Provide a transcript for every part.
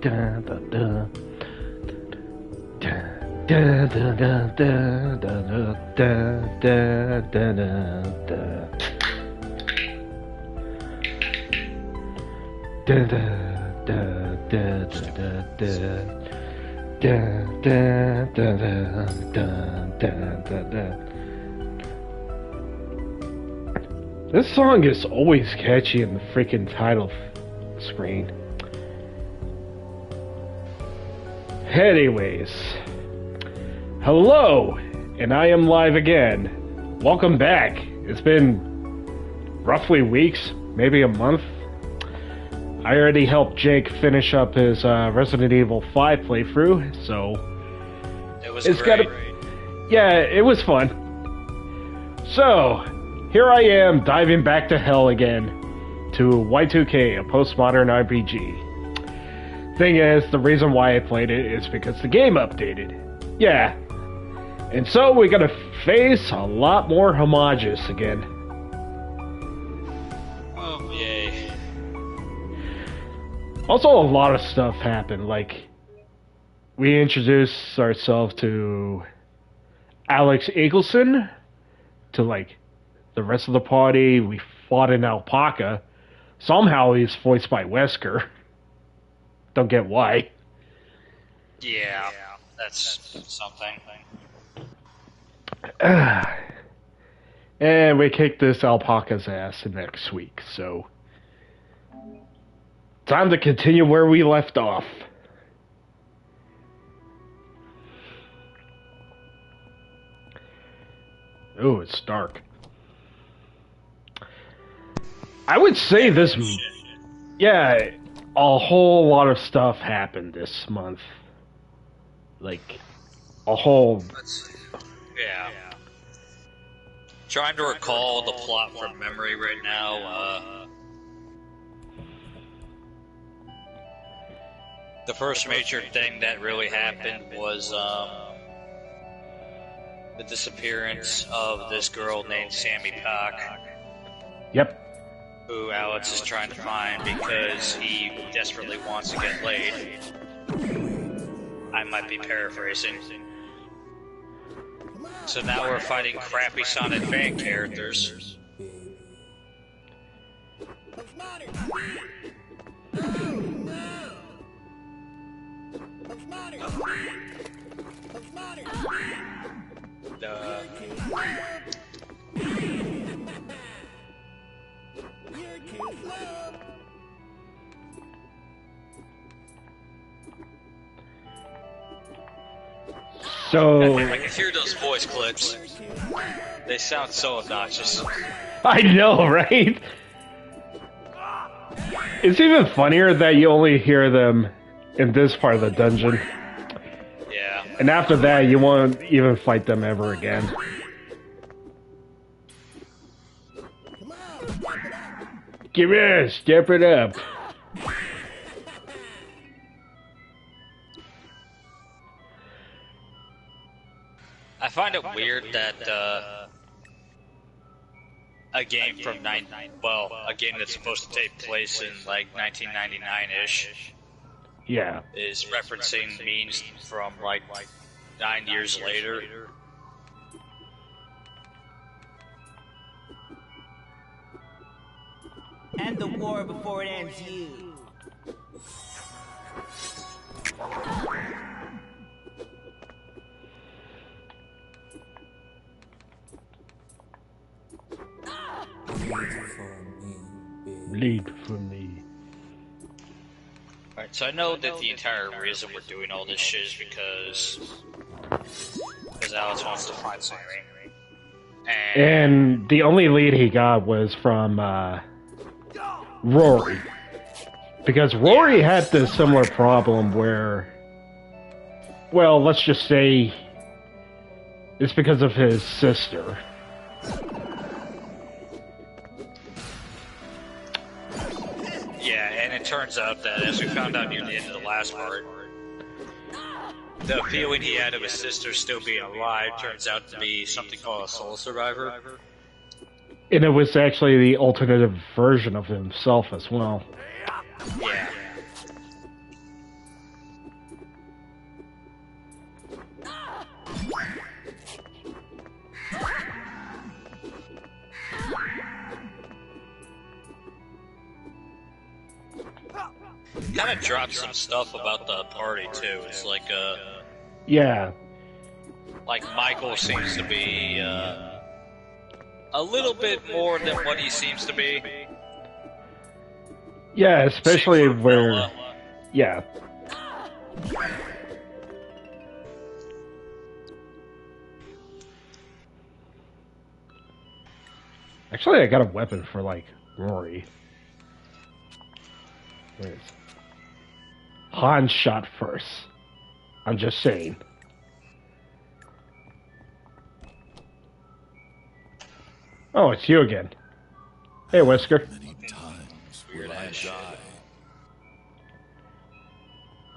This song is always catchy in the freaking title screen. Anyways, hello, and I am live again. Welcome back. It's been roughly weeks, maybe a month. I already helped Jake finish up his Resident Evil 5 playthrough, so it's great. Yeah, it was fun. So, here I am diving back to hell again to Y2K, a postmodern RPG. Thing is, the reason why I played it is because the game updated. Yeah. And so we're gonna face a lot more homages again. Oh, yay. Also, a lot of stuff happened, like, we introduced ourselves to Alex Eagleson, to, like, the rest of the party. We fought an alpaca. Somehow he's voiced by Wesker. Don't get why. Yeah, that's something. And we kicked this alpaca's ass next week, so time to continue where we left off. Oh, it's dark. I would say this... Yeah, a whole lot of stuff happened this month. Like, a whole... Yeah. Trying to recall the plot from memory right now. The first major thing that really happened was the disappearance of this girl named Sammy Park. Yep. Who Alex is trying to find because he desperately wants to get laid. I might be paraphrasing. So now we're fighting crappy Sonic fan characters. So... I can hear those voice clips. They sound so obnoxious. I know, right? It's even funnier that you only hear them in this part of the dungeon. Yeah. And after that, you won't even fight them ever again. Give it, step it up. I find it weird that a game from a game that's supposed to take place in like 1999-ish, yeah, is referencing memes from like 9 years later. End the war before it ends you. Bleed for me. Alright, so I know that the entire reason we're doing all this shit is because Alex wants to find Sammy. And the only lead he got was from Rory. Because Rory had this similar problem where, well, let's just say it's because of his sister. Yeah, and it turns out that, as we found out near the end of the last part, the feeling he had of his sister still being alive turns out to be something called a soul survivor. And it was actually the alternative version of himself as well. Yeah. kind of dropped some stuff about the party too. It's like Yeah. like Michael seems to be a little bit more than what he seems to be. Yeah, especially Same for where... Bella. Yeah. Actually, I got a weapon for, like, Rory. Where is it? Han shot first. I'm just saying. Oh, it's you again. Hey, Whisker. Many times Weird will I ass shit. die.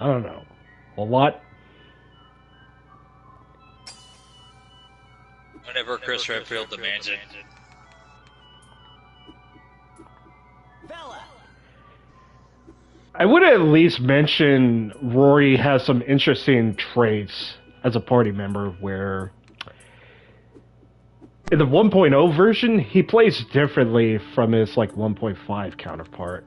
I don't know. A lot. Whenever Chris Redfield demands it. Bella! I would at least mention Rory has some interesting traits as a party member where in the 1.0 version, he plays differently from his like 1.5 counterpart.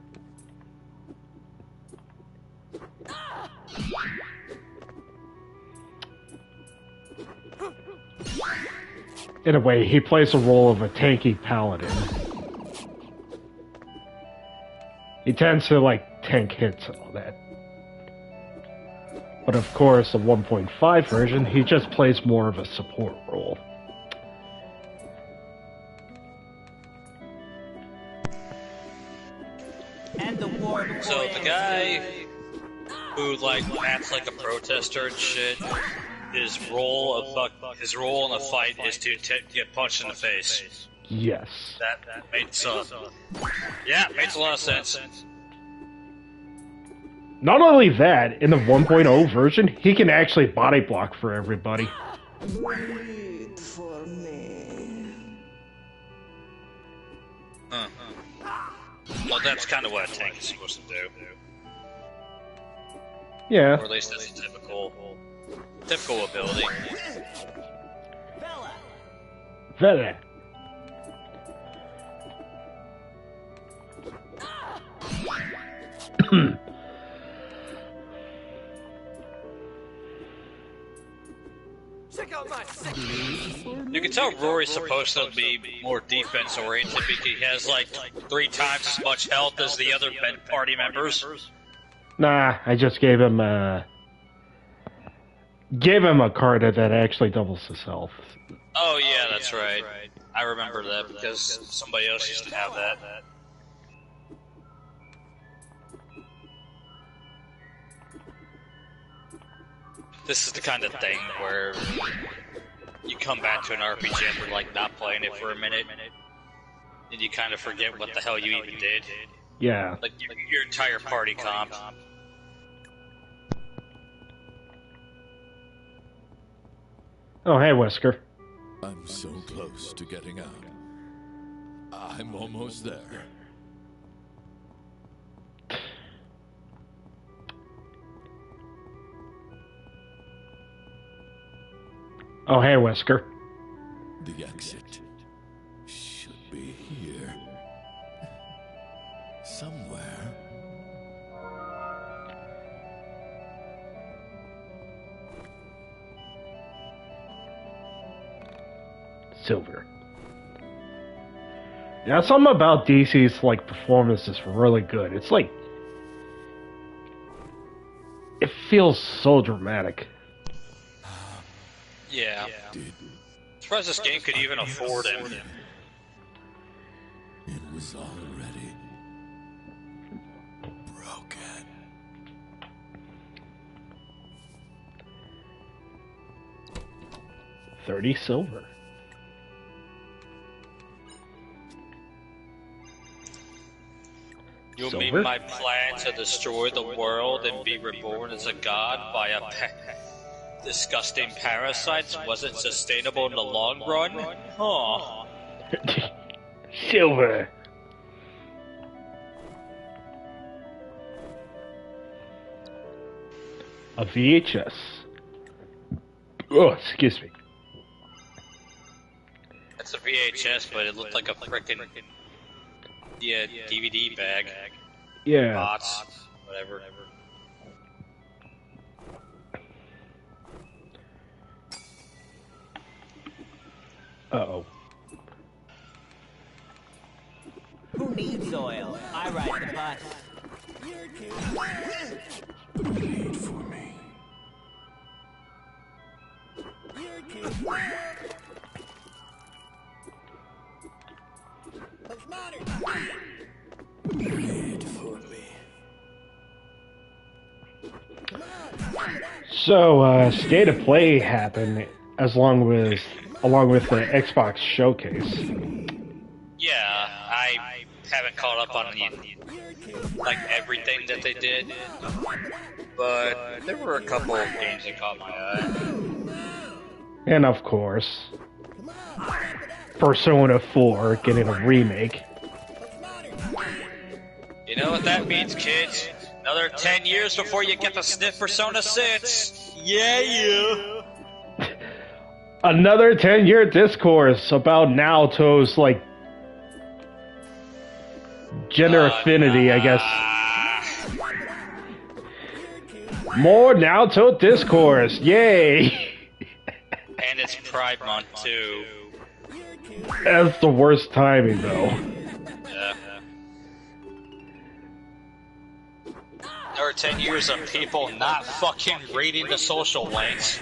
In a way, he plays the role of a tanky paladin. He tends to like tank hits and all that. But of course, the 1.5 version, he just plays more of a support role. And the war before So it the ends guy here. who like acts like a protester and shit, his role in a fight is to get punched in the face. Yes. That makes makes a lot of sense. Not only that, in the 1.0 version, he can actually body block for everybody. Wait for me. Well, that's kind of what a tank is supposed to do, Yeah. or at least that's a typical ability. Bella! Very. Check out my You can tell Rory's supposed to be more defense oriented because he has like 3 times as much health as the other party members. Nah, I just gave him a card that actually doubles his health. Oh yeah, that's right. I remember that because somebody else used to have that. This is the kind of thing where you come back to an RPG after like not playing it for a minute, and you kind of forget what the hell you even did. Yeah. Like your entire party comp. Oh, hey, Whisker. I'm so close to getting out. I'm almost there. Oh, hey, Whisker. The exit should be here. Somewhere. Silver. Yeah, something about DC's like performance is really good. It's like it feels so dramatic. Yeah. Did Surprised this game could even afford him. it was already broken. $30 silver. You Silver? mean my plan to destroy the world and be reborn as a god by a disgusting parasites wasn't sustainable in the long run? Huh. Silver. A VHS. Oh, excuse me. It's a VHS, but it looked like a frickin' DVD bag. Yeah. Bots. Whatever. Uh-oh. Who needs oil? I ride the bus. Bleed for me. Bleed for me. So, State of Play happened along with the Xbox showcase. Yeah, I haven't caught up on like everything that they did, but there were a couple of games that caught my eye. And of course, Persona 4 getting a remake. You know what that means, kids? Another 10 years before you get to sniff Persona 6. Yeah, you. Another 10-year discourse about Naoto's, like, gender affinity, I guess. More Naoto discourse, yay! And it's Pride Month, too. That's the worst timing, though. Yeah. There were 10 years of people not fucking reading the social links.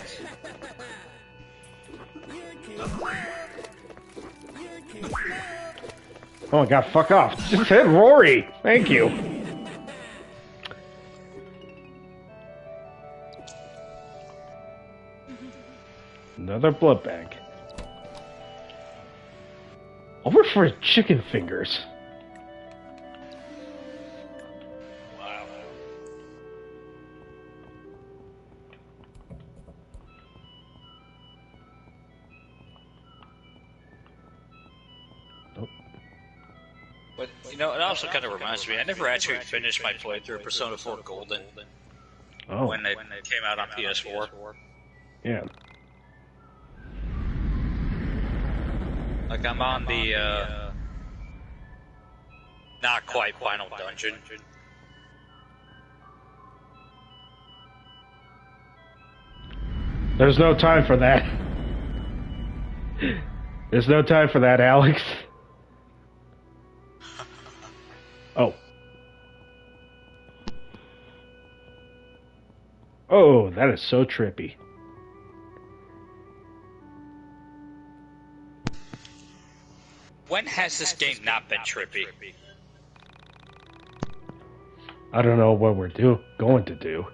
Oh my god, fuck off. Just hit Rory! Thank you. Another blood bag. Over for chicken fingers. Wow. Nope. But, you know, it also kind of reminds me, I never actually finished my playthrough of Persona 4 Golden Oh. when it came out on PS4. Yeah. Like, I'm on the, not quite final dungeon. There's no time for that. There's no time for that, Alex. Oh. Oh, that is so trippy. When has this game not been trippy? I don't know what we're going to do.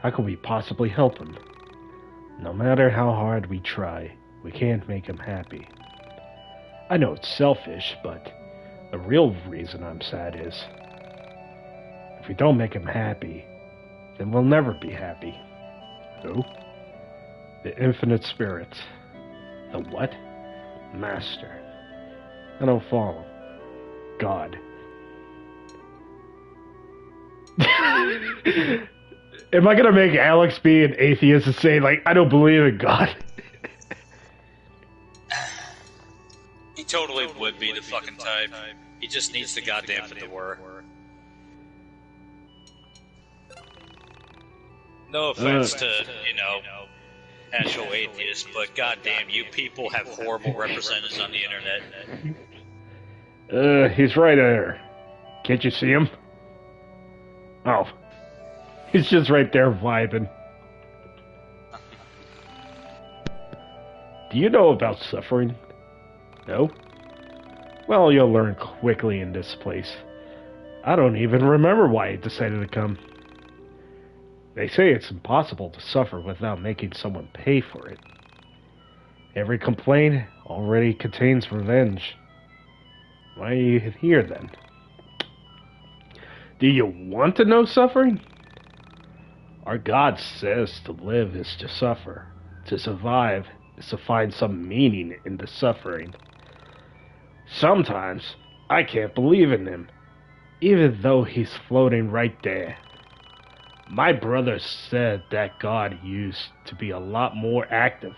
How can we possibly help him? No matter how hard we try, we can't make him happy. I know it's selfish, but the real reason I'm sad is if we don't make him happy, then we'll never be happy. Who? The Infinite Spirit. The what? Master. I don't follow. God. Am I gonna make Alex be an atheist and say, like, I don't believe in God? He totally would be the fucking type. He just needs the goddamn Fedora. No offense to, you know, actual atheists, but goddamn, you people have horrible representatives on the internet. He's right there. Can't you see him? Oh. He's just right there vibing. Do you know about suffering? No? Well, you'll learn quickly in this place. I don't even remember why I decided to come. They say it's impossible to suffer without making someone pay for it. Every complaint already contains revenge. Why are you here then? Do you want to know suffering? Our God says to live is to suffer. To survive is to find some meaning in the suffering. Sometimes I can't believe in him, even though he's floating right there. My brother said that God used to be a lot more active,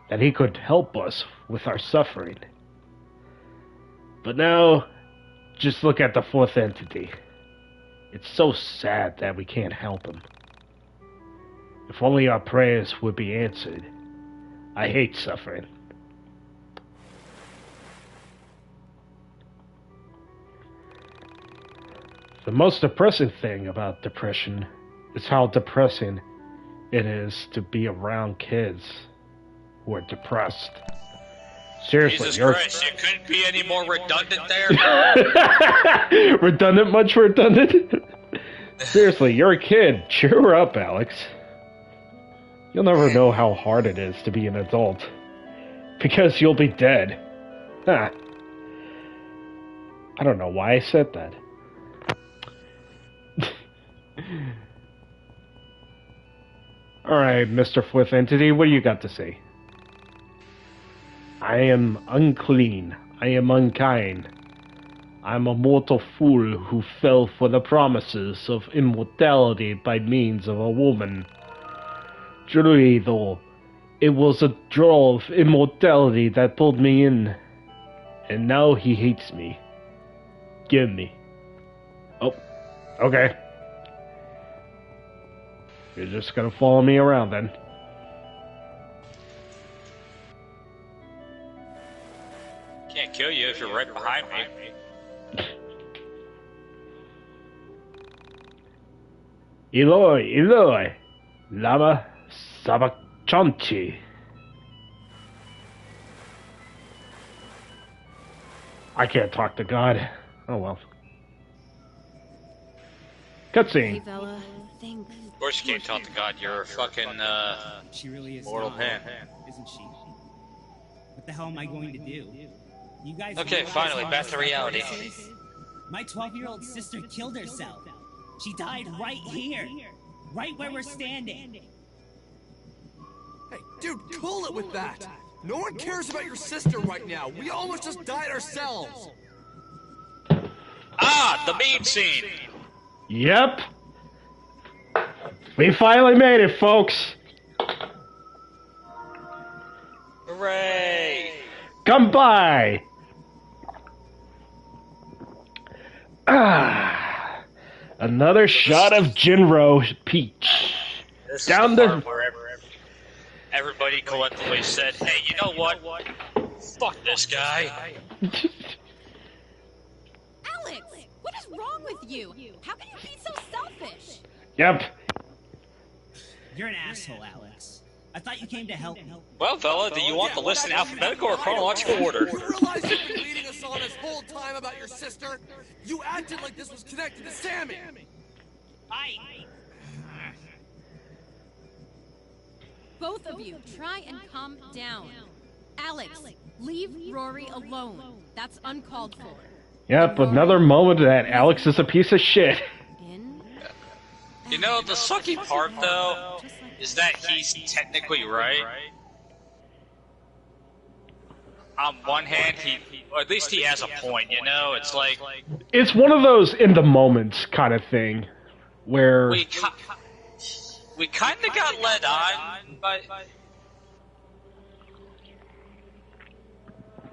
that he could help us with our suffering. But now, just look at the fourth entity. It's so sad that we can't help him. If only our prayers would be answered. I hate suffering. The most depressing thing about depression is how depressing it is to be around kids who are depressed. Seriously, Jesus Christ, you couldn't be any more redundant there. Redundant? Much redundant? Seriously, you're a kid. Cheer up, Alex. You'll never know how hard it is to be an adult. Because you'll be dead. Huh. I don't know why I said that. Alright, Mr. Fifth Entity, what do you got to say? I am unclean. I am unkind. I'm a mortal fool who fell for the promises of immortality by means of a woman. Truly, though, it was a draw of immortality that pulled me in. And now he hates me. Give me. Oh, okay. You're just gonna follow me around then. Can't kill you if you're right behind me. Eloi, Eloi, lama sabachonchi. I can't talk to God. Oh well. Cutscene. Hey, Bella, thanks. Of course you can't talk to God, you're a fucking, She really is mortal not, pan. isn't she? What the hell am I going to do? You guys Okay, realize finally, how back to reality. this is? My 12-year-old sister killed herself. She died right here. Right where we're standing. Hey, dude, cool it with that! No one cares about your sister right now. We almost just died ourselves. Ah, the meme scene! Yep. We finally made it, folks. Hooray! Come by. Ah, another shot of Jinro Peach. This Down is the the- part where everybody collectively said, hey, you know what? Fuck this guy. Alex, what is wrong with you? How can you be so selfish? Yep. You're an asshole, Alex. I thought you came to help me. Well, fella, do you want the list in alphabetical or chronological order? You realize you've been leading us on this whole time about your sister? You acted like this was connected to Sammy. Both of you, try and calm down. Alex, leave Rory alone. That's uncalled for. Yep, another moment that Alex is a piece of shit. In. You know, the sucky part, though, is that he's technically right. On one hand, or at least he has a point, you know? It's like, It's one of those in the moments kind of thing, where we kind of got led on, but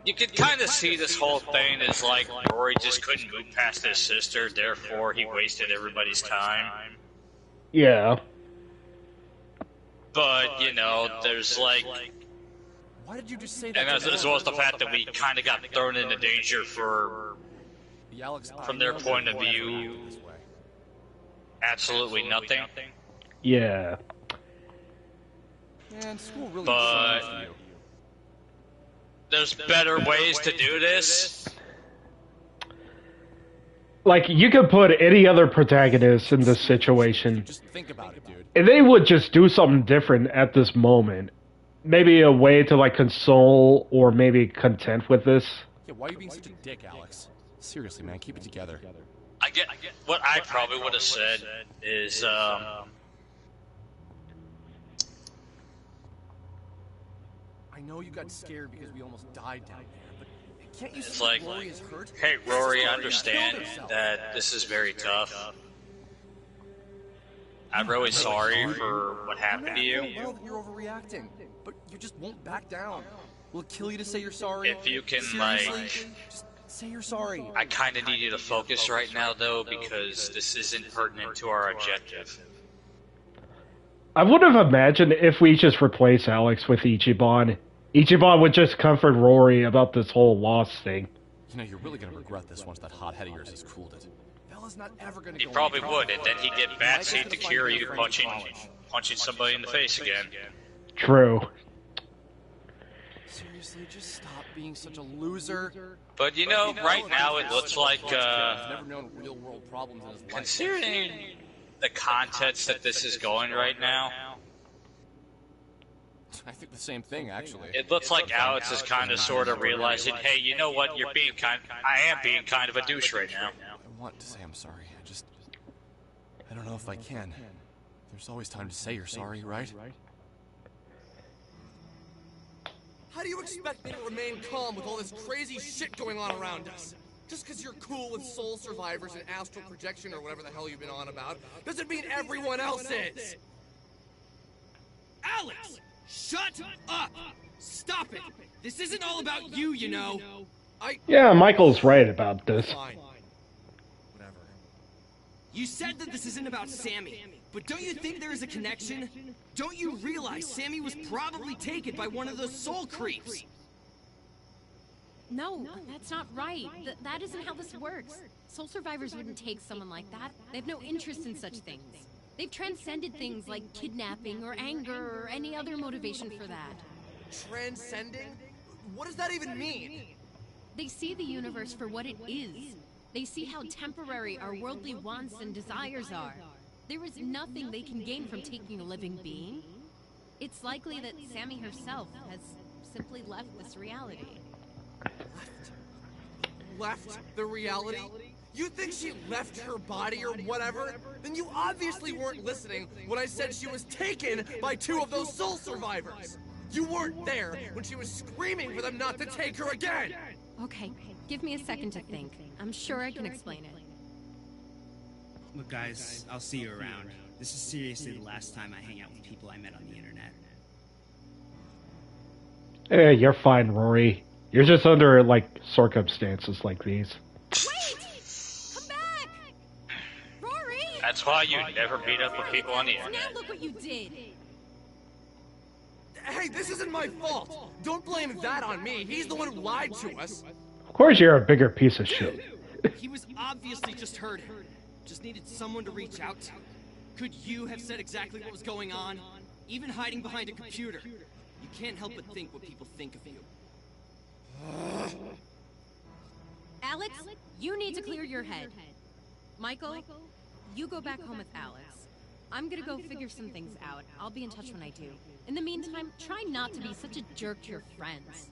you could kind of see this whole thing as like Rory just couldn't move past his sister, therefore he wasted everybody's time. yeah, But, you know, there's like, Why did you just say that? and as well as the fact that we kind of got thrown into danger for, from their point of view, absolutely nothing. yeah. Man, school really But sucks you. there's better ways to do this. Like, you could put any other protagonist in this situation, Just think about it, dude. and they would just do something different at this moment. Maybe a way to, like, console or maybe content with this. Yeah, why are you being such a dick, Alex? Seriously, man, keep it together. I get what I probably would have said is, I know you got scared because we almost died down there, but can't you it's see like, Rory is hurt? hey, Rory, I Sister understand killed herself. that this is very tough. I'm really sorry for what happened to I you. know that you're overreacting, but you just won't back down. Will it kill you to say you're sorry? If you can, Seriously? like, Just Say you're sorry. I kind of need you to focus right now, though, because this isn't pertinent to our objective. I would have imagined if we just replace Alex with Ichiban. Ichiban would just comfort Rory about this whole loss thing. You know, you're really gonna regret this once that hot head of yours has cooled it. Bella's not ever gonna He go probably on would, and then he'd get backseat to Kiryu punching somebody in the face again. True. Seriously, just stop being such a loser. But you know, right now it looks like, He's never known real world problems in his life. considering the context that this is going right now, I think the same thing, actually. it looks like Alex is kind of sort of realizing, hey, you know what, I am being kind of a douche right now. I want to say I'm sorry. I don't know if I can. There's always time to say you're sorry, right? How do you expect me to remain calm with all this crazy shit going on around us? Just because you're cool with soul survivors and astral projection or whatever the hell you've been on about, doesn't mean everyone else is! Alex! Shut up! Stop it! This isn't all about you, you know. Yeah, Michael's right about this. Fine. Whatever. You said that this isn't about Sammy, but don't you think there is a connection? Don't you realize Sammy was probably taken by one of those soul creeps? No, that's not right. That isn't how this works. Soul survivors wouldn't take someone like that. They have no interest in such things. They've transcended things like kidnapping or anger or any other motivation for that. Transcending? What does that even mean? They see the universe for what it is. They see how temporary our worldly wants and desires are. There is nothing they can gain from taking a living being. It's likely that Sammy herself has simply left this reality. Left the reality? You think she left her body or whatever? Then you obviously weren't listening when I said she was taken by two of those soul survivors. You weren't there when she was screaming for them not to take her again. Okay, give me a second to think. I'm sure I can explain it. Look, guys, I'll see you around. This is seriously the last time I hang out with people I met on the internet. Eh, you're fine, Rory. You're just under, like, circumstances like these. Wait! Come back! Rory! That's why you never meet up with people on the Now internet. look what you did! Hey, this isn't my fault. Don't blame that on me. He's the one who lied to us. Of course you're a bigger piece of shit. He was obviously just hurt. Just needed someone to reach out to. Could you have said exactly what was going on? Even hiding behind a computer. You can't help but think what people think of you. Alex, you need to clear your head. Michael, you go back home with Alex. I'm gonna go figure some things out. I'll be in touch when I do. In the meantime, try not to be such a jerk to your friends.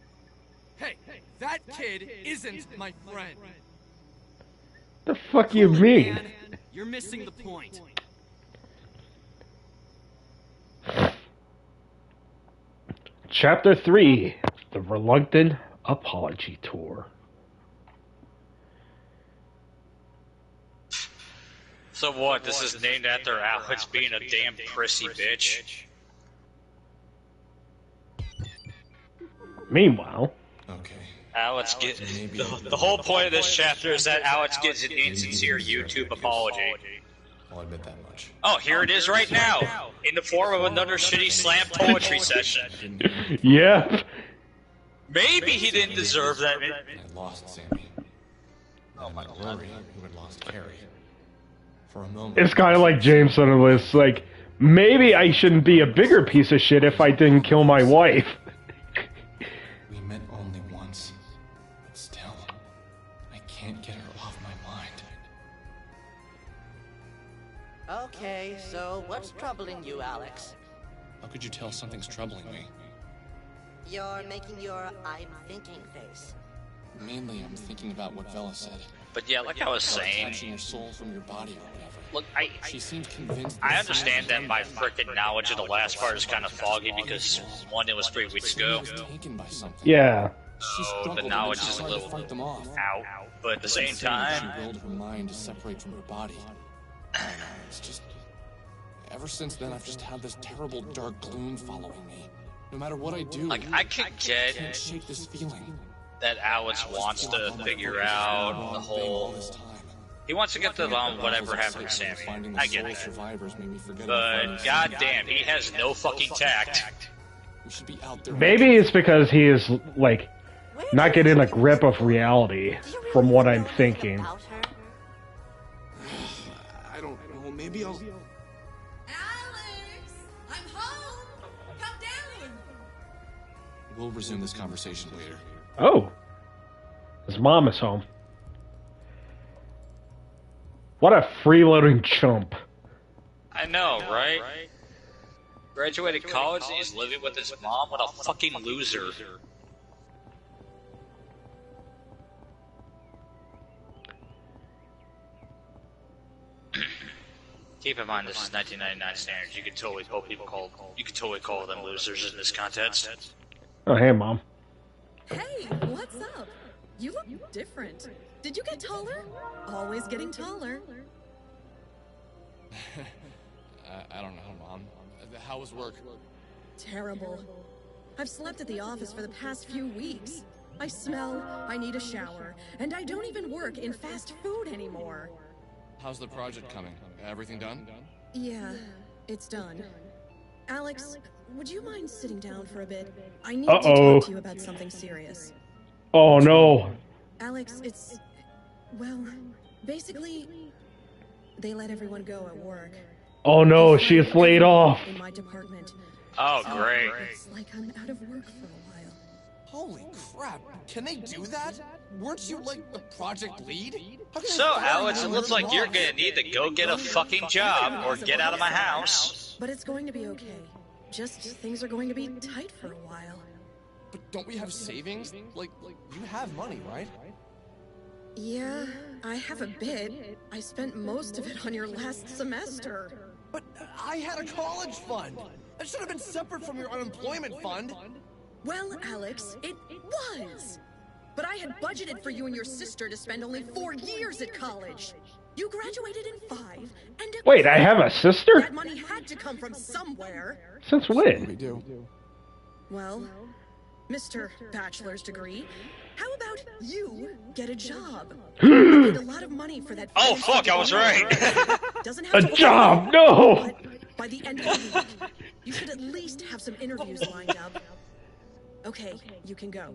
Hey, that kid isn't my friend. The fuck you mean? Man, you're missing the point. Chapter 3, The Reluctant Apology Tour. So what, this is named after Alex being a damn prissy bitch? Meanwhile, Okay. Alex gets... The whole point of this chapter is that Alex gives an insincere YouTube apology. I'll admit that much. Oh, here it is right now! In the form of another shitty slam poetry session. yeah. Maybe he didn't deserve that. I lost Sammy. Oh my Rory, who had lost Carrie. For a moment. It's kind of like James on the list. Like, maybe I shouldn't be a bigger piece of shit if I didn't kill my wife. We met only once. But still, I can't get her off my mind. Okay, so what's troubling you, Alex? How could you tell something's troubling me? You're making your I'm thinking face. Mainly, I'm thinking about what Vela said. But yeah, like I was saying, Detaching your soul from your body or whatever. look, She seemed convinced. I understand that my frickin' knowledge of the last part is kind of foggy because, one, it was 3 weeks ago. Taken by something. Yeah. She So struggled the knowledge and is a tried to little fight them off. out. But at the same time, She willed her mind to separate from her body. It's just... Ever since then, I've just had this terrible dark gloom following me. No matter what I do, like, I can I can't get shake this feeling. that Alex wants to figure out the whole. He wants to get to whatever happened to Sammy. I get it. But goddamn, he has no fucking tact. Maybe it's because he is, like, not getting a grip of reality, from what I'm thinking. I don't know, maybe I'll... Alex! I'm home! Come down! We'll resume this conversation later. Oh. His mom is home. What a freeloading chump. I know, right? Graduated college and he's living with his mom? What a fucking loser. Keep in mind, this is 1999 standards. You could totally call them losers in this context. Oh, hey, Mom. Hey, what's up? You look different. Did you get taller? Always getting taller. I don't know, Mom. How was work? Terrible. I've slept at the office for the past few weeks. I smell, I need a shower, and I don't even work in fast food anymore. How's the project coming? Everything done? Yeah, it's done. Alex, would you mind sitting down for a bit? I need to talk to you about something serious. Oh, no. Alex, it's... well, basically, they let everyone go at work. Oh, no, she is laid off. In my department. Oh, great. It's like I'm out of work for a while. Holy crap, can they do that? Weren't you, like, the project lead? So, Alex, it looks like you're gonna need to go get a fucking job or get out of my house. But it's going to be okay. Just things are going to be tight for a while. But don't we have savings? Like, you have money, right? Yeah, I have a bit. I spent most of it on your last semester. But I had a college fund. That should have been separate from your unemployment fund. Well, Alex, it was. But I had budgeted for you and your sister to spend only 4 years at college. You graduated in 5, and wait, I have a sister? That money had to come from somewhere. Since when? We do. Well, Mr. Bachelor's degree, how about you get a job? You need a lot of money for that. Oh fuck, I was right. Doesn't have A to job, no! But by the end of the week, you should at least have some interviews lined up. Okay, you can go.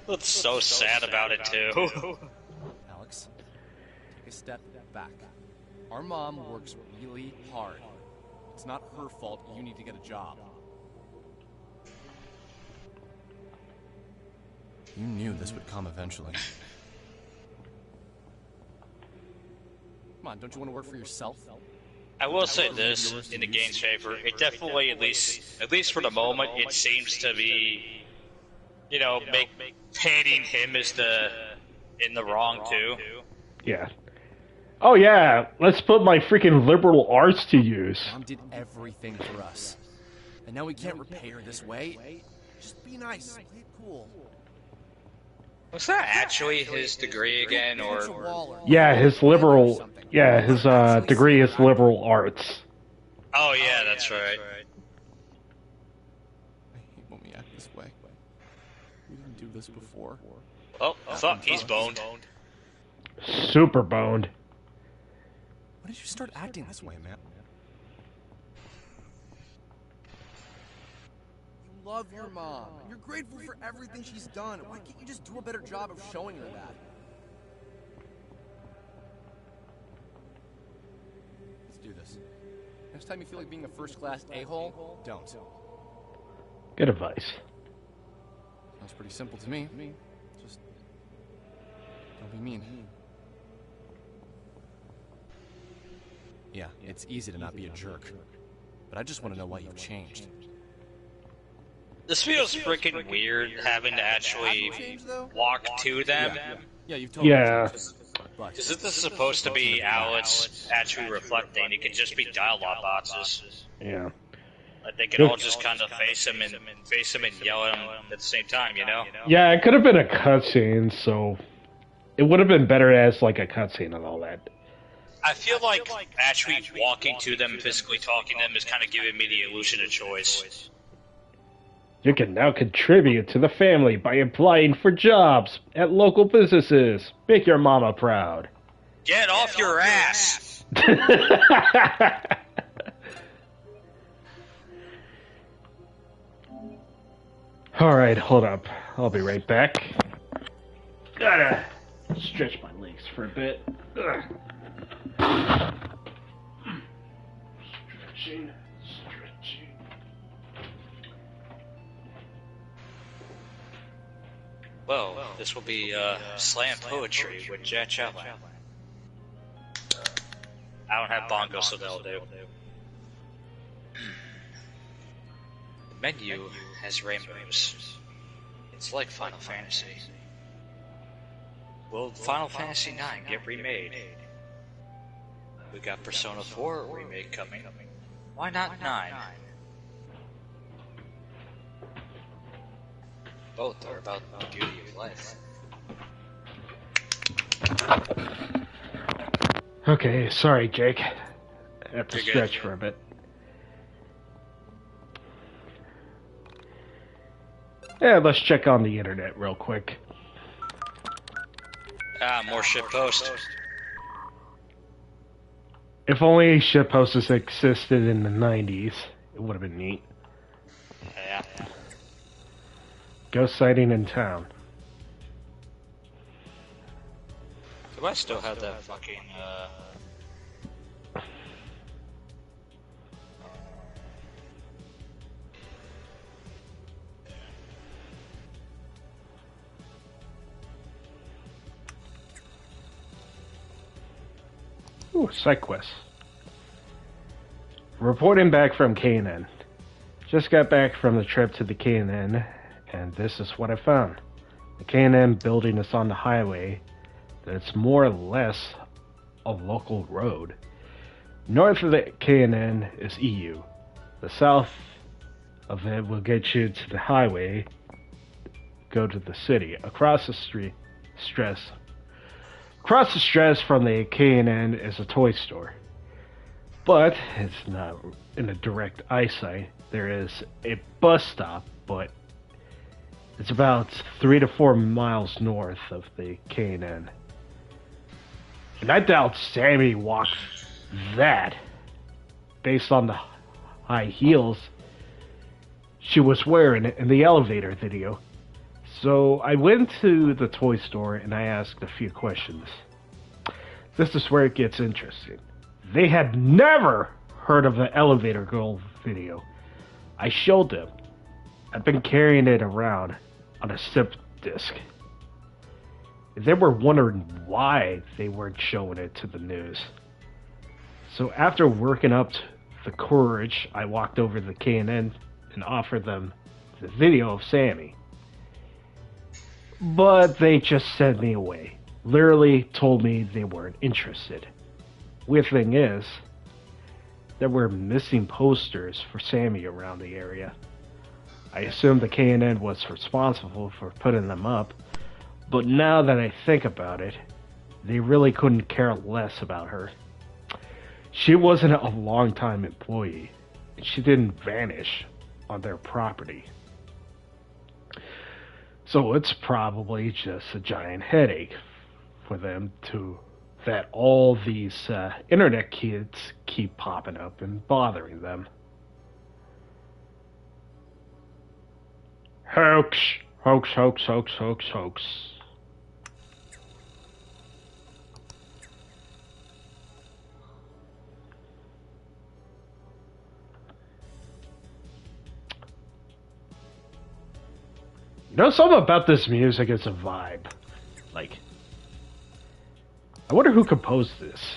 That's so sad about it too. Alex, take a step back. Our mom works really hard. It's not her fault you need to get a job. You knew this would come eventually. Come on, don't you want to work for yourself? I will say this, in the game's favor, it definitely, at least for the moment, it seems to be, you know, painting him as in the wrong too. Yeah. Oh yeah, let's put my freaking liberal arts to use. Mom did everything for us. And now we can't repay her this way. Just be nice, play it cool. Was that actually his degree again, or? Yeah, his liberal... Yeah, his degree is liberal arts. Oh yeah, that's right. I hate when we act this way. We didn't do this before. Oh, fuck, he's boned. Super boned. When did you start acting this way, man? You love your mom. You're grateful for everything she's done. Why can't you just do a better job of showing her that? Let's do this. Next time you feel like being a first-class a-hole, don't. Good advice. Sounds pretty simple to me. Just don't be mean. Yeah, it's easy to not be a jerk. But I just want to know why you've changed. This feels freaking weird, having to actually walk to them. Yeah, you've totally changed. Because this is supposed to be Alex actually reflecting. It could just be dialogue boxes. Yeah. Like they could all just kind of face him and yell at him at the same time, you know? Yeah, it could have been a cutscene, so it would have been better as like a cutscene and all that. I feel like actually walking to them, physically talking to them, is kind of giving me the illusion of choice. You can now contribute to the family by applying for jobs at local businesses. Make your mama proud. Get off your ass! Alright, hold up. I'll be right back. Gotta stretch my legs for a bit. Stretching. Well, this will be slam poetry with Jack Chatelain. I don't have bongos, so they'll do. The menu has rainbows. It's like Final Fantasy. Will Final Fantasy IX get remade? We got Persona 4 remake coming. Why not 9? Both are about the beauty of life. Okay, sorry, Jake. I have to You're stretch good. for a bit. Yeah, let's check on the internet real quick. More shitpost. If only shitposts existed in the 90s, it would have been neat. Yeah. Ghost sighting in town. Do I still have that fucking, Ooh, side quest. Reporting back from K&N. Just got back from the trip to the K&N, and this is what I found. The K&N building is on the highway. It's more or less a local road. North of the K&N is EU. The south of it will get you to the highway, go to the city. Across the stretch from the K&N is a toy store. But it's not in a direct eyesight. There is a bus stop, but it's about 3 to 4 miles north of the K&N. And I doubt Sammy walks that, based on the high heels she was wearing in the elevator video. So I went to the toy store and I asked a few questions. This is where it gets interesting. They had never heard of the Elevator Girl video. I showed them. I've been carrying it around on a zip disk. They were wondering why they weren't showing it to the news. So after working up the courage, I walked over to the K&N and offered them the video of Sammy. But they just sent me away. Literally told me they weren't interested. Weird thing is, there were missing posters for Sammy around the area. I assumed the K&N was responsible for putting them up, but now that I think about it, they really couldn't care less about her. She wasn't a long-time employee, and she didn't vanish on their property. So it's probably just a giant headache for them that all these internet kids keep popping up and bothering them. Hoax, hoax, hoax, hoax, hoax, hoax. You know, something about this music is a vibe. Like, I wonder who composed this.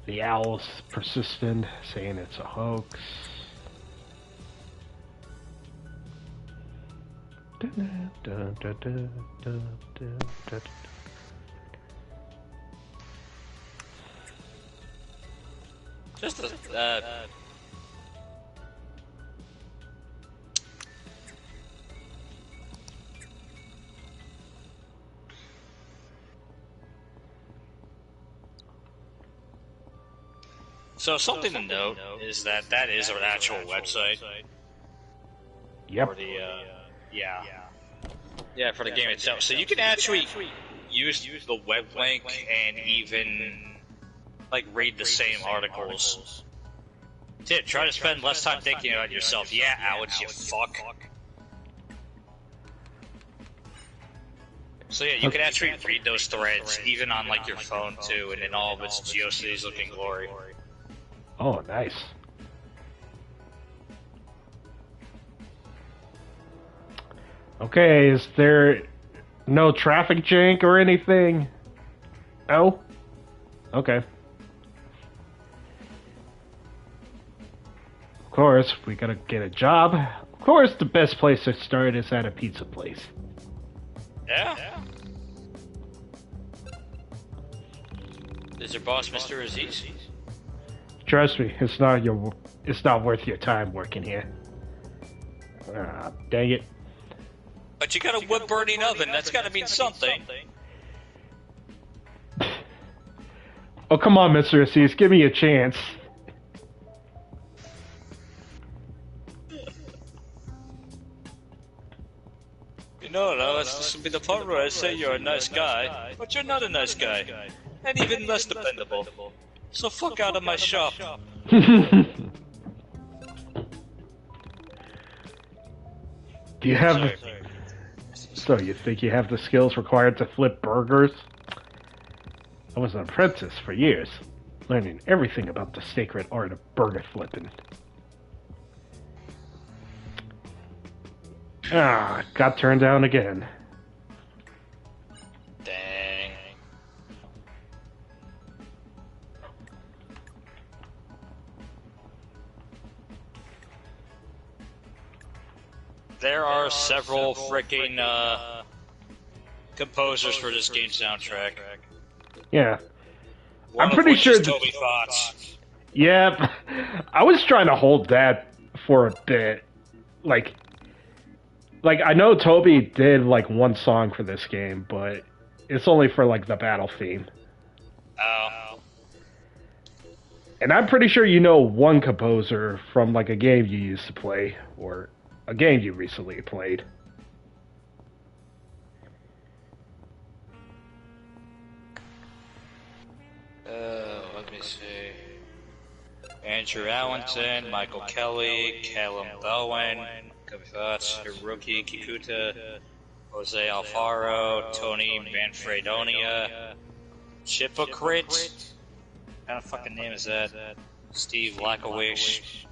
The owl's persistent, saying it's a hoax. Just So something to note is that is an actual website. Yep. For the, yeah, for the game itself. So you can actually use the web link and even, like, read the same articles. Tip, try to spend less time thinking about yourself. Yeah, Alex, you fuck. So yeah, you can actually read those threads, even on, like, your phone, too, and in all of its GeoCities-looking glory. Oh, nice. Okay, is there no traffic jank or anything? Oh? Okay. Of course, we gotta get a job. Of course, the best place to start is at a pizza place. Yeah? Is your boss Mr. Aziz? Trust me, it's not worth your time working here. Ah, dang it. But you got a wood-burning oven, that's gotta mean something. Oh, come on, Mr. Aziz, give me a chance. No, this will be the part where I say you're a nice guy, but you're not a nice guy, and even less dependable. So fuck out of my shop. Do you have... So, you think you have the skills required to flip burgers? I was an apprentice for years, learning everything about the sacred art of burger flipping. Ah, got turned down again. Dang. There are several freaking composers for this game soundtrack. Yeah. One I'm pretty sure Toby Fox. Yep. I was trying to hold that for a bit. Like I know Toby did like one song for this game, but it's only for like the battle theme. Oh. And I'm pretty sure you know one composer from like a game you used to play, or a game you recently played. Let me see. Andrew Allenton, Michael Kelly, Callum Bowen, Hiroki Kikuta, Jose Alfaro, Tony Manfredonia, Chipocrit. What kind of fucking name is that? Steve Lakawish,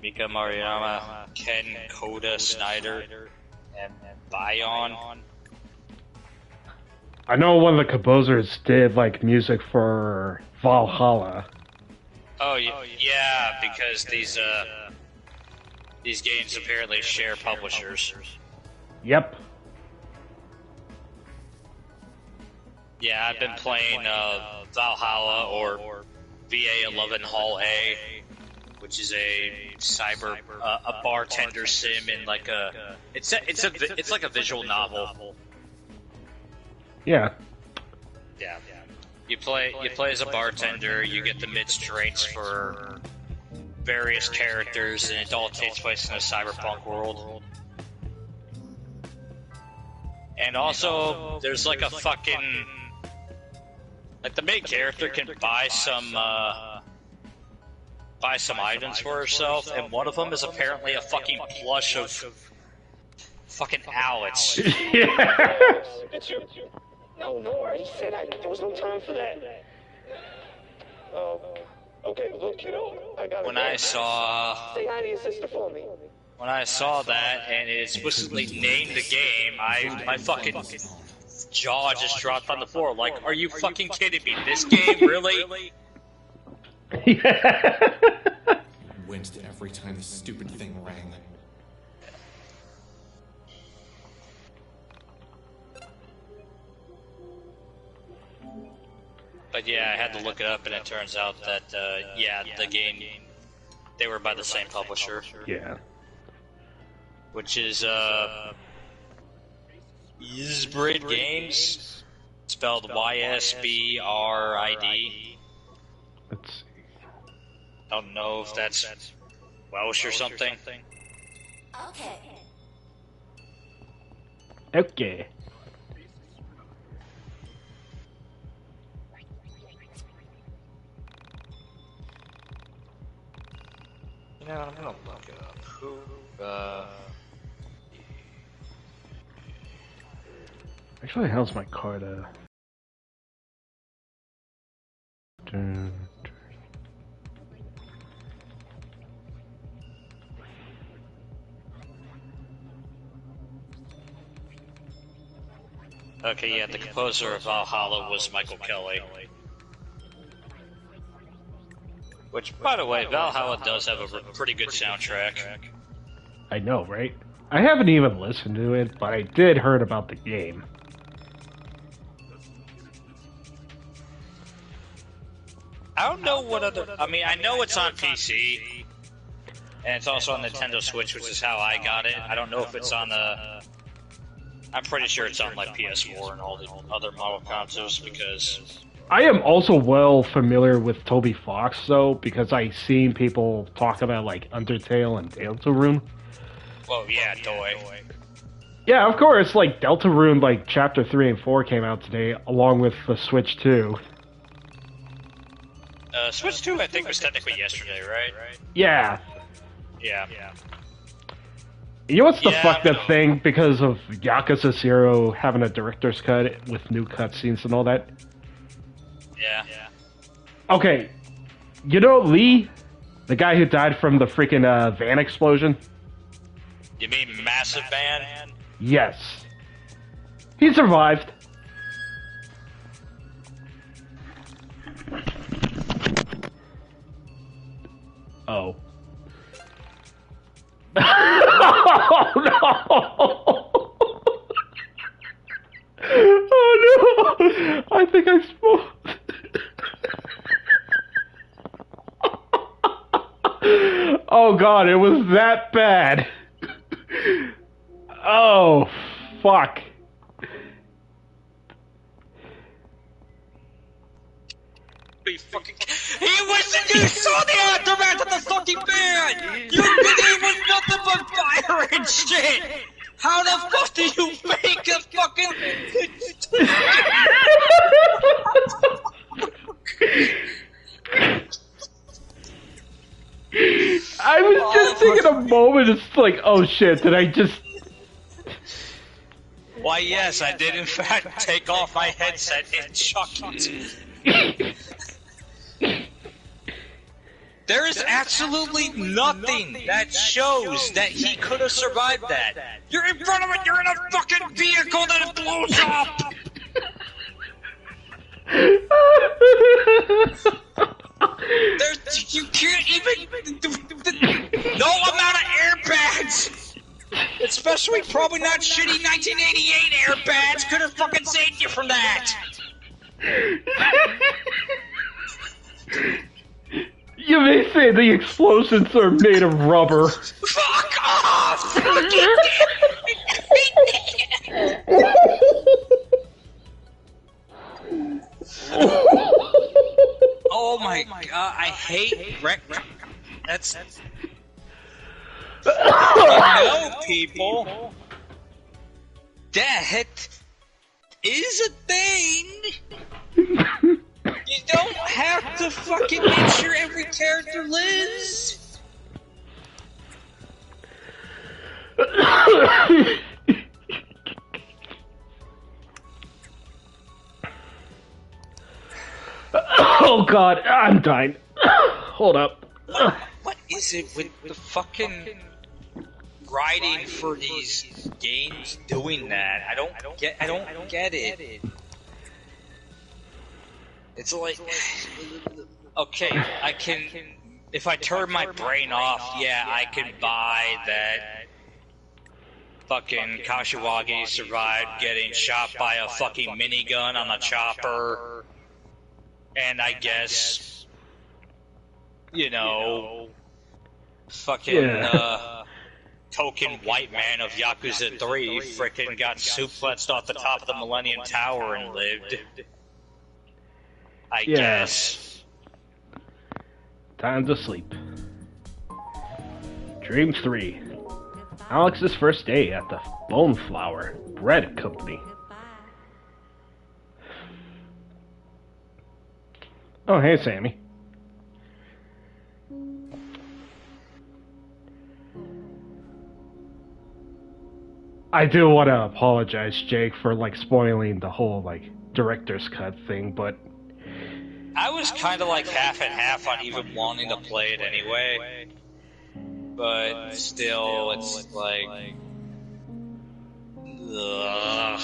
Mika Mariyama, Ken Koda Snyder, and Bion. I know one of the composers did like music for Valhalla. Oh yeah, because these games apparently share publishers. Yep. Yeah, I've been playing Valhalla or VA11 Hall A, which is a cyber a bartender sim in like it's like a visual novel. Yeah. Yeah. You play as a bartender. You get the mixed drinks for various characters, and it all takes place in a cyberpunk world. And also, there's like a fucking the main character can buy some items for herself, and one of them is apparently a fucking plush of fucking Alex. Yeah. No, I said there was no time for that. Okay, look, I gotta When I saw... Say hi to your sister for me. When I saw that, and it explicitly named the game, my fucking jaw just dropped on the floor. Like, are you fucking kidding me? This game, really? I winced every time the stupid thing rang. But yeah, I had to look it up, and it turns out that, the game, they were by the same publisher. Yeah. Which is, Ysbrid Games, spelled YSBRID. Let's see. don't know if that's Welsh or something. Okay. Okay. You know, I'm gonna look it up. Who, Actually, how's my card? Okay, yeah, the composer of Valhalla was Michael Kelly. Which, by the way, Valhalla does have a pretty good soundtrack. I know, right? I haven't even listened to it, but I did heard about the game. I don't know what other... I mean, I know it's on PC, and it's also on Nintendo Switch, which is how I got it. I don't know if it's on I'm pretty sure it's on, like, PS4 and all the other model consoles, because... I am also well familiar with Toby Fox, though, because I've seen people talk about, like, Undertale and Deltarune. Well, yeah, toy. Yeah, of course, like, Deltarune, like, Chapter 3 and 4 came out today, along with the Switch 2. Switch 2, I think, was technically yesterday, right? Yeah. Yeah. You know what's the fucked up thing because of Yakuza 0 having a director's cut with new cutscenes and all that? Yeah. Okay, you know Lee? The guy who died from the freaking van explosion? You mean Massive Man? Yes. He survived. Oh. Oh no! Oh no! I think I smoked. Oh god, it was that bad. Oh, fuck. He saw the aftermath of the fucking band! You it was nothing but fire and shit! How the fuck do you make a fucking... I was just taking a moment, it's like, oh shit, did I just... Why yes, I did in fact take off my headset and chuck it. There is absolutely nothing that shows that he could have survived that. You're in front of it, you're in a fucking vehicle that it blows up! You can't even... No amount of airbags! Especially probably not shitty 1988 airbags could have fucking saved you from that! You may say the explosions are made of rubber. Fuck off! Oh my god, I hate That's... You know, people, that is a thing. You don't have to fucking make sure every character lives. Oh god, I'm dying. Hold up. What is it with the fucking writing for these games doing that? I don't get it. It's like, okay, I can, if I turn my brain off, yeah, I can buy that fucking Kashiwagi survived getting shot by a fucking minigun on a chopper, and I guess, you know, fucking, token white man of Yakuza 3 frickin' got suplexed off the top of the Millennium Tower and lived. I guess. Time to sleep. Dream 3. Alex's first day at the Bone Flour Bread Company. Oh, hey, Sammy. I do want to apologize, Jake, for, like, spoiling the whole, like, director's cut thing, but... I was kind of like half and half on even wanting to play it anyway. But still, it's like... Ugh.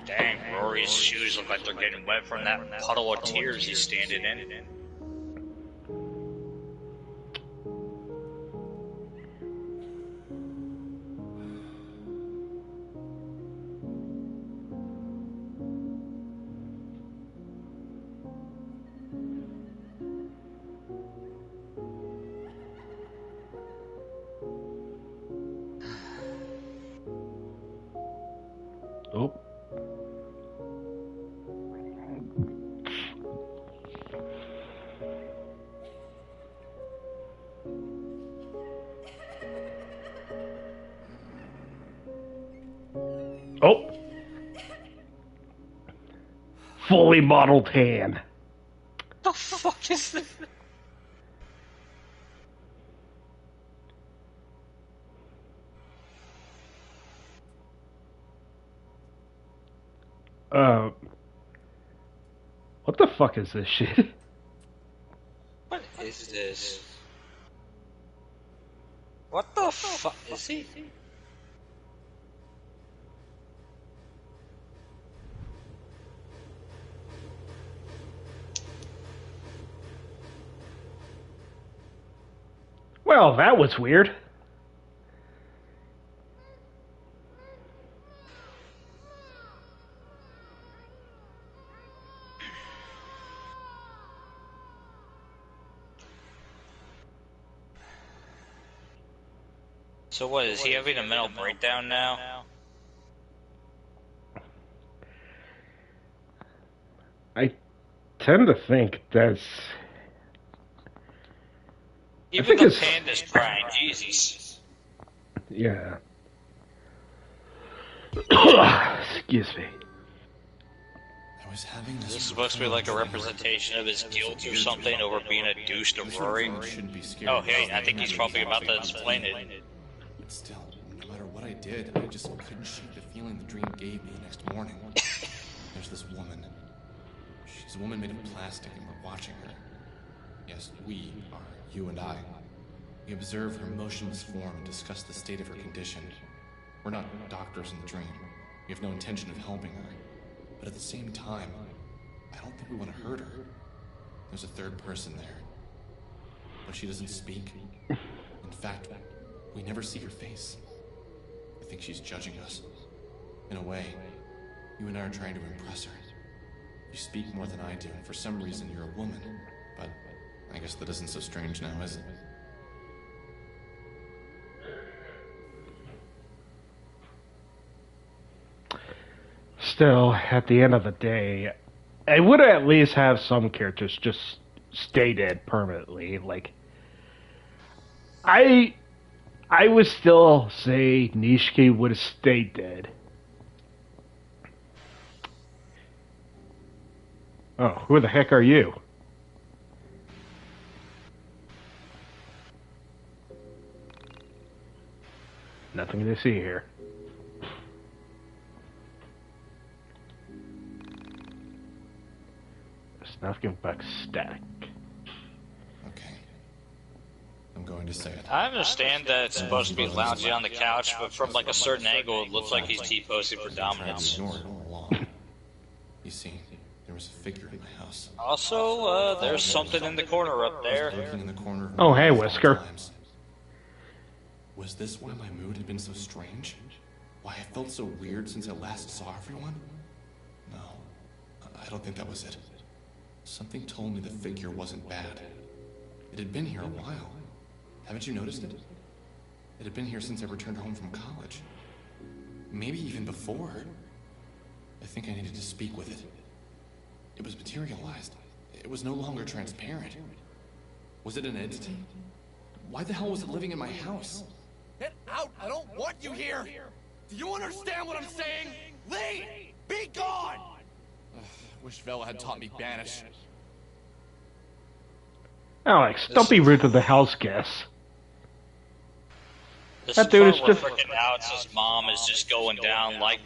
Dang, Rory's shoes look like they're getting wet from that puddle of tears he's standing in. Oh. Oh. Fully modeled hand. The fuck is this? What the fuck is this shit? What is this? What the fuck is he? Well, that was weird. So what, is he having a mental breakdown now? I tend to think that's... Even the panda's crying, Jesus. Yeah. Excuse me. Is this supposed to be like a representation of his guilt or something over being a douche to Rory? Oh, hey, I think he's probably about to explain it. But still, no matter what I did, I just couldn't shake the feeling the dream gave me the next morning. There's this woman. She's a woman made of plastic, and we're watching her. Yes, we are, you and I. We observe her motionless form and discuss the state of her condition. We're not doctors in the dream. We have no intention of helping her. But at the same time, I don't think we want to hurt her. There's a third person there. But she doesn't speak. In fact, we never see her face. I think she's judging us. In a way, you and I are trying to impress her. You speak more than I do, and for some reason you're a woman. But I guess that isn't so strange now, is it? Still, at the end of the day, I would at least have some characters just stay dead permanently. Like, I would still say Nishiki would have stayed dead. Oh, who the heck are you? Nothing to see here. Nothing but static. Okay. I'm going to say it. I understand that it's supposed to be lounging on the couch, but from like a certain angle, it looks like he's T-posing for dominance. You see, there was a figure in my house. Also, there's something in the corner up there. Oh, hey, Whisker. Was this why my mood had been so strange? Why I felt so weird since I last saw everyone? No, I don't think that was it. Something told me the figure wasn't bad. It had been here a while. Haven't you noticed it? It had been here since I returned home from college. Maybe even before. I think I needed to speak with it. It was materialized. It was no longer transparent. Was it an entity? Why the hell was it living in my house? Get out! I don't want you here! Do you understand what I'm saying? Leave! Be gone! Wish Vela had taught me Banish. Alex, don't be rude to the house guests. This That dude is part where just... freaking Alex's mom is just going down like,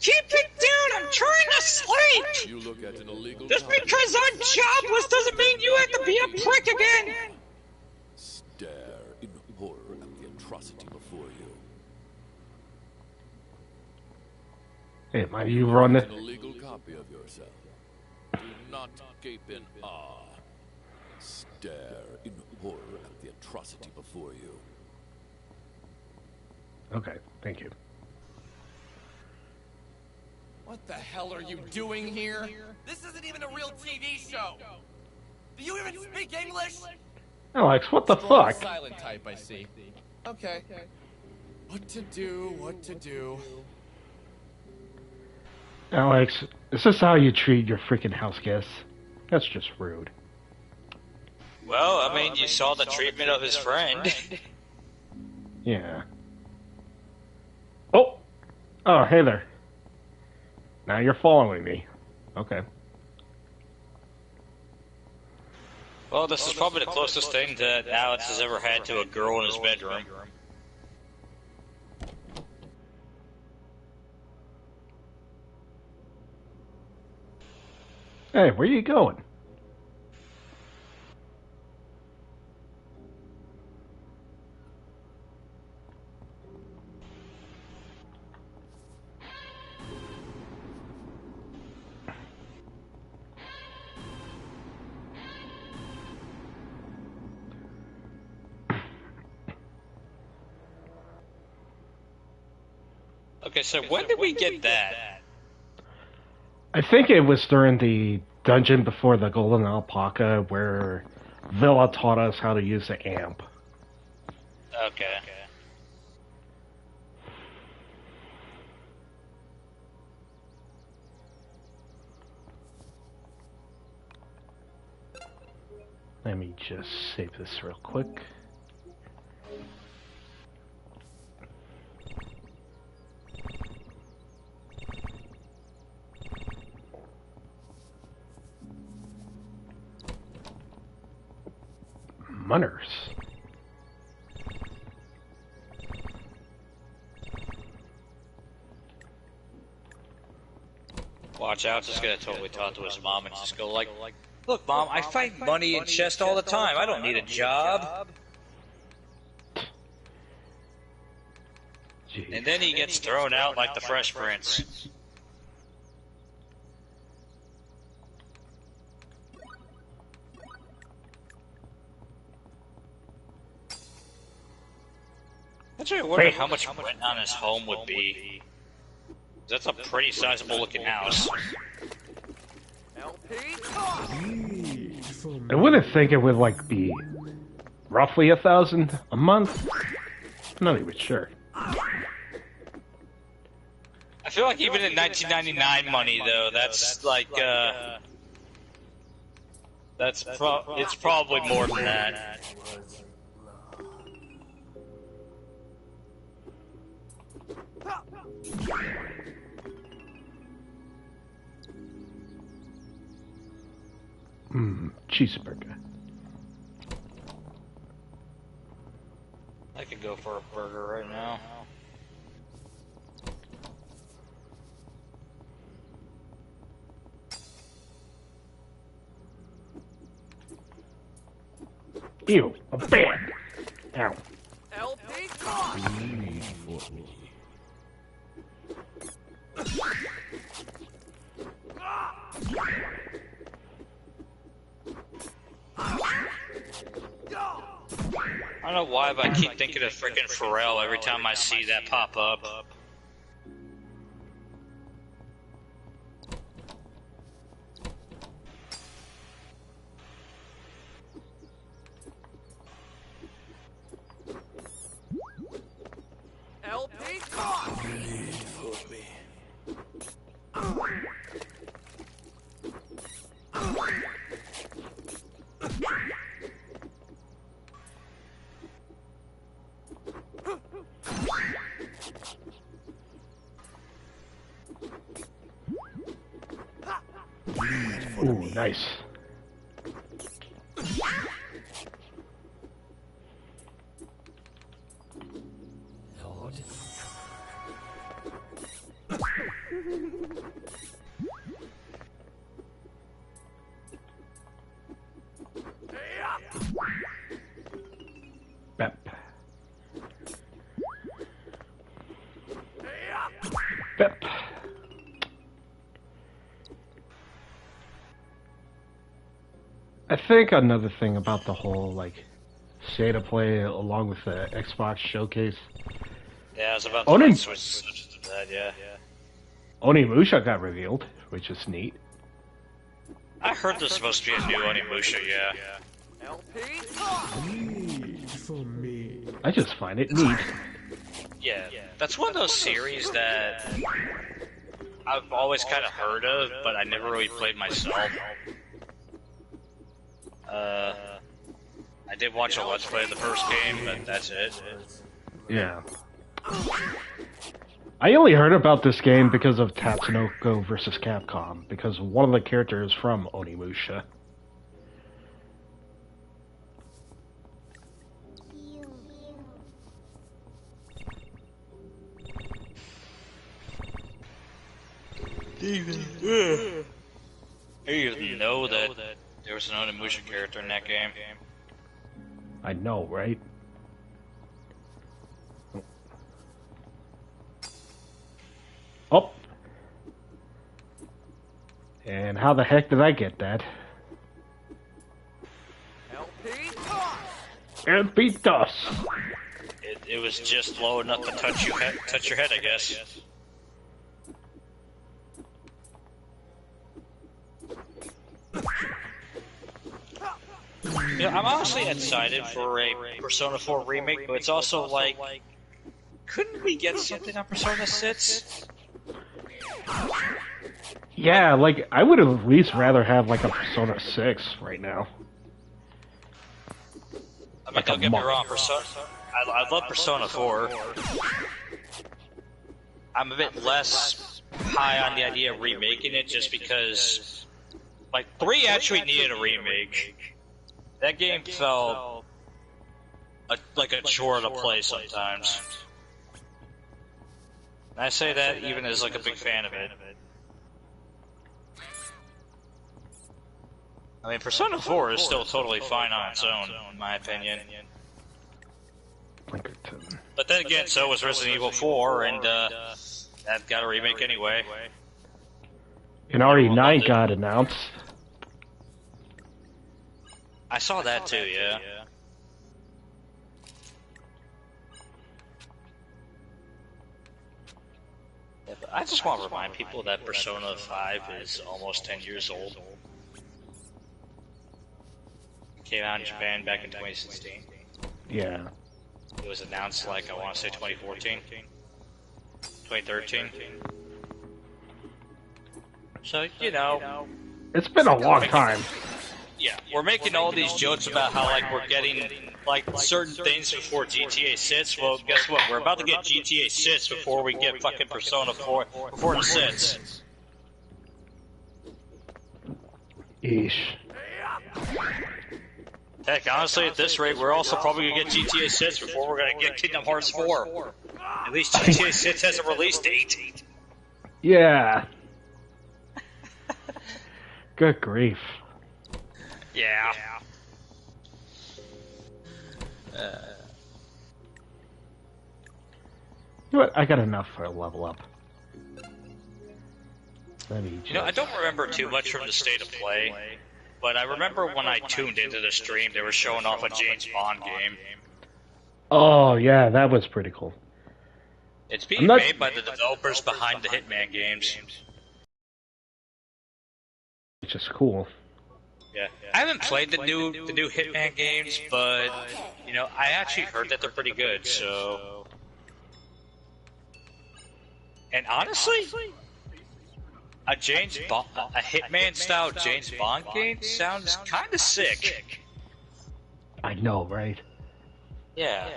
keep it down, I'm trying to sleep! You look at an illegal Just copy. because I'm jobless doesn't mean you have to be a prick again! Stare in horror at the atrocity before you. Hey, might you run An it? illegal copy of yourself. Do not gape in awe. Stare in horror at the atrocity before you. Okay, thank you. What the hell are you doing here? This isn't even a real TV show! Do you even speak English? Alex, what the Strong fuck? Silent type, I see. Okay. What to do, what to do. Alex, is this how you treat your freaking house guests? That's just rude. Well, I mean, you saw the treatment of his friend. Yeah. Oh! Oh, hey there. Now you're following me. Okay. Well, this is probably the closest thing that Alex has ever had to a girl in his bedroom. Hey, where are you going? Okay, so when did we get that? I think it was during the dungeon before the Golden Alpaca where Villa taught us how to use the amp. Okay. Let me just save this real quick. Munners. Watch out, just gonna totally talk to his mom and just go like, look, Mom, I find money in chest all the time. I don't need a job. Jeez. And then he gets thrown out like the Fresh Prince. Actually, I wonder how much rent on his home would be. That's a pretty sizable looking house. I wouldn't think it would like be roughly 1,000 a month. I'm not even sure. I feel like even in 1999 money, though, that's like, it's probably more than that. Cheeseburger. I could go for a burger right now. Ew, a bear. Ow. LP talk! I don't know why, but I keep thinking of frickin' Pharrell every time I see that pop up. LP talk! Ooh, nice. Lord. Bep. Bep. I think another thing about the whole, like, state of play along with the Xbox showcase. Yeah, I was about to switch to that, yeah. Onimusha got revealed, which is neat. I heard there's supposed to be a new Onimusha, yeah. I just find it neat. Yeah, that's one of those series that I've always kind of heard of, but I never really played myself. I did watch a Let's Play of the first game, but that's it. Yeah. I only heard about this game because of Tatsunoko vs. Capcom, because one of the characters from Onimusha. I didn't even know that there was an Onimusha character in that game. I know, right? Oh! And how the heck did I get that? LP toss! It was just low enough to touch your head, I guess. You know, I'm honestly excited for a Persona 4 remake, but it's also like, couldn't we get something on Persona 6? Yeah, like, I would at least rather have, like, a Persona 6 right now. I mean, don't get me wrong, I love Persona 4. I'm a bit less high on the idea of remaking it, just because, like, 3 actually needed a remake. That game felt like a chore to play sometimes. And I say that even as, like, a big fan of it. I mean, Persona 4 is still totally fine on its own, in my opinion. But then again, so was Resident Evil 4, and that got a remake anyway. And RE9 got announced. I saw that too, yeah. Yeah, but I just want to remind people that Persona 5 is almost 10 years old. It came out in Japan back in 2016. Yeah. It was announced, like, I want to say 2014? 2013? So, you know... It's been a long time. Yeah, we're making all these jokes about how, like, we're getting, like, certain things before GTA 6. Well, guess what? We're about to get GTA 6 before we get fucking Persona 4, before the 6. Eesh. Heck, honestly, at this rate, we're also probably gonna get GTA 6 before we're gonna get Kingdom Hearts 4. At least GTA 6 has a release date. Yeah. Good grief. Yeah. You know what? I got enough for a level up. You know, I don't remember too much from the State of Play, but I remember when I tuned into the stream, they were showing off a James Bond game. Oh, yeah, that was pretty cool. It's being made by the developers behind the Hitman games. Which is cool. Yeah, I haven't played the new Hitman games, but you know, I actually heard that they're pretty good. So, and honestly, a Hitman style James Bond game sounds kind of sick. I know, right? Yeah.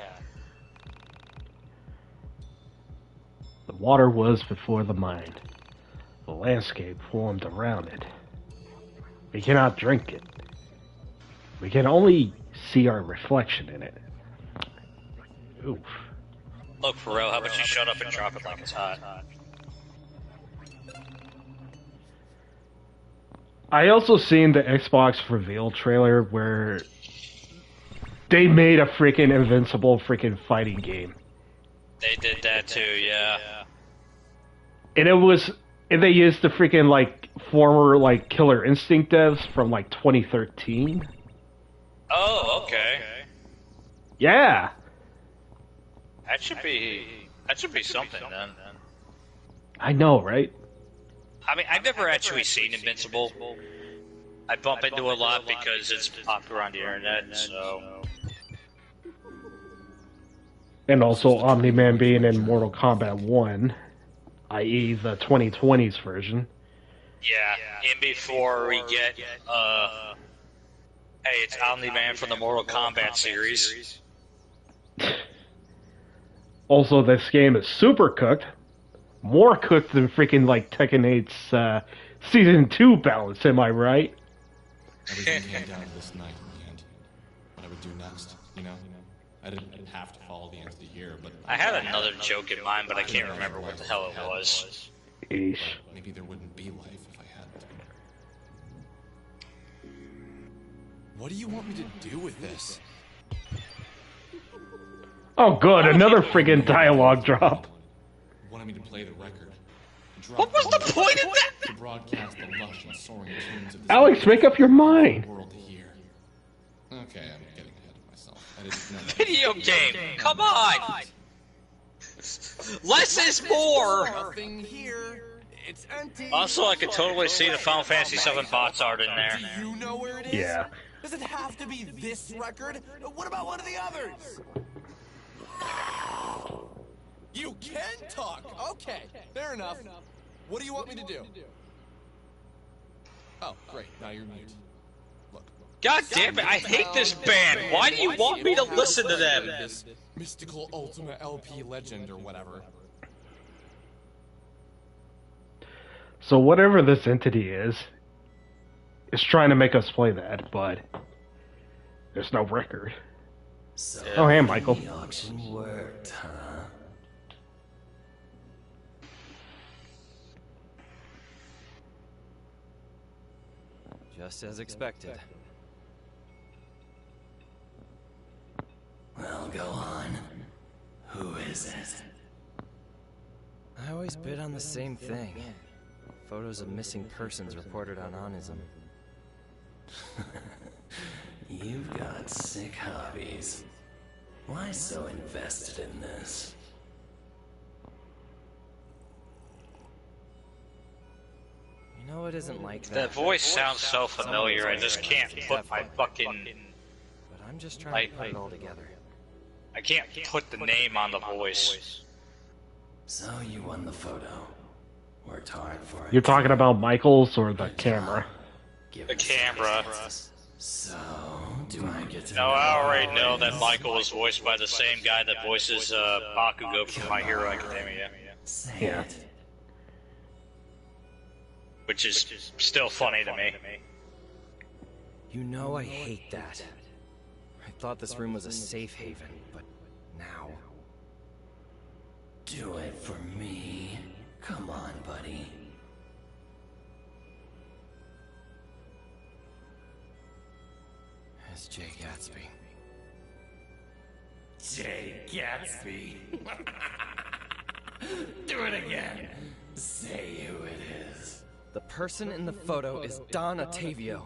The water was before the mind. The landscape formed around it. We cannot drink it. We can only see our reflection in it. Oof. Look, Pharrell, how about you shut up and drop it like it's hot? I also seen the Xbox reveal trailer where they made a freaking Invincible freaking fighting game. They did that too, yeah. And they used the freaking like former like Killer Instinct devs from like 2013. Oh, okay. Yeah. That should be something then. I know, right? I mean, I've never actually seen Invincible. I bump into a lot because it's popular on the internet, so... And also Omni-Man being in Mortal Kombat 1, i.e. the 2020s version. Yeah, and before we get, hey, it's Omni-Man from the Mortal Kombat series. Also, this game is super cooked. More cooked than freaking like Tekken 8's Season 2 balance, am I right? Everything came down to this night in the end. What I would do next, you know? I didn't have to follow the end of the year, but... I had another joke in mind, but I can't remember what the hell it was. Eesh. Maybe there wouldn't be life if I hadn't. What do you want me to do with this? Oh good, another friggin' dialogue drop. Wanted me to play the record. What was the point of that? To broadcast the lush and soaring tunes of this Alex, make up your mind. world to hear. Okay, I'm getting ahead of myself. I didn't know. Video game! Come on! Less is more! Nothing here. It's empty. Also, I could totally see the Final Fantasy VII bots art in there. Do you know where it is? Yeah. Does it have to be this record? What about one of the others? You can talk. Okay, fair enough. What do you want me to do? Oh, great. Now you're mute. Look. God damn it, I hate this band! Why do you want me to listen to them? This mystical Ultima LP legend or whatever. So whatever this entity is trying to make us play that, but there's no record. So oh, hey, Michael. The auction worked, huh? Just as expected. Well, go on. Who is it? I always bid on the same thing. Photos of missing persons reported on Onism. You've got sick hobbies. Why so invested in this? You know it isn't like that. That voice sounds so familiar, I just can't put my fucking... But I'm just trying to put it all together. I can't put the name on the voice. So you won the photo. Worked hard for it. You're talking about Michael's or the camera? The camera. So, do I get to No, I already know that Michael was voiced by the same guy that voices Bakugo from My Hero Academia. Yeah. Which is still funny to me. You know I hate that. I thought this room was a safe haven, but now... Do it for me. Come on, buddy. It's Jay Gatsby. Jay Gatsby. Do it again. Say who it is. The person in the photo is Don Ottavio.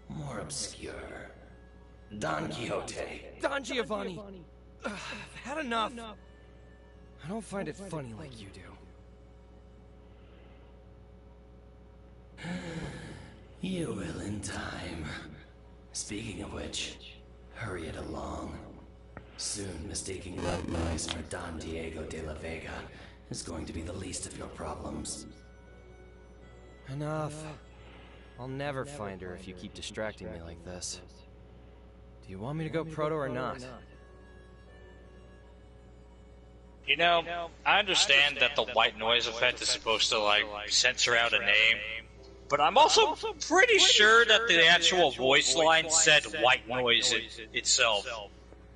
More obscure. Don Quixote. Don Giovanni! Ugh, I've had enough. I don't find it funny like you do. You will in time. Speaking of which, hurry it along. Soon, mistaking white noise for Don Diego de la Vega is going to be the least of your problems. Enough. I'll never find her if you keep distracting me like this. Do you want me to go proto or not? You know, I understand that the white noise effect is supposed to, like, censor out a name, but I'm also pretty sure that the actual voice line said white noise itself.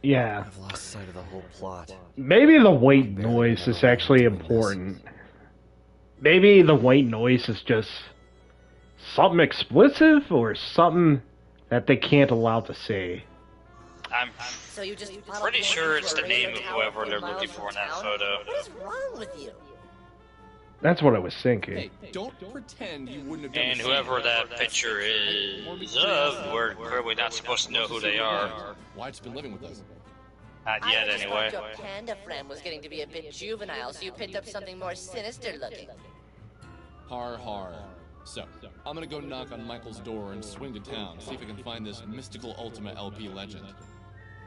Yeah. I've lost sight of the whole plot. Maybe the white noise is actually important. Maybe the white noise is just something explicit or something that they can't allow to say. I'm pretty sure it's the name of whoever they're looking for in that photo. What is wrong with you? That's what I was thinking. Hey, don't pretend you wouldn't have done And the whoever same. that picture is of, we're clearly not supposed to know who they are. White's been living with us. Not yet, I just anyway. thought your panda friend was getting to be a bit juvenile, so you picked up something more sinister looking. Har har. So, I'm gonna go knock on Michael's door and swing to town, see if I can find this mystical Ultima LP legend.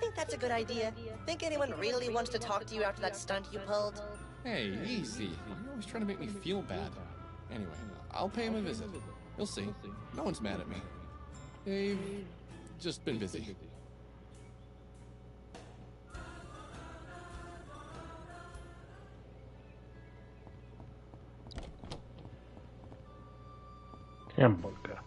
Think that's a good idea? Think anyone really wants to talk to you after that stunt you pulled? Hey, easy. You're always trying to make me feel bad. Anyway, I'll pay him a visit. You'll see. No one's mad at me. They've just been busy. Hamburger.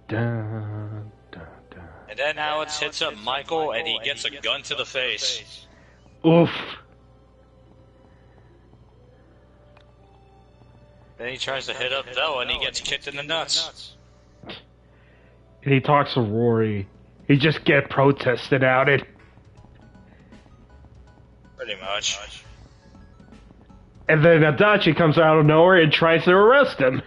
Dun, dun, dun. And then Alex hits up Michael, and he gets a gun to the face. Oof. Then he tries to hit up Bella, and he gets kicked in the nuts. And he talks to Rory. He just get protested out it. Pretty much. And then Adachi comes out of nowhere and tries to arrest him.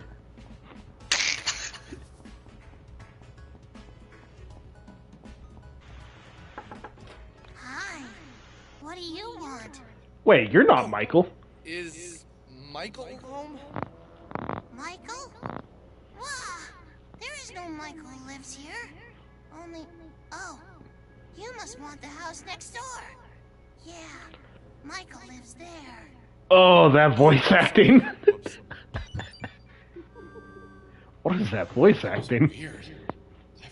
Hi. What do you want? Wait, you're not Michael. Is Michael home? Michael? Wah! There is no Michael who lives here. Only... Oh. You must want the house next door. Yeah. Michael lives there. Oh, that voice acting. What is that voice acting?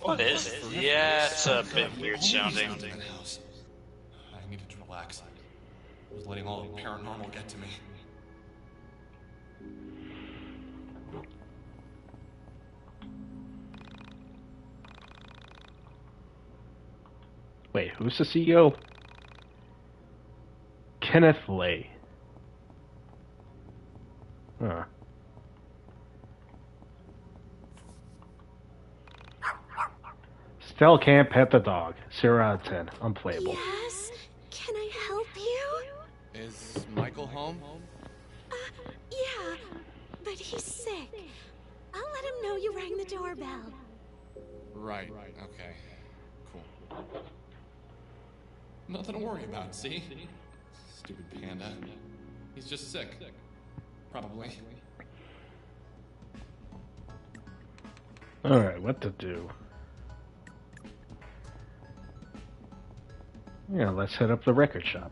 What is it? Yeah, it's a bit weird sounding. I needed to relax. I was letting all the paranormal get to me. Wait, who's the CEO? Kenneth Lay. Huh. Still can't pet the dog. 0 out of 10. Unplayable. Yes? Can I help you? Is Michael home? Yeah, but he's sick. I'll let him know you rang the doorbell. Right, okay. Cool. Nothing to worry about, see? Stupid panda. He's just sick. Probably. Alright, what to do? Yeah, let's hit up the record shop.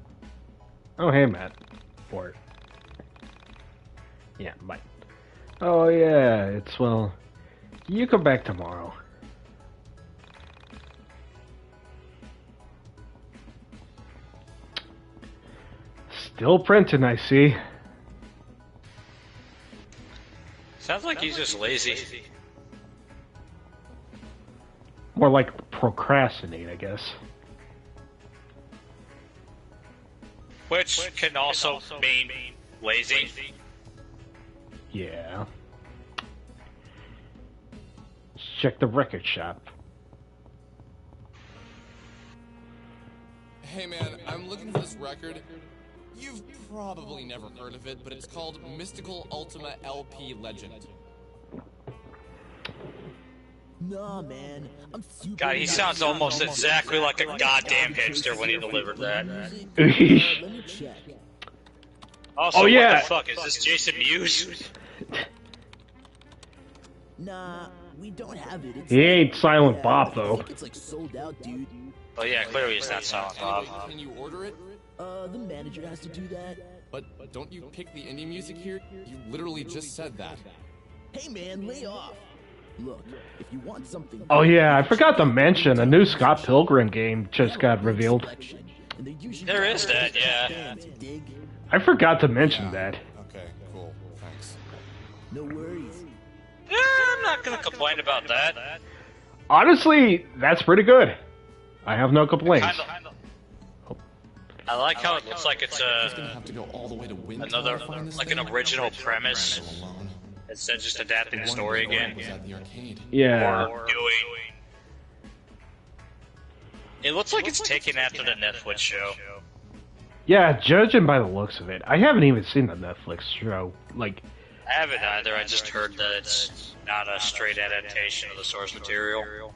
Oh, hey, Matt. Or... Yeah, Mike. Oh, yeah, it's, well... You come back tomorrow. Still printing, I see. Sounds like he's just lazy. More like procrastinate, I guess. Which can also mean lazy. Yeah. Let's check the record shop. Hey man, I'm looking for this record. You've probably never heard of it, but it's called Mystical Ultima LP Legend. Nah, man. I'm super. God, he sounds almost exactly like a goddamn hipster when he delivered that. Let me check. Also, Oh, yeah. what the fuck, is this Jason Mewes? Nah, we don't have it. It's He ain't Silent Bob, I though. think it's like sold out, dude. Oh yeah, clearly it's not Silent Bob. Can you order it? The manager has to do that. But don't you pick the indie music here? You literally just said that. Hey, man, lay off. Look, if you want something. Oh yeah, I forgot to mention, a new Scott Pilgrim game just got revealed. and they usually There is that, yeah. fans, you dig? I forgot to mention that. Okay, cool. Thanks. No worries. Yeah, I'm not gonna complain about that. Honestly, that's pretty good. I have no complaints. I like how it looks like it's Have to go all the way to Wind another, to find this like thing? an original premise instead of just adapting the story again. Was at the arcade. Yeah. Or doing. It looks like it's taken after the Netflix show. Yeah, judging by the looks of it. I haven't even seen the Netflix show. Like, I haven't either. I just heard that it's not a straight adaptation of the source material.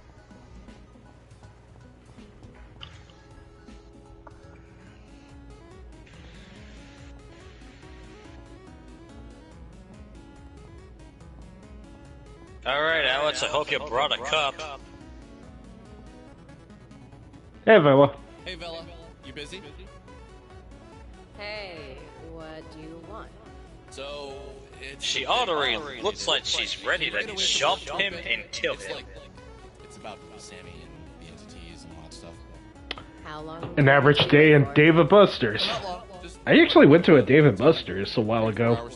Alright, Alex, I hope you brought a cup. hey, Vela. Hey, Vela, you busy? Hey, what do you want? So, it's... She already looks like she's ready to jump him and kill him. It's about Sammy and the entities and all that stuff. How long? An average day in Dave & Buster's. I actually went to a Dave & Buster's a while ago.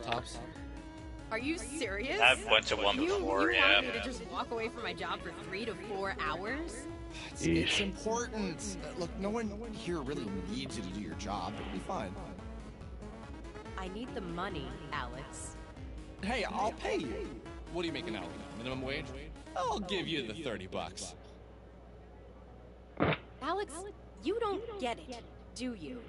Are you serious? I've went to one before, you yeah. want me to just walk away from my job for 3 to 4 hours? It's important. Look, no one here really needs you to do your job. It'll be fine. I need the money, Alex. Hey, I'll pay you. What are you making now? Minimum wage? I'll give you the $30. Alex, you don't get it, do you?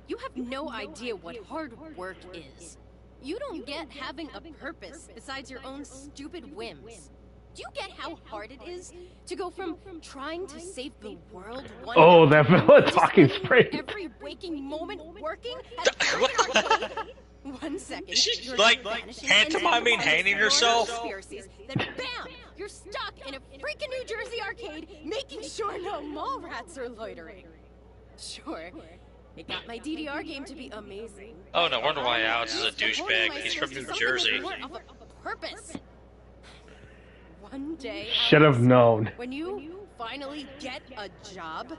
You have no idea what hard work is. You don't get having a purpose besides your own stupid whims. Do you get how hard it is to go from trying to save the world one Oh, that Vela talking straight. every waking moment working at the arcade? 1 second, She's you're like vanishing, pantomiming and then hanging more herself. conspiracies, then bam, you're stuck in a freaking New Jersey arcade, making sure no mall rats are loitering. Sure, it got my DDR game to be amazing. Oh, no wonder why Alex is a douchebag. Devoting He's from myself New to Jersey. something with more of a purpose. One day, Should have known. when you finally get a job,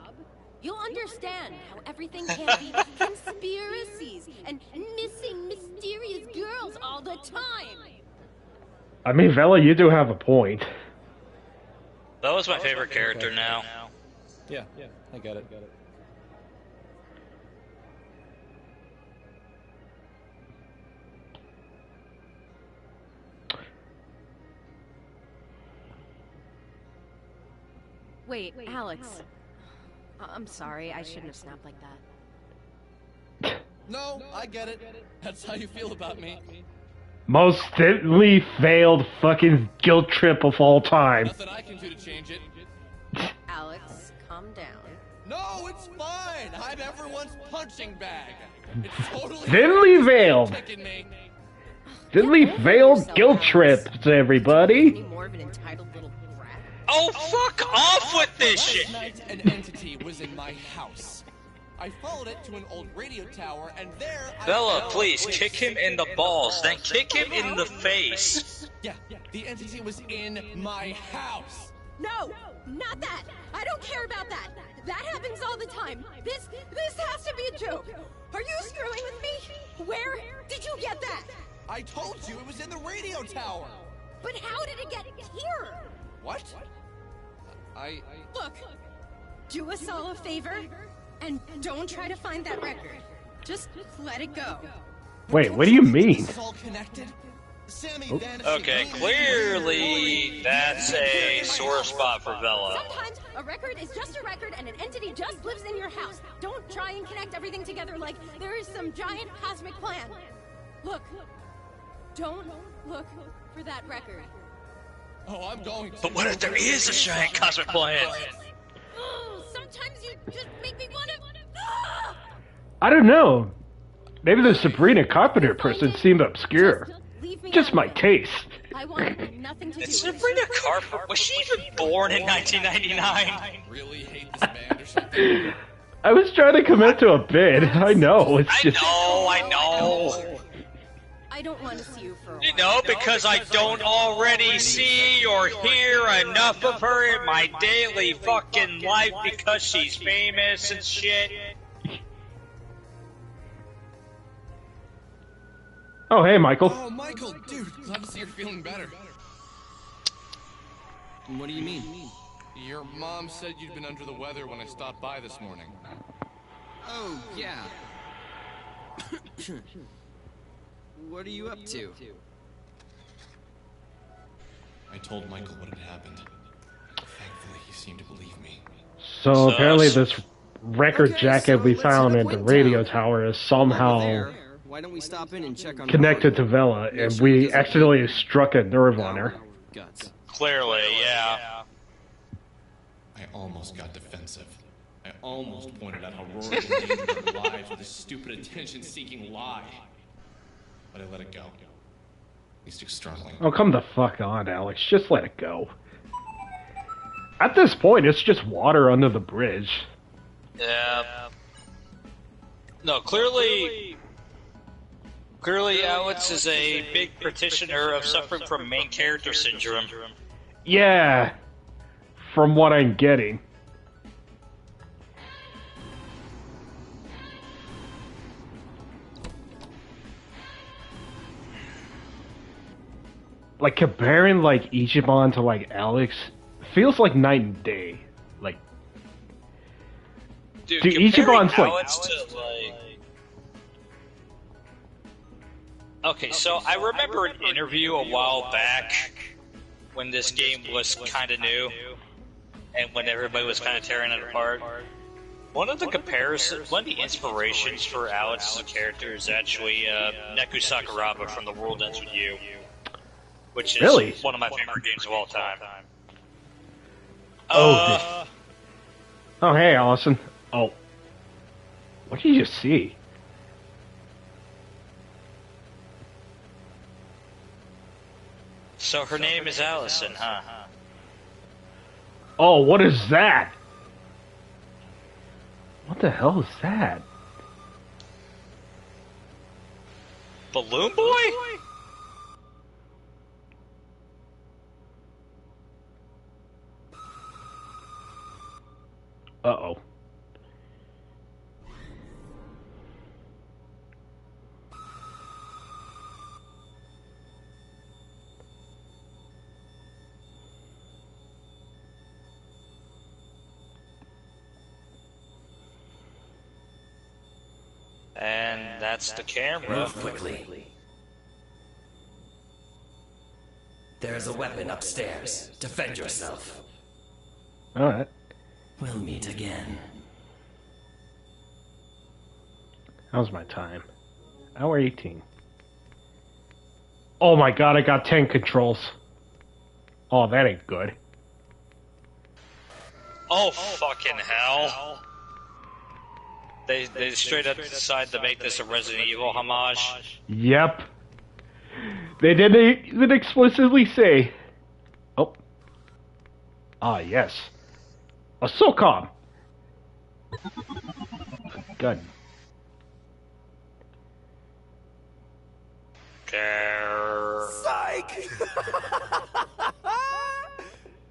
you'll understand how everything can be conspiracies and missing mysterious girls all the time. I mean, Vela, you do have a point. That was my favorite character now. Yeah, I get it. Wait, Alex. I'm sorry, I shouldn't have snapped like that. No, I get it. That's how you feel about me. Most deadly failed fucking guilt trip of all time. Nothing I can do to change it. Alex, calm down. No, it's fine. I'm everyone's punching bag. It's totally Thinly veiled. taking me. Thinly veiled guilt trip to everybody. More of an entitled little brat. Oh, fuck off with this shit! Last night, an entity was in my house. I followed it to an old radio tower, and there Bella, please, kick him in the balls, then kick him in the face. Yeah, the entity was in my house. No, not that. I don't care about that. That happens all the time. This has to be a joke. Are you screwing with me? Where did you get that? I told you it was in the radio tower. But how did it get here? What? Look, do us all a favor, and don't try to find that record. Just let it go. Wait, what do you mean? This is all connected. Sammy Oh. vanished. Okay, clearly that's a sore spot for Bella. Sometimes a record is just a record and an entity just lives in your house. Don't try and connect everything together like there is some giant cosmic plan. Look, don't look for that record. Oh, I'm going to. But what if there is a giant cosmic plan? Oh, sometimes you just make me want to. I don't know. Maybe the Sabrina Carpenter person seemed obscure. Just my taste. I want nothing to do with Sabrina Carpenter, was she even born in 1999? Really hate this band or something. I was trying to commit to a bid. I know. It's just. I know. I don't want to see you for a while. You know, because I don't already see or hear enough of her in my daily fucking life because she's famous and shit. Oh, hey, Michael. Oh, Michael, dude, glad to see you're feeling better. What do you mean? Your mom said you'd been under the weather when I stopped by this morning. Oh, yeah. What are you up to? I told Michael what had happened. Thankfully, he seemed to believe me. So apparently this record jacket we found in the radio tower is somehow Why don't we stop in and check on connected to Vela, and we accidentally struck a nerve on her. Guts. Clearly, yeah. I almost got defensive. I almost pointed out how Rory endangered our lives with a stupid attention-seeking lie. But I let it go. At least externally. Oh, come the fuck on, Alex. Just let it go. At this point, it's just water under the bridge. Yeah. No, clearly, Alex is a big practitioner of suffering from main character syndrome. Yeah, from what I'm getting. Like, comparing, like, Ichiban to, like, Alex feels like night and day. Like, dude, Ichiban's Alex to, like... Okay, so I remember an interview a while back when this game was kind of new and when everybody was kind of tearing it apart. One of the inspirations for Alex as a character is actually Neku Sakuraba from The World Ends With You, which is really one of my favorite games of all time. Oh, oh, hey, Allison. Oh, what did you just see? So her name is Allison, huh? Oh, what is that? What the hell is that? Balloon Boy? Uh-oh. And that's the camera. Move quickly. There's a weapon upstairs. Defend yourself. Alright. We'll meet again. How's my time? Hour 18. Oh my god, I got 10 controls. Oh, that ain't good. Oh, fucking hell. They straight up decided to make this a Resident Evil homage. Yep. They didn't even explicitly say. Oh. Ah, yes. A SOCOM. Good. Psych!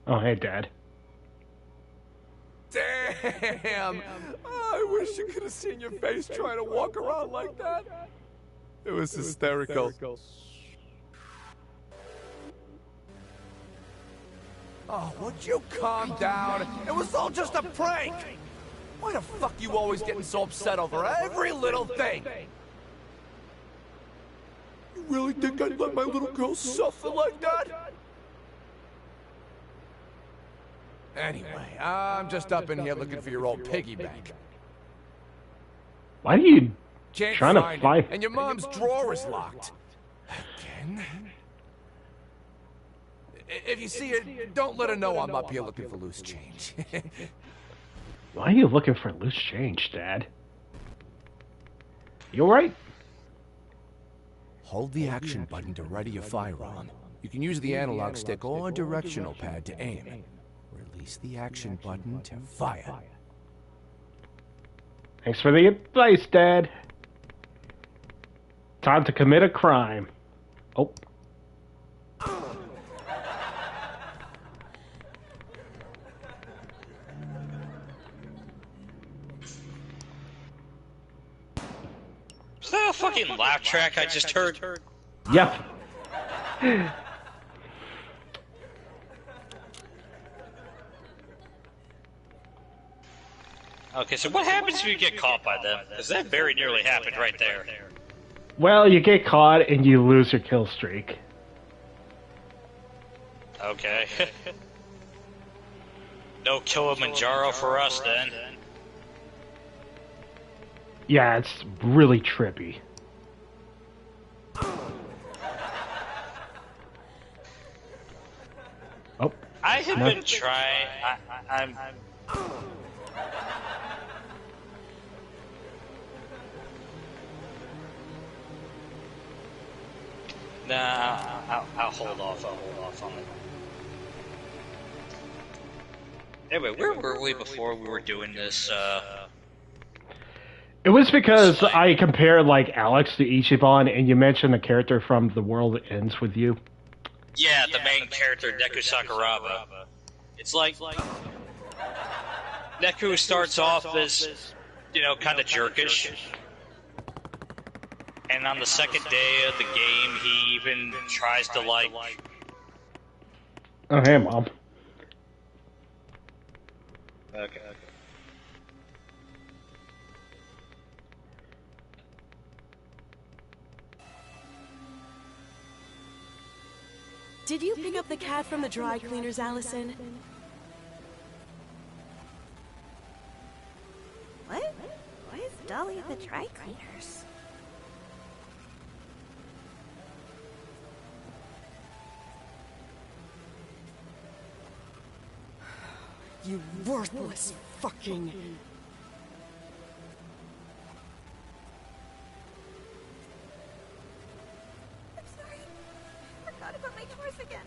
Oh, hey, Dad. Damn! I wish you could have seen your face trying to walk around like that. It was hysterical. Oh, would you calm down? It was all just a prank! Why the fuck you always getting so upset over every little thing? You really think I'd let my little girl suffer like that? Anyway, I'm just up in here looking for your old piggy bank. Why are you Can't trying to find it, and your mom's drawer is locked. Again? If you see it, don't let her know I'm up here looking for loose change. Why are you looking for loose change, Dad? You alright? Hold the action button to ready your firearm. You can use the analog stick or directional pad to aim. Release the action button to fire. Thanks for the advice, Dad. Time to commit a crime. Oh. Is that a fucking laugh track I just heard? Yep. Okay, so what happens if you get caught by them? Because that very nearly happened right there. Well, you get caught and you lose your kill streak. Okay. No Kilimanjaro for us then. Yeah, it's really trippy. Oh. I have been trying. I'm. Nah, I'll hold off. I'll hold off on it. Anyway, where were we before we were doing this? It was because I compared like Alex to Ichiban, and you mentioned a character from The World Ends With You. Yeah, the main character, Neku Sakuraba. It's like Neku starts off as, you know, kind of jerkish. And on the second day of the game, he even tries to, like... Oh, hey, Mom. Okay. Did you pick up the cat from the dry cleaners, Allison? What? Why is Dolly at the dry cleaners? You worthless fucking... I'm sorry. I forgot about my toys again.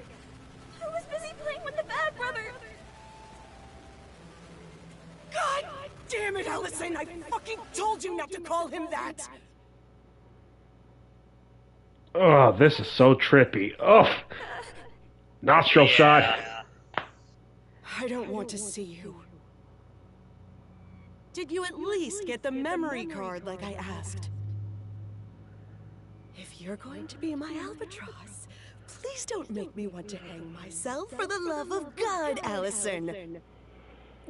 I was busy playing with the bad brother. God damn it, Allison! I fucking told you not to call him that! Oh, this is so trippy. Oh, nostril shot. I don't want to see you. Did you at least get the memory card like I asked? If you're going to be my albatross, please don't make me want to hang myself for the love of God, Allison.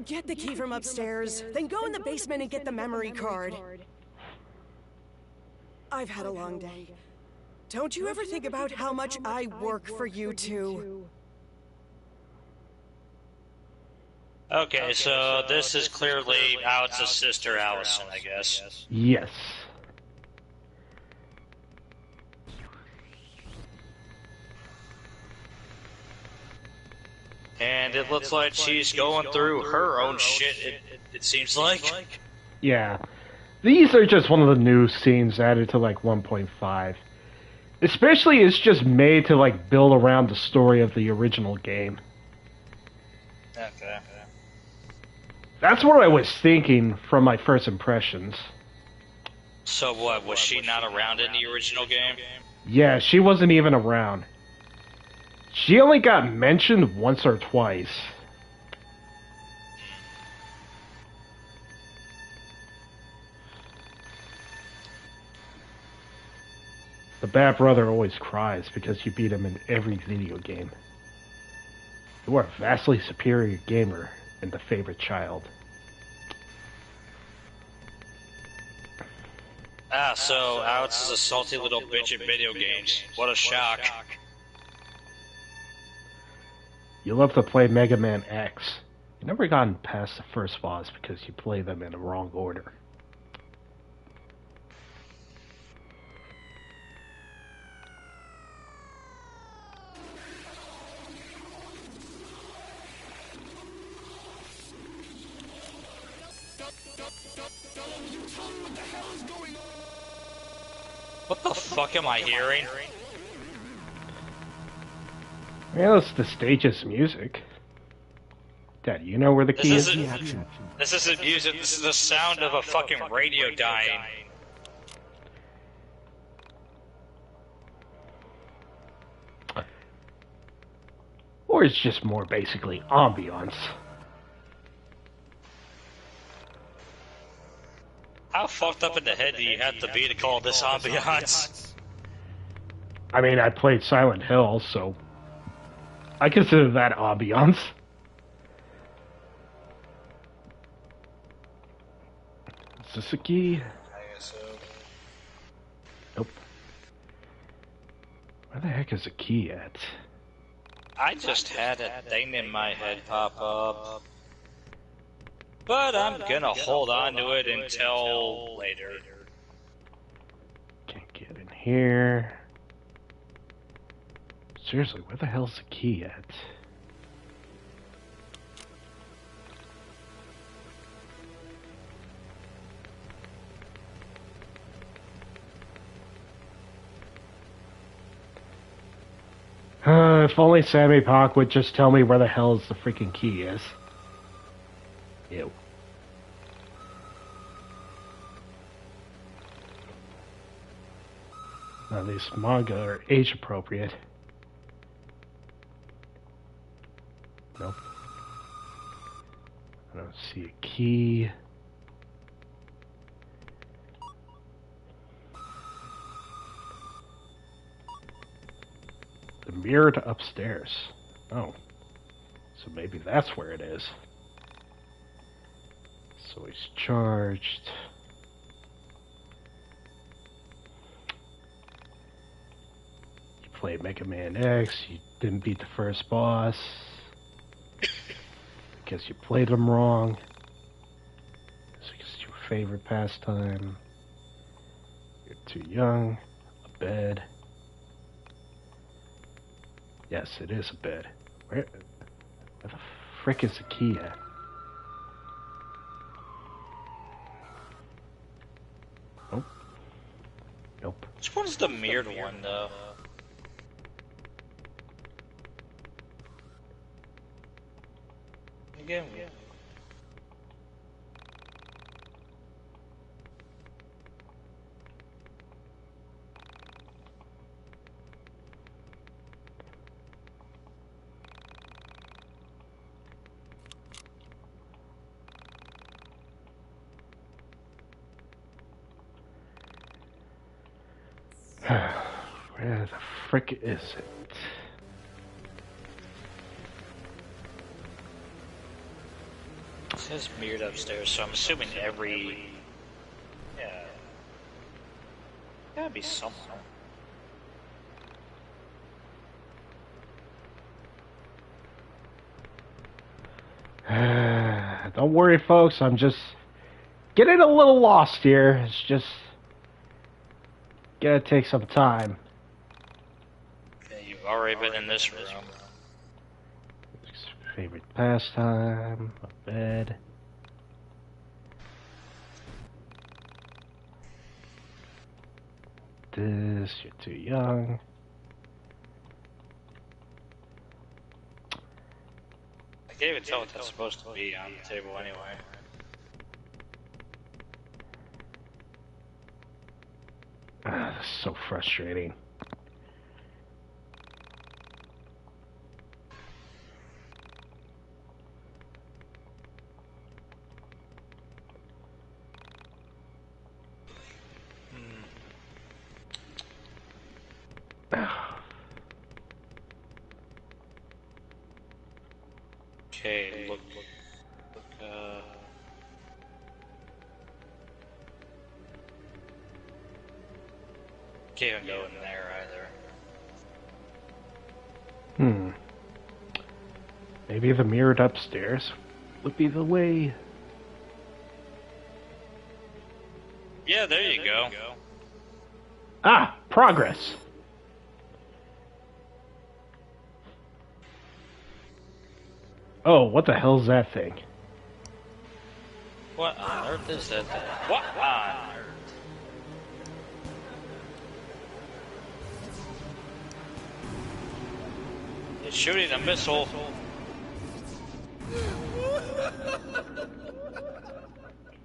Get the key from upstairs, then go in the basement and get the memory card. I've had a long day. Don't you ever think about how much I work for you two? Okay, so this is clearly Alex's sister, Allison, I guess. Yes. And it looks like she's going through her own shit, it seems like. Yeah. These are just one of the new scenes added to like 1.5. Especially it's just made to like build around the story of the original game. Okay. That's what I was thinking from my first impressions. So what, was she not around in the original game? Yeah, she wasn't even around. She only got mentioned once or twice. The bad brother always cries because you beat him in every video game. You are a vastly superior gamer and the favorite child. Ah, so Alex is a salty little bitch at video games. What a shock. You love to play Mega Man X. You've never gotten past the first boss because you play them in the wrong order. What the fuck am I hearing? Yeah, that's the stage's music. Dad, you know where the key is? This isn't music, this is the sound of a fucking radio dying. Or it's just more basically ambiance. How fucked up in the head do you have to be to call this ambiance? I mean, I played Silent Hill, so I consider that ambiance. Is this a key? I guess so. Nope. Where the heck is the key at? I just had a thing in my head pop up. But I'm gonna hold on to it until later. Can't get in here. Seriously, where the hell's the key at? If only Sammy Park would just tell me where the hell the freaking key is. Ew. Now these manga are age appropriate. Nope. I don't see a key. The mirror to upstairs. Oh. So maybe that's where it is. So he's charged. You played Mega Man X. You didn't beat the first boss. Guess you played him wrong. It's your favorite pastime. You're too young. A bed. Yes, it is a bed. Where the frick is the key at? Nope. Nope. Which one's the mirrored one, though? Again, yeah. Where the frick is it? It says mirrored upstairs, so I'm assuming every... Yeah. Gotta be somewhere. Don't worry, folks. I'm just getting a little lost here. It's just gonna take some time. Okay, you've already been in this room. Favorite pastime, a bed. This, you're too young. I can't even tell what that's supposed to be on the table anyway. This is so frustrating. Okay, look, can't even go in there either. Maybe the mirrored upstairs would be the way. Yeah, there you go. Ah, progress. Oh, what the hell's that thing? What on earth is that thing? What on earth? It's shooting a missile.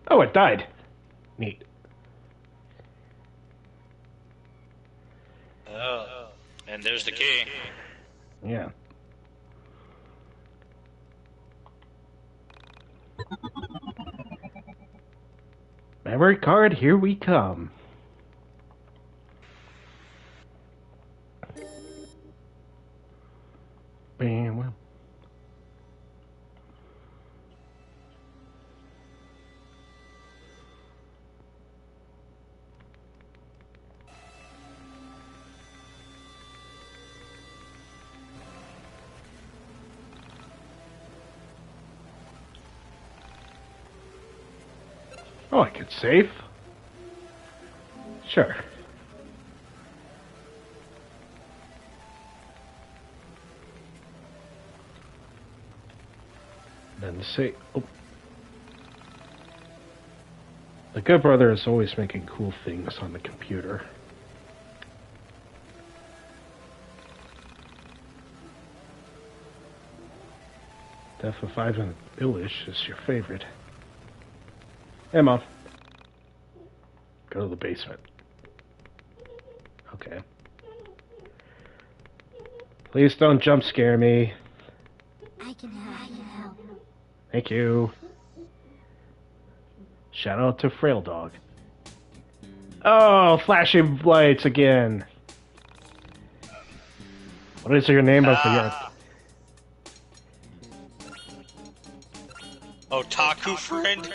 Oh, it died. Neat. Oh, and there's the key. Yeah. Memory card, here we come. Oh, I could save? Sure. Then say, oh. The good brother is always making cool things on the computer. Death of Ivan Illich is your favorite. Hey, Mom. Go to the basement. Okay. Please don't jump scare me. I can help. Thank you. Shout out to Frail Dog. Oh, flashing lights again. What is your name? I forget. Otaku friend?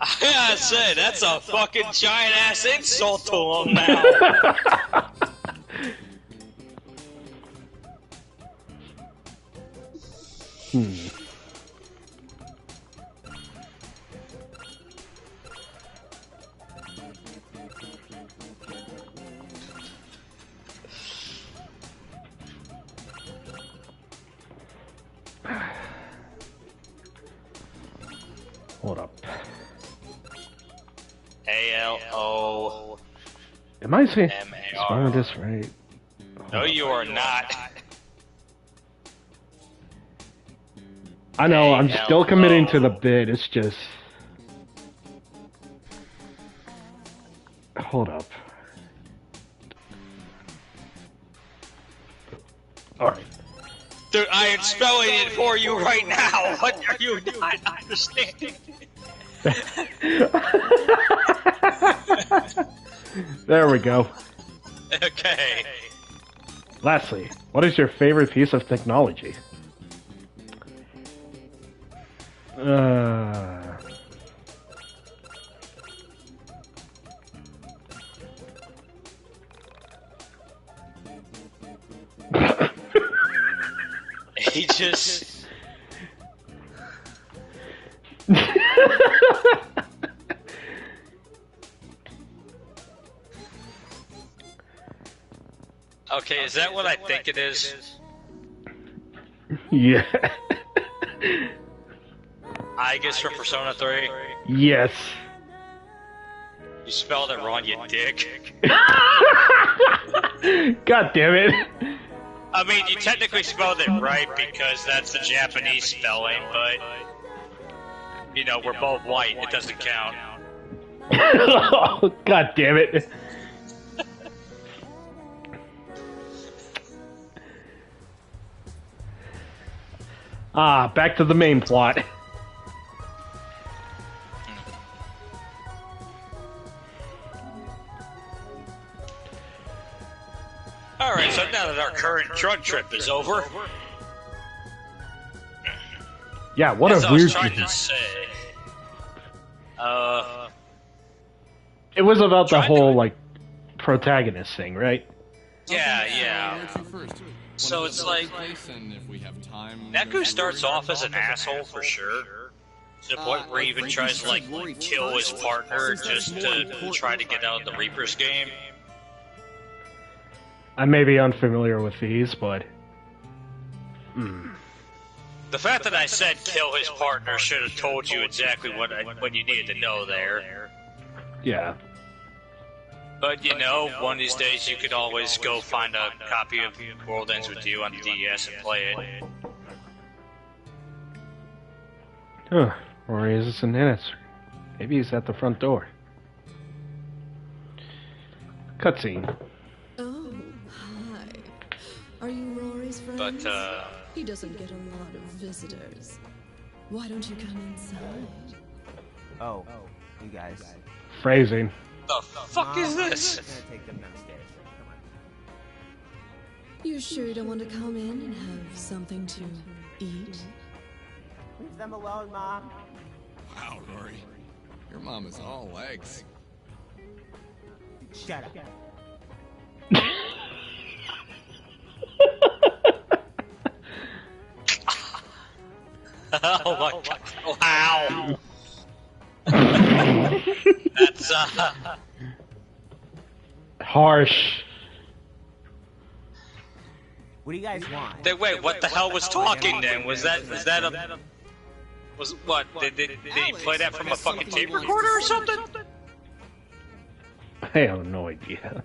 I gotta say, that's a fucking giant ass insult to him now. Hold up. A-L-O. Am I saying M-A-R. this right? No, you are not. I know, I'm still committing to the bit, it's just... Hold up. Alright. Dude, I am spelling it for you right now. What are you not understanding? There we go. Okay. Lastly, what is your favorite piece of technology? He just... Okay, is that what I think it is? Yeah. I guess for Persona 3? Yes. You spelled it wrong, you dick. God damn it. I mean, you technically spelled it right because that's the Japanese spelling, but... You know, we're both white, it doesn't count. Oh, God damn it. Ah, back to the main plot. Alright, so now that our current drug trip is over... Yeah, what as a I was weird trying game. to say... It was about the whole, like, protagonist thing, right? Yeah. So it's like... Neku starts off as an asshole for sure. To the point where he even tries to, like, kill his partner just to try to get out of the Reaper's game. I may be unfamiliar with these, but... The fact that I said kill his partner should have told you exactly what you needed to know there. Yeah. But, you know, one of these days you could always go find a copy of World Ends With You on the DS and play it. Huh. Or is this an answer? Maybe he's at the front door. Cutscene. Oh, hi. Are you Rory's friend? But, He doesn't get a lot of visitors. Why don't you come inside? Oh, you guys. Phrasing. The fuck is this? I'm gonna take them downstairs. Come on. You sure you don't want to come in and have something to eat? Leave them alone, Mom. Wow, Rory. Your mom is all legs. Shut up. Oh my god. Wow. That's harsh. What do you guys want? Wait, what the hell was talking then? Was that what? Did he play that from a fucking tape recorder or something? I have no idea.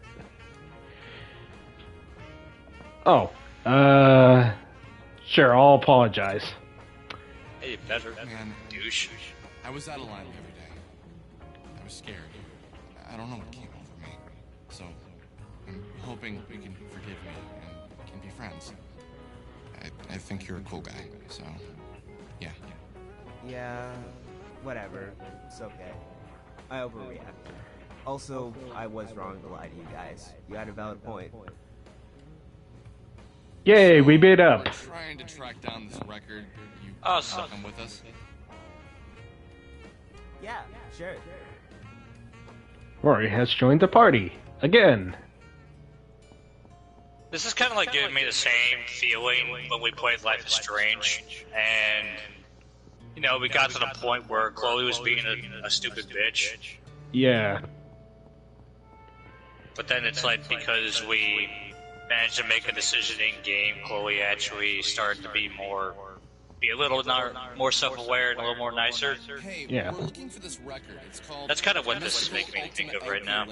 Oh, sure, I'll apologize. Hey, you better, Man, douche. I was out of line the other day. I was scared. I don't know what came over me. So, I'm hoping you can forgive me and can be friends. I think you're a cool guy, so, yeah. Yeah, whatever. It's okay. I overreact. Also, I was wrong to lie to you guys. You had a valid point. Yay, we made up. We're trying to track down this record. You awesome. Come with us? Yeah, sure. Rory has joined the party again. This is kind of like giving me the same feeling when we played Life is Strange, and you know, we got to the point where Chloe was being a stupid bitch. Yeah. But then it's like because we managed to make a decision in game, Chloe actually started to be a little more self-aware and a little more nicer. Hey, yeah. We're looking for this record. It's called That's kind of what this is making me think of right now.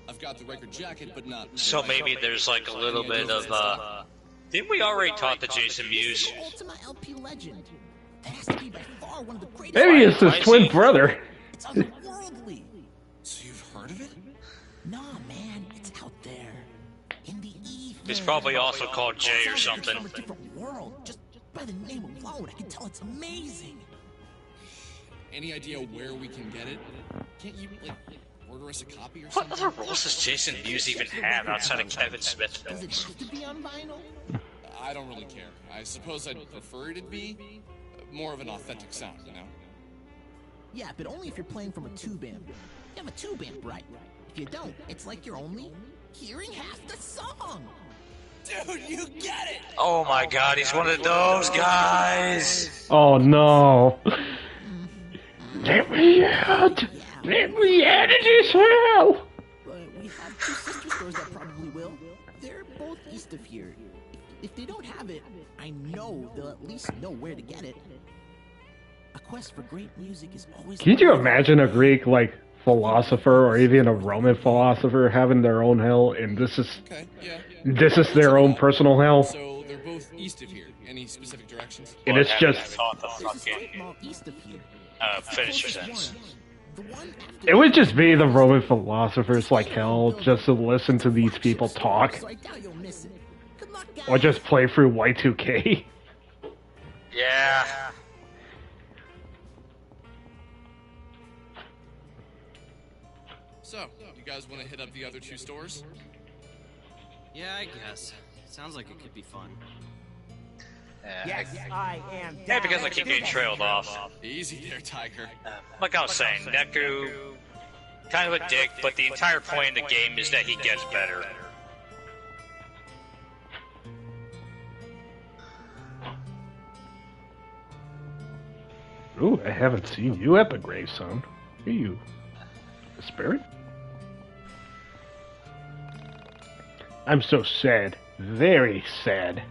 I've got the record jacket, but not. So maybe there's like a little bit of didn't we already talk to Jason Mewes? Ultimate LP legend. That has to be by far one of the greatest. Maybe it's his twin brother. It's otherworldly. So you've heard of it? Nah, man, it's out there in the ether. It's probably also called Jay or something. It's from a different world. Just by the name alone, I can tell it's amazing. Any idea where we can get it? Can't you like order us a copy or What something? other roles does Jason Mewes even have outside of Kevin Smith Does it films? have to be on vinyl? I don't really care. I suppose I'd prefer it be more of an authentic sound, you know? Yeah, but only if you're playing from a tube amp. You have a tube amp, right? If you don't, it's like you're only hearing half the song. Dude, you get it! Oh my god, he's one of those guys! Oh no. Let me out! Let me out of this hell! But we have two sister stores that probably will. They're both east of here. If they don't have it, I know they'll at least know where to get it. A quest for great music is always... Can you imagine a Greek, like, philosopher or even a Roman philosopher having their own hell, and this is their own personal hell? So they're both east of here. Any specific directions? And it's just... Finish your sentence. It would just be the Roman philosophers like hell just to listen to these people talk. Or just play through Y2K. Yeah. So, you guys want to hit up the other two stores? Yeah, I guess. Sounds like it could be fun. Yes, I am. Yeah, because I keep getting trailed off. Easy there, Tiger. Like I was saying, Neku, kind of a dick, but the entire point of the game is that he gets better. Ooh, I haven't seen you at the gravestone. Are you a spirit? I'm so sad. Very sad.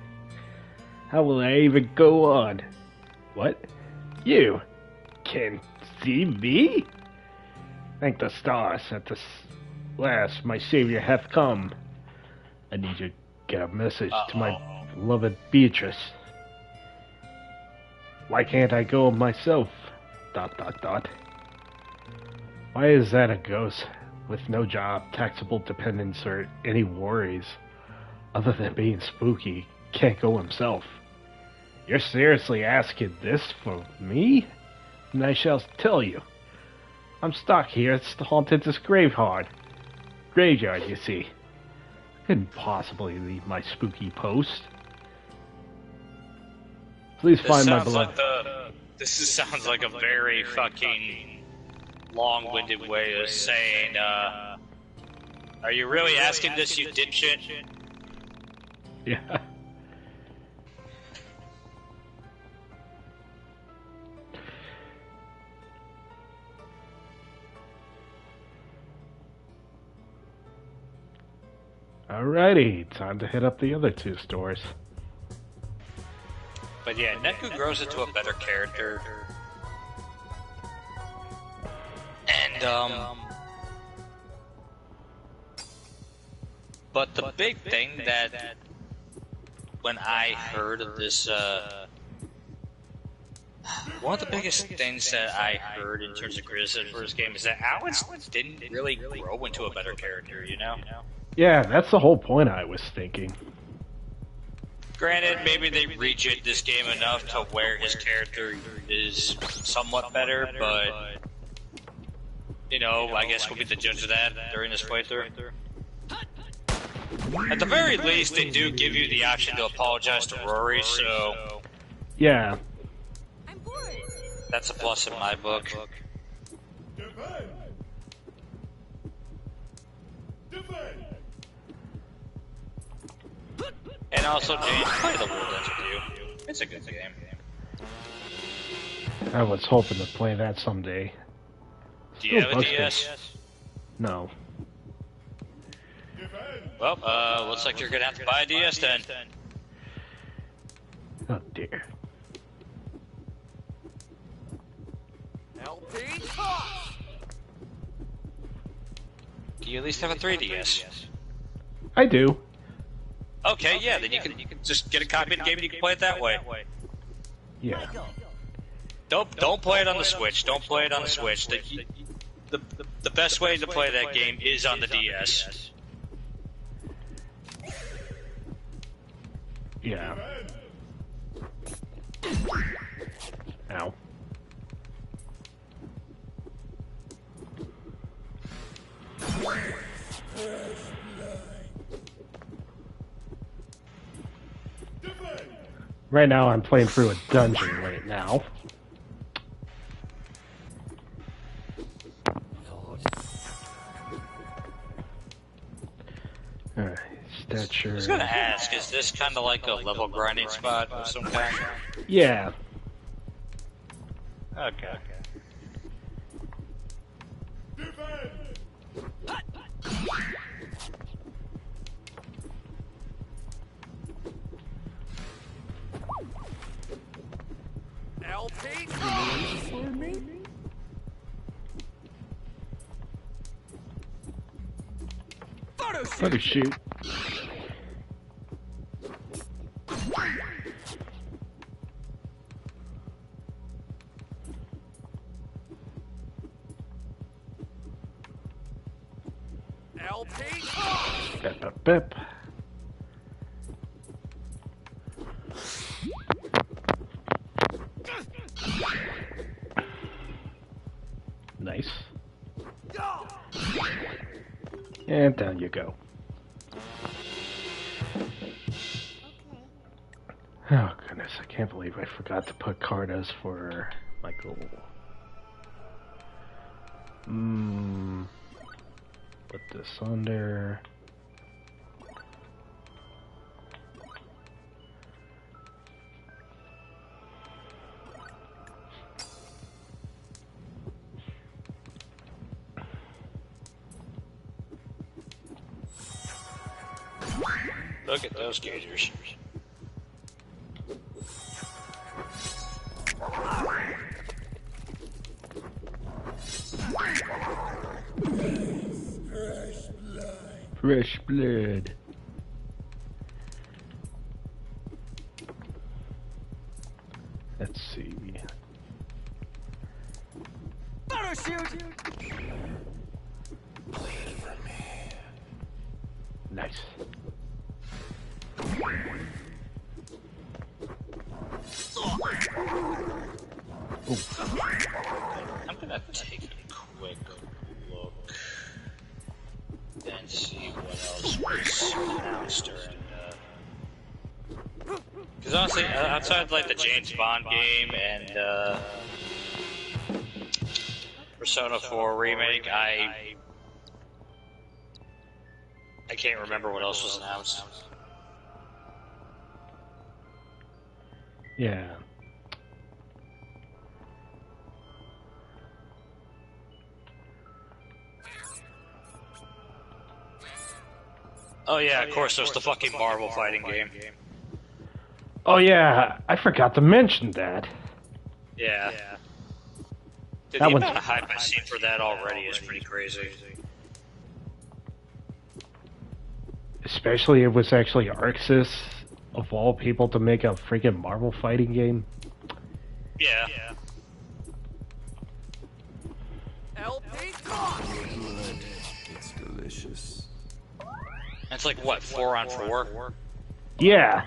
How will I even go on? What? You can see me? Thank the stars, at the last my savior hath come. I need you to get a message to my beloved Beatrice. Why can't I go myself? ... Why is that a ghost with no job, taxable dependents, or any worries other than being spooky can't go himself? You're seriously asking this for me? And I shall tell you. I'm stuck here. It's haunted this graveyard, you see. Couldn't possibly leave my spooky post. Please find my beloved. This sounds like a very fucking long-winded way of saying, are you really asking this, you dipshit? Yeah. Alrighty, time to hit up the other two stores. But yeah, Neku grows into a better character. And, but the big thing that, when I heard of this, one of the biggest things that I heard in terms of criticism for this game is that Alex didn't really grow into a better character, you know? Yeah, that's the whole point I was thinking. Granted, maybe they rejig this game enough to where his character is somewhat better, but, you know, I guess we'll be the judge of that during this playthrough. At the very least, they do give you the option to apologize to Rory, so... Yeah. That's a plus in my book. And also, James, play the world ends with you. It's a good game. I was hoping to play that someday. Do you have a DS? No. Well, looks like you're gonna have to buy a DS then. Oh dear. Do you at least have a 3DS? I do. Okay, yeah, then you can just get a copy of the game and you can play it that way. Yeah. Don't play it on the Switch. Don't play it on the Switch. The best way to play that game is on the DS. Yeah. Ow. Right now I'm playing through a dungeon right now. Alright, stature. I was gonna ask, is this kind of like a level grinding spot of some kind? Yeah. Okay. Photo shoot. Bip, bip, bip. Nice. And down you go. Oh goodness, I can't believe I forgot to put Cartas for my goal. Put this under. Look at those gators. Fresh blood. Let's see. Photo shoot! Bleed for me. Nice. Ooh. I'm gonna take a quick look and see what else was announced during because honestly, outside like the James Bond game and for Persona 4 remake. I can't remember what else was announced. Yeah. Oh yeah, of course, there's the fucking Marvel fighting game. Oh yeah, I forgot to mention that. Yeah. Dude, That the one's- amount of hype I've seen for that already is pretty crazy. Especially it was actually Arxis, of all people, to make a freaking Marvel fighting game. Yeah. LP It's delicious. It's like, what, 4 on 4? Yeah.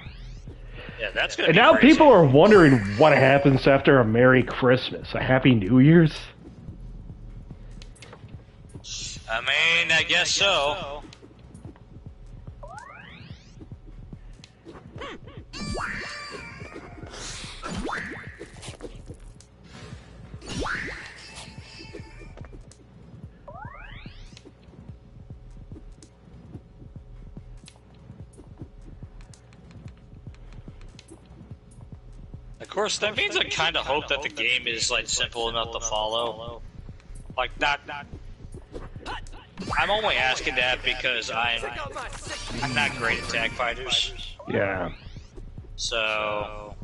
Yeah, that's gonna And be now crazy. people are wondering what happens after a Merry Christmas, a Happy New Year's. I mean, I guess so. Of course, that means I kind of hope that the game is like simple enough to follow. Like not. I'm only asking that because I'm not great at tag fighters. Yeah. So,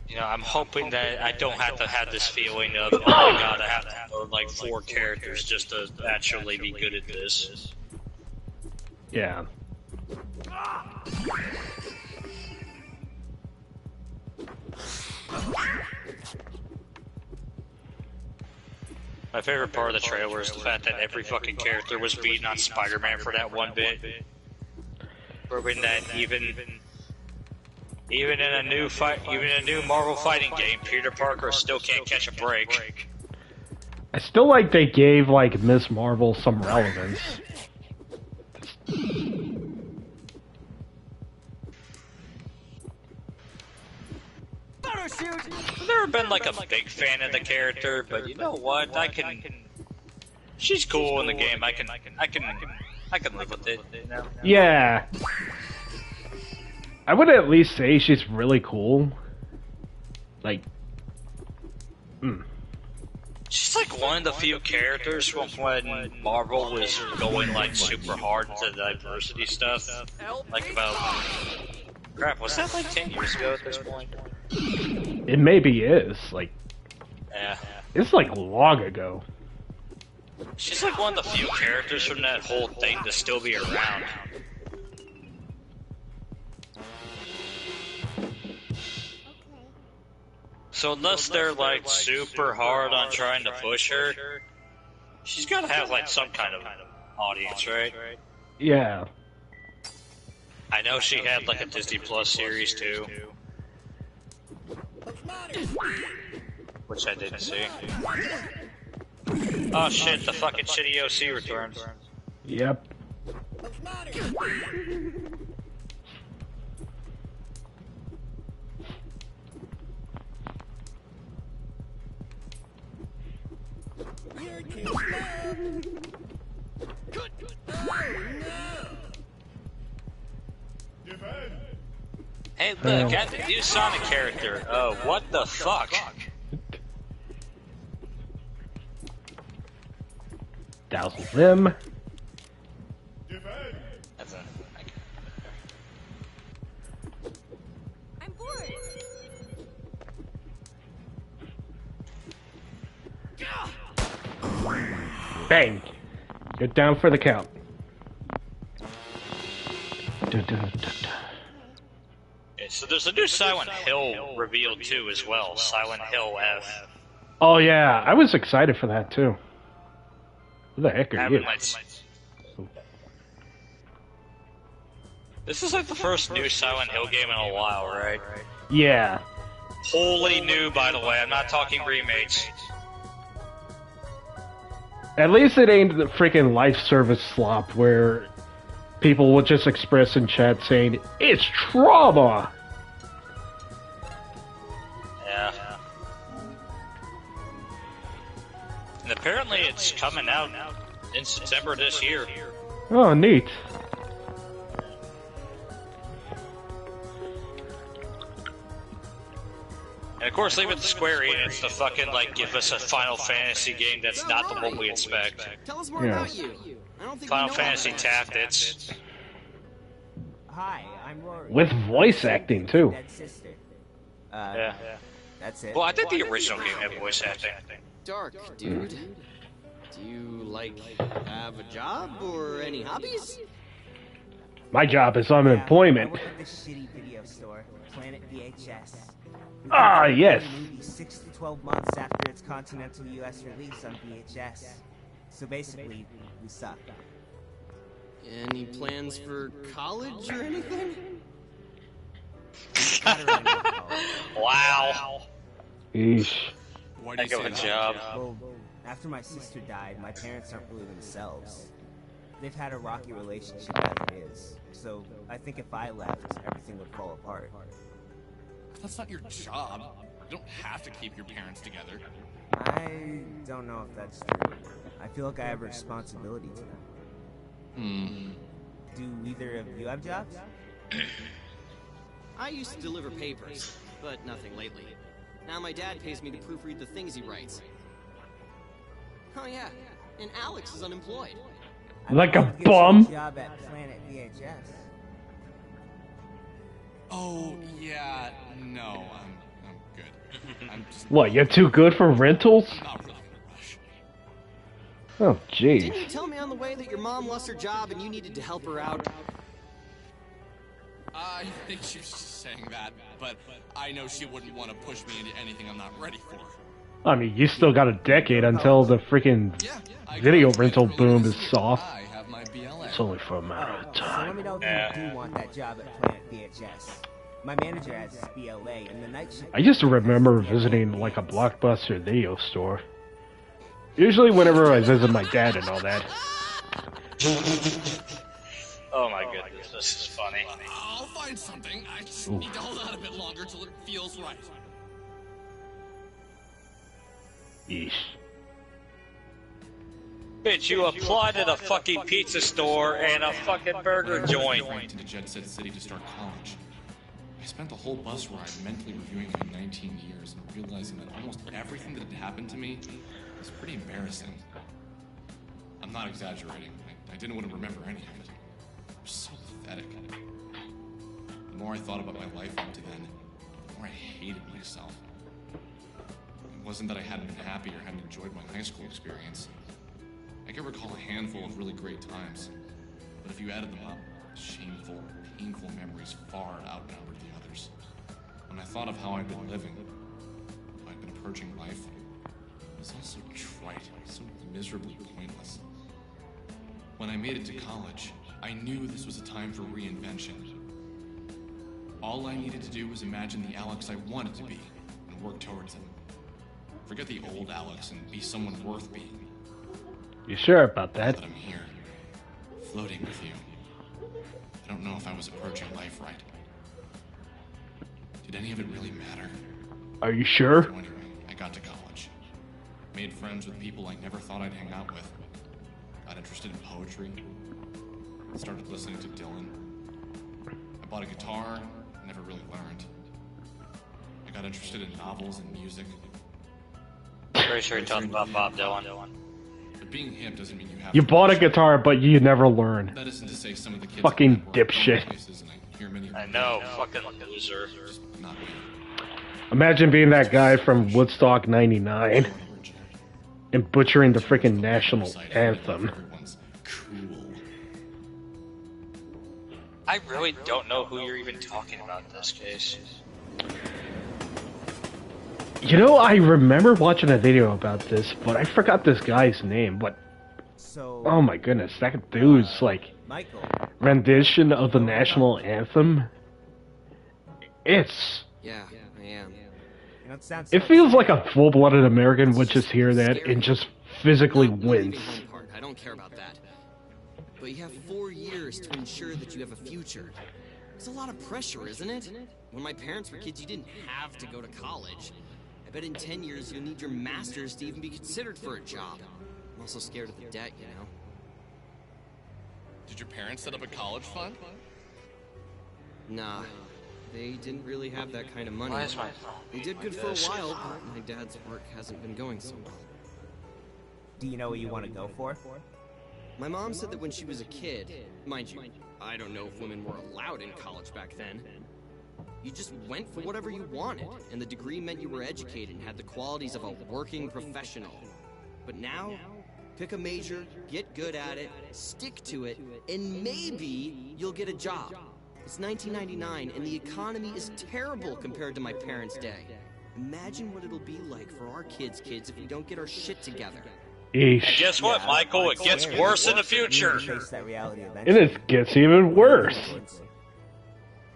you know, I'm hoping that I don't have to have this feeling of, oh my god, I have to load like 4 characters just to actually be good at this. Yeah. My favorite part of the trailer is the fact that every fucking character was beating on Spider-Man for that one bit. Proving that even in a new Marvel fighting game, Peter Parker still can't catch a break. I still like they gave, like, Miss Marvel some relevance. I've never been like a big fan of the character, but you know what? She's cool in the game. I can live with it. You know? Yeah. I would at least say she's really cool. Like, She's like one of the few characters from when Marvel was going like super hard into diversity stuff. Like about crap, was that like 10 years ago at this point? it maybe is. Like, Yeah. it's like long ago. She's like one of the few characters from that whole thing to still be around. So unless they're like super hard on trying to push her, she's gotta have like some kind of audience, right? Yeah. I know she had like a Disney Plus series too, which I didn't see. Oh shit, the fucking shitty OC returns. Yep. Hey look, got the new Sonic character. Oh, what the fuck? Dousel them. That's a... I'm bored. Bang. Get down for the count. Okay, so there's a new Silent Hill revealed too as well. Silent Hill F. Oh yeah, I was excited for that too. Who the heck are you? This is like the first new Silent Hill game in a while, right? Yeah. Wholly new, by the way. I'm not talking remakes. At least it ain't the freaking life service slop where people will just express in chat saying, it's trauma! Yeah. And apparently it's coming out in September this year. Oh, neat. And of course, leave it to Square Enix to fucking, like, give us a Final Fantasy game that's not the one we expect. Tell us more about you. I don't think Final Fantasy Tactics. Hi, I'm Rory. With voice acting, too. Dead sister. Yeah. That's it. Well, I think the original game had voice acting. Dark, dude. Do you, like, have a job or any hobbies? My job is unemployment. I work at this shitty video store, Planet VHS. Ah, yes. Movie 6 to 12 months after its continental U.S. release on VHS. So basically, we suck. Any plans for college or anything? Wow. Eesh. Heck of a job. Well, after my sister died, my parents aren't really themselves. They've had a rocky relationship as it is. So I think if I left, everything would fall apart. That's not your job. You don't have to keep your parents together. I don't know if that's true. I feel like I have a responsibility to them. Do either of you have jobs? I used to deliver papers, but nothing lately. Now my dad pays me to proofread the things he writes. Oh yeah, and Alex is unemployed. Like a bum? Job at Planet VHS. Oh yeah, no, I'm good. I'm just What, you're too good for rentals? not really in a rush. Oh, jeez. Didn't you tell me on the way that your mom lost her job and you needed to help her out? I think she was just saying that, but I know she wouldn't want to push me into anything I'm not ready for. I mean, you still got a decade until the freaking video rental boom is soft. It's only for a matter of So time. let me know if you do want that job at Planet VHS. My manager has his BLA, and the night shift... I just remember visiting like a Blockbuster video store. Usually whenever I visit my dad and all that. Oh my goodness, this is funny. I'll find something. I just need to hold out a bit longer till it feels right. Yeesh. Bitch, you applied at a fucking pizza store and a fucking burger joint. I went to Jet Set City to start college. I spent the whole bus ride mentally reviewing my 19 years and realizing that almost everything that had happened to me was pretty embarrassing. I'm not exaggerating. I didn't want to remember any of it. It was so pathetic. The more I thought about my life up to then, the more I hated myself. It wasn't that I hadn't been happy or hadn't enjoyed my high school experience. I can recall a handful of really great times, but if you added them up, shameful, painful memories far outnumbered the others. When I thought of how I'd been living, how I'd been approaching life, it was all so trite, so miserably pointless. When I made it to college, I knew this was a time for reinvention. All I needed to do was imagine the Alex I wanted to be, and work towards it. Forget the old Alex and be someone worth being. You sure about that? I'm here, floating with you. I don't know if I was approaching life right. Did any of it really matter? Are you sure? So anyway, I got to college. Made friends with people I never thought I'd hang out with. Got interested in poetry. Started listening to Dylan. I bought a guitar, never really learned. I got interested in novels and music. Pretty sure you're talking about Bob Dylan. But being hip doesn't mean you have You to bought a pursue it. guitar, but you never learned. That isn't to say some of the kids Fucking I work dipshit. places and I hear many of I them know, now. fucking loser. Not me. Imagine being that guy from Woodstock 99 and butchering the freaking national anthem. I really don't know who you're even talking about in this case. You know, I remember watching a video about this, but I forgot this guy's name. But oh my goodness, that dude's like rendition of the national anthem. It's Yeah, I am. it feels like a full-blooded American would just hear that and just physically wince. I don't care about that. But you have 4 years to ensure that you have a future. It's a lot of pressure, isn't it? When my parents were kids, you didn't have to go to college. I bet in 10 years you'll need your master's to even be considered for a job. I'm also scared of the debt, you know? Did your parents set up a college fund? Nah, they didn't really have that kind of money. Why is my phone They did good for a while, but my dad's work hasn't been going so well. Do you know what you want to go for? My mom said that when she was a kid, mind you, I don't know if women were allowed in college back then. You just went for whatever you wanted, and the degree meant you were educated and had the qualities of a working professional. But now, pick a major, get good at it, stick to it, and maybe you'll get a job. It's 1999, and the economy is terrible compared to my parents' day. Imagine what it'll be like for our kids if we don't get our shit together. And guess what, Michael? It gets worse in the future. It gets even worse.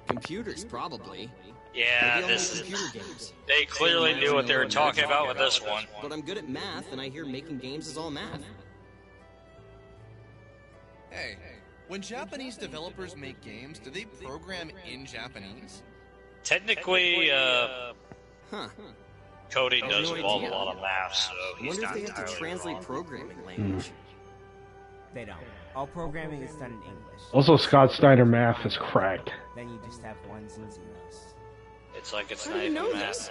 Computers, probably. Yeah, Maybe this computer is... games. They clearly knew what they were talking about with this one. But I'm good at math, and I hear making games is all math. Hey, when Japanese developers make games, do they program in Japanese? Technically, Cody I have does no involve a idea. lot of math, so I he's wonder if not they have to entirely translate wrong. programming language. They don't. All programming is done in English. Also, Scott Steiner math is cracked. Then you just have ones and zeros. It's like it's How not do you even know math. this?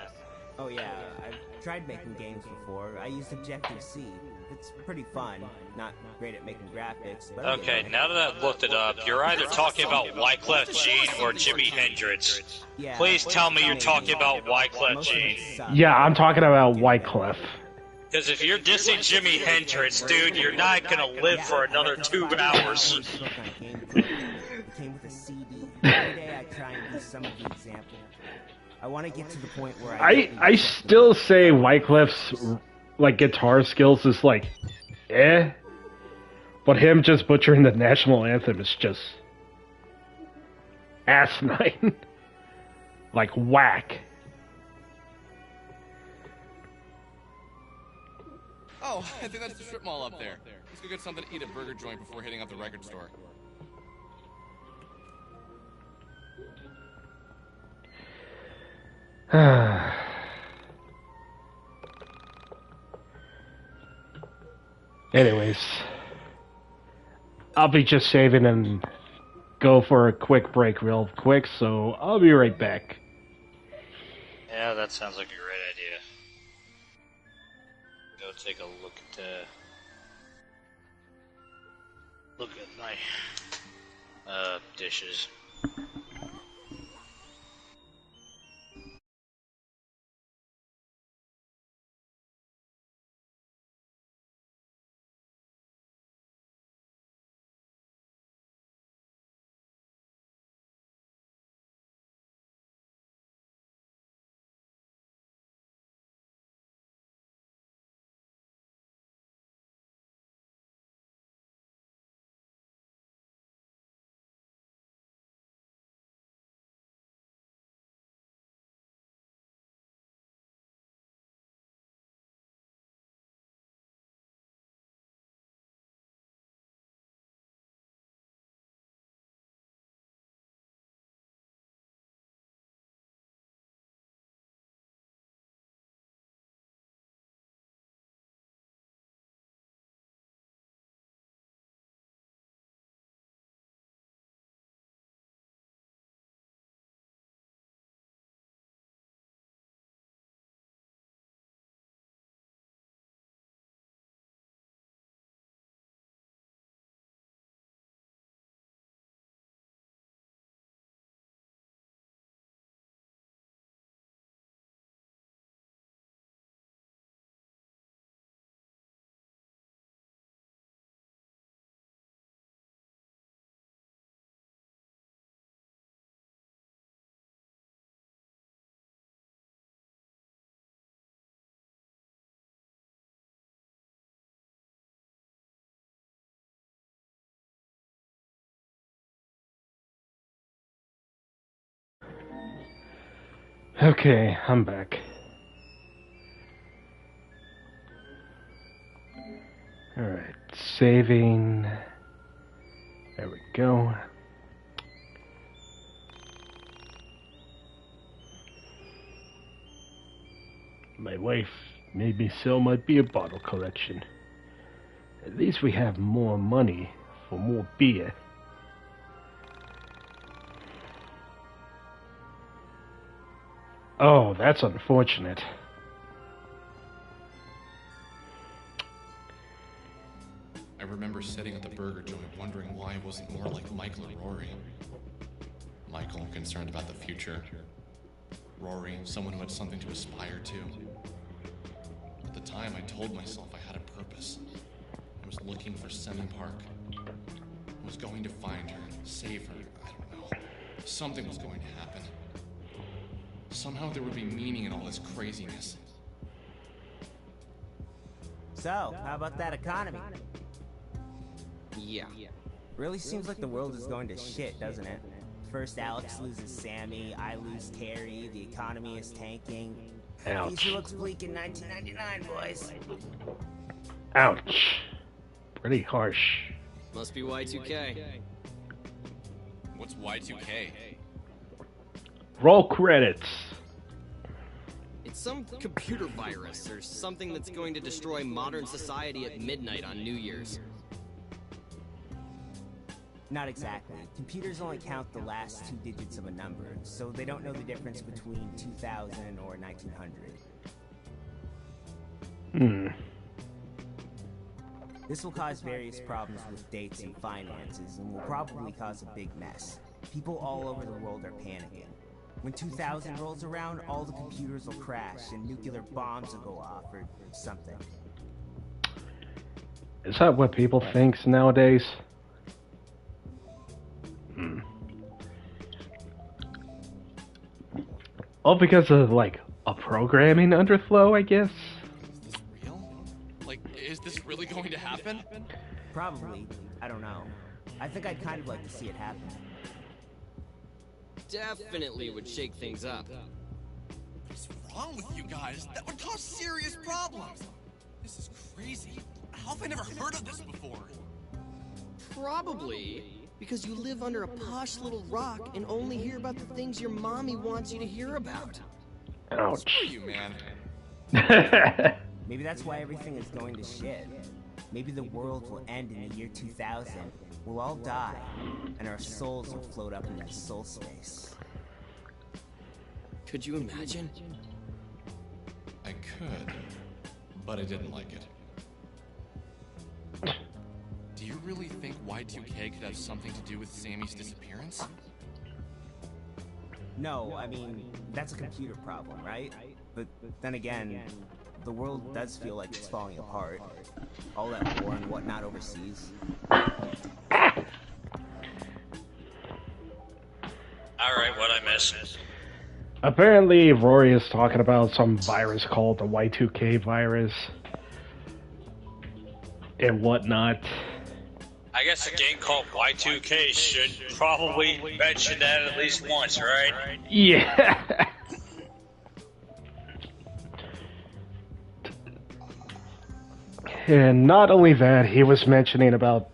Oh yeah, I've tried making games before. I used Objective-C. It's pretty fun. Not great at making graphics, but I'm Okay, getting now that I've looked it up, you're either talking about Wyclef Jean or Jimi Hendrix. Yeah, Please tell me you're talking about Wyclef Jean. Yeah, I'm talking about Wyclef. Because if you're dissing Jimi Hendrix, dude, you're not gonna live for another 2 hours. It came with a CD. Every day I try and do some of the example. I want to get to the point where I still say Wyclef's like guitar skills is like but him just butchering the national anthem is just asinine. Like whack. Oh, I think that's the strip mall up there. Let's go get something to eat at Burger Joint before hitting up the record store. Anyways, I'll be just saving and go for a quick break real quick, so I'll be right back. Yeah, that sounds like a great idea. Go take a look at my dishes. Okay, I'm back. Alright, saving. There we go. Wait, what? wife made me sell my beer bottle collection. At least we have more money for more beer. Oh, that's unfortunate. I remember sitting at the burger joint wondering why I wasn't more like Michael or Rory. Michael, concerned about the future. Rory, someone who had something to aspire to. At the time, I told myself I had a purpose. I was looking for Semi Park. I was going to find her, save her, I don't know. Something was going to happen. Somehow there would be meaning in all this craziness. So, how about that economy? Yeah. Really seems like the world is going to shit, doesn't it? First Alex loses Sammy, I lose Carrie, the economy is tanking. Ouch. Future looks bleak in 1999, boys. Ouch. Pretty harsh. Must be Y2K. What's Y2K? Roll credits. It's some computer virus or something that's going to destroy modern society at midnight on New Year's. Not exactly. Computers only count the last 2 digits of a number, so they don't know the difference between 2000 or 1900. This will cause various problems with dates and finances, and will probably cause a big mess. People all over the world are panicking. When 2000 rolls around, all the computers will crash, and nuclear bombs will go off, or something. Is that what people think nowadays? All because of, like, a programming underflow, I guess? Is this real? Like, is this really going to happen? Probably. I don't know. I think I'd kind of like to see it happen. Definitely would shake things up. What's wrong with you guys? That would cause serious problems. This is crazy. How have I never heard of this before? Probably because you live under a posh little rock and only hear about the things your mommy wants you to hear about. Ouch. Screw you, man. Maybe that's why everything is going to shit. Maybe the world will end in the year 2000. We'll all die, and our souls will float up into soul space. Could you imagine? I could, but I didn't like it. Do you really think Y2K could have something to do with Sammy's disappearance? No, I mean, that's a computer problem, right? But then again, the world does feel like it's falling apart. All that war and whatnot overseas. Alright, what I miss? Apparently, Rory is talking about some virus called the Y2K virus. And whatnot. I guess a game called Y2K should probably mention that at least once, right? Yeah. And not only that, he was mentioning about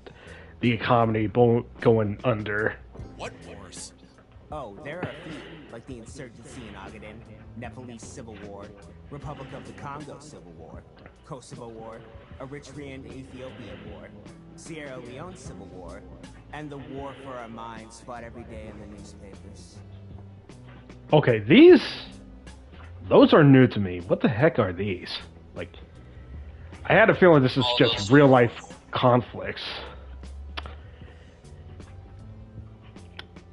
the economy going under. What wars? Oh, there are a few, like the insurgency in Ogaden, Nepalese Civil War, Republic of the Congo Civil War, Kosovo War, Eritrean-Ethiopian War, Sierra Leone Civil War, and the war for our minds fought every day in the newspapers. Okay, those are new to me. What the heck are these? Like, I had a feeling this is just real life conflicts.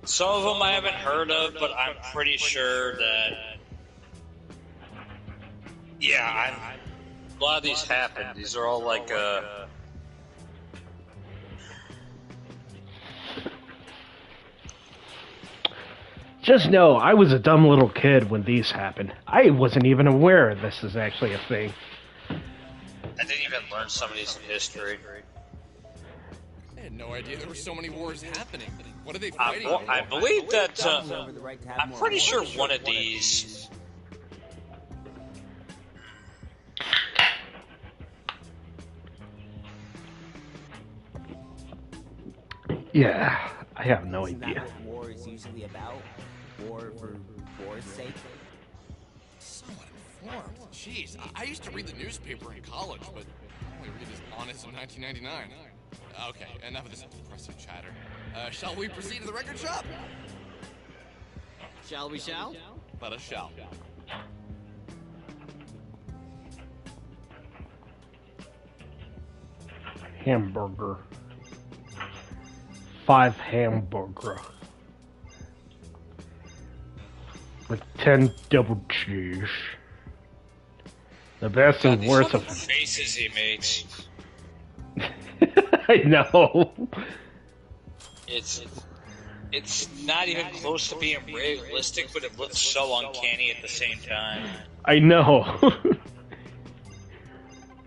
Some of them I haven't heard of, but I'm pretty sure that... Yeah, a lot of these happen. These are all like, Just know, I was a dumb little kid when these happened. I wasn't even aware this is actually a thing. I didn't even learn some of these in history. I had no idea there were so many wars happening. What are they fighting? I believe that, I'm pretty sure one of these... Yeah, I have no Isn't idea. that what war is usually about? War for war's sake? So informed. Jeez, I used to read the newspaper in college, but I only read as honest in 1999. Okay, enough of this depressing chatter. Shall we proceed to the record shop? Shall we shall? Let us shall. Hamburger. 5 hamburger. With 10 double cheese. The best and worst of faces he makes. I know. It's not even close to being realistic, but it looks so uncanny at the same time. I know.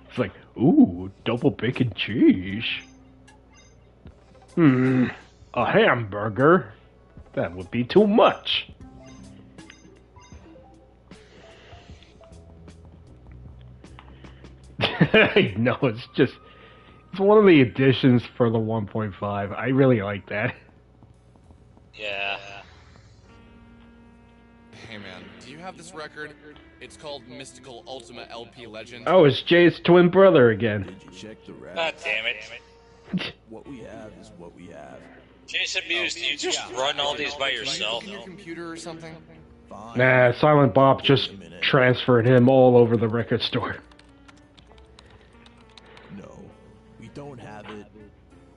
It's like, ooh, double bacon cheese. A hamburger? That would be too much. I know, it's one of the additions for the 1.5. I really like that. Yeah. Hey man, do you have this record? It's called Mystical Ultima LP Legend. Oh, it's Jay's twin brother again. Did you check the rap? God damn it. What we have is what we have. Jason Mewes, do you just run all these by yourself? Your computer or something? Fine. Nah, Silent Bob just transferred him all over the record store. No, we don't have it.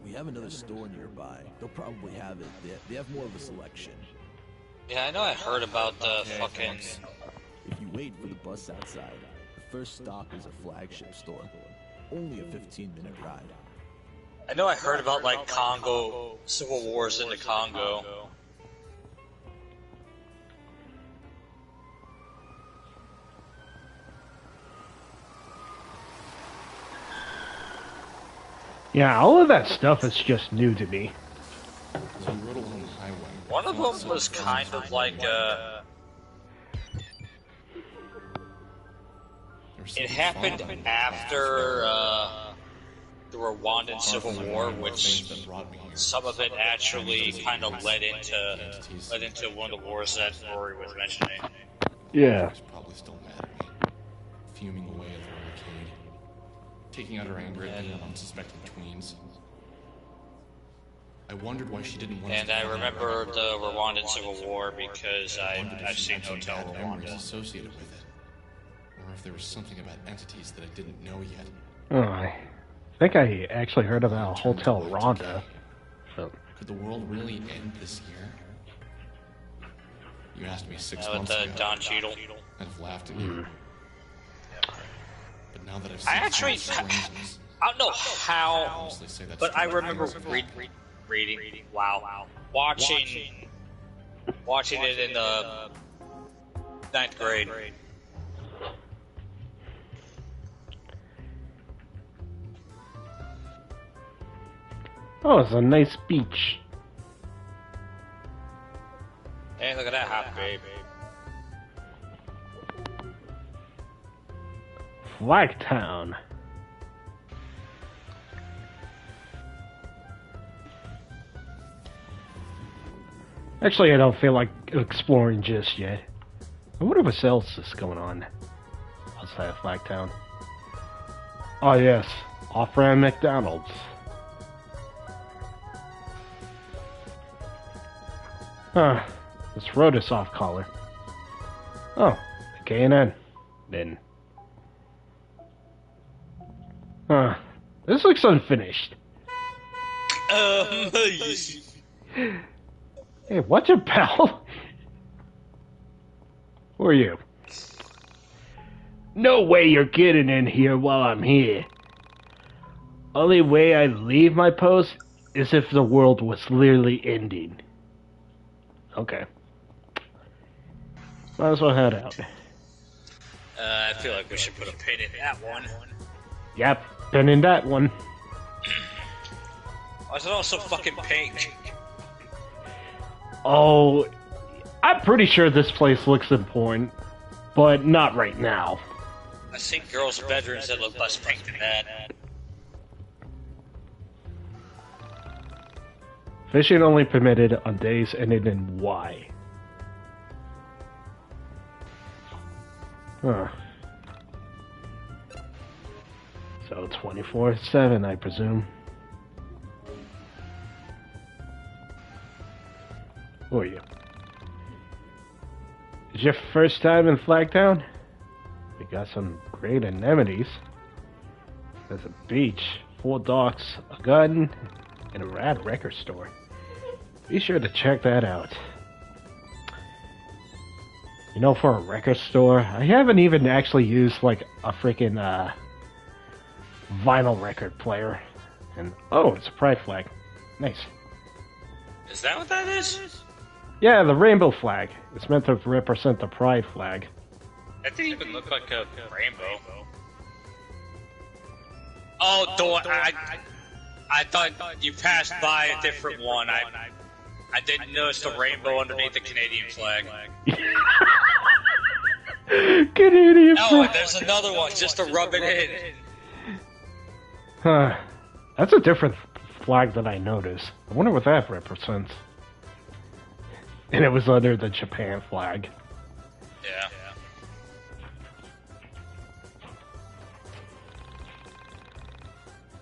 We have another store nearby. They'll probably have it. They have more of a selection. Yeah, I know I heard about the fucking... If you wait for the bus outside, the first stop is a flagship store. Only a 15-minute ride. I know I heard about, like, Congo, civil wars in the Congo. Yeah, all of that stuff is just new to me. One of them was kind of like, it happened after, the Rwandan Civil War, which some of it actually kind of led into one of the wars that Rory was mentioning. Yeah. Probably still mad at me, fuming away at the arcade, taking out her anger at me and unsuspecting tweens. I wondered why she didn't want and I remember the Rwandan Civil War because I've seen Hotel Rwanda associated with it, or if there was something about entities that I didn't know yet. Oh, I think I actually heard about Hotel Rwanda. So. Could the world really end this year? You asked me 6 months with ago. Don Cheadle. I'd have laughed at you. But now that I've seen I actually, I don't know how, but I remember reading, watching it in the 9th grade. Oh, it's a nice beach. Hey, look at that hot babe. Flagtown. Actually, I don't feel like exploring just yet. I wonder what else is going on outside of Flagtown. Oh yes, off-brand McDonald's. Huh, this road is off color. Oh, the K&N. Then. Huh, this looks unfinished. Hey, what's your pal? Who are you? No way you're getting in here while I'm here. Only way I leave my post is if the world was literally ending. Okay. Might as well head out. I feel like we should put a pin in that one. Yep, pin in that one. Why is it all so fucking pink? Oh, I'm pretty sure this place looks important, but not right now. I've seen girls' bedrooms that look less pink than that. Fishing only permitted on days ending in Y. Huh. So 24/7, I presume. Who are you? Is your first time in Flagtown? We got some great amenities. There's a beach, 4 docks, a garden, and a rad record store. Be sure to check that out. You know, for a record store, I haven't even actually used like a freaking vinyl record player. And oh, it's a pride flag. Nice. Is that what that is? Yeah, the rainbow flag. It's meant to represent the pride flag. That didn't even look like a rainbow. Oh, I thought you passed by a different one. I didn't notice the rainbow underneath the Canadian flag. Canadian Oh, flag. and there's another one just to rub it in. Huh. That's a different flag than I noticed. I wonder what that represents. And it was under the Japan flag. Yeah.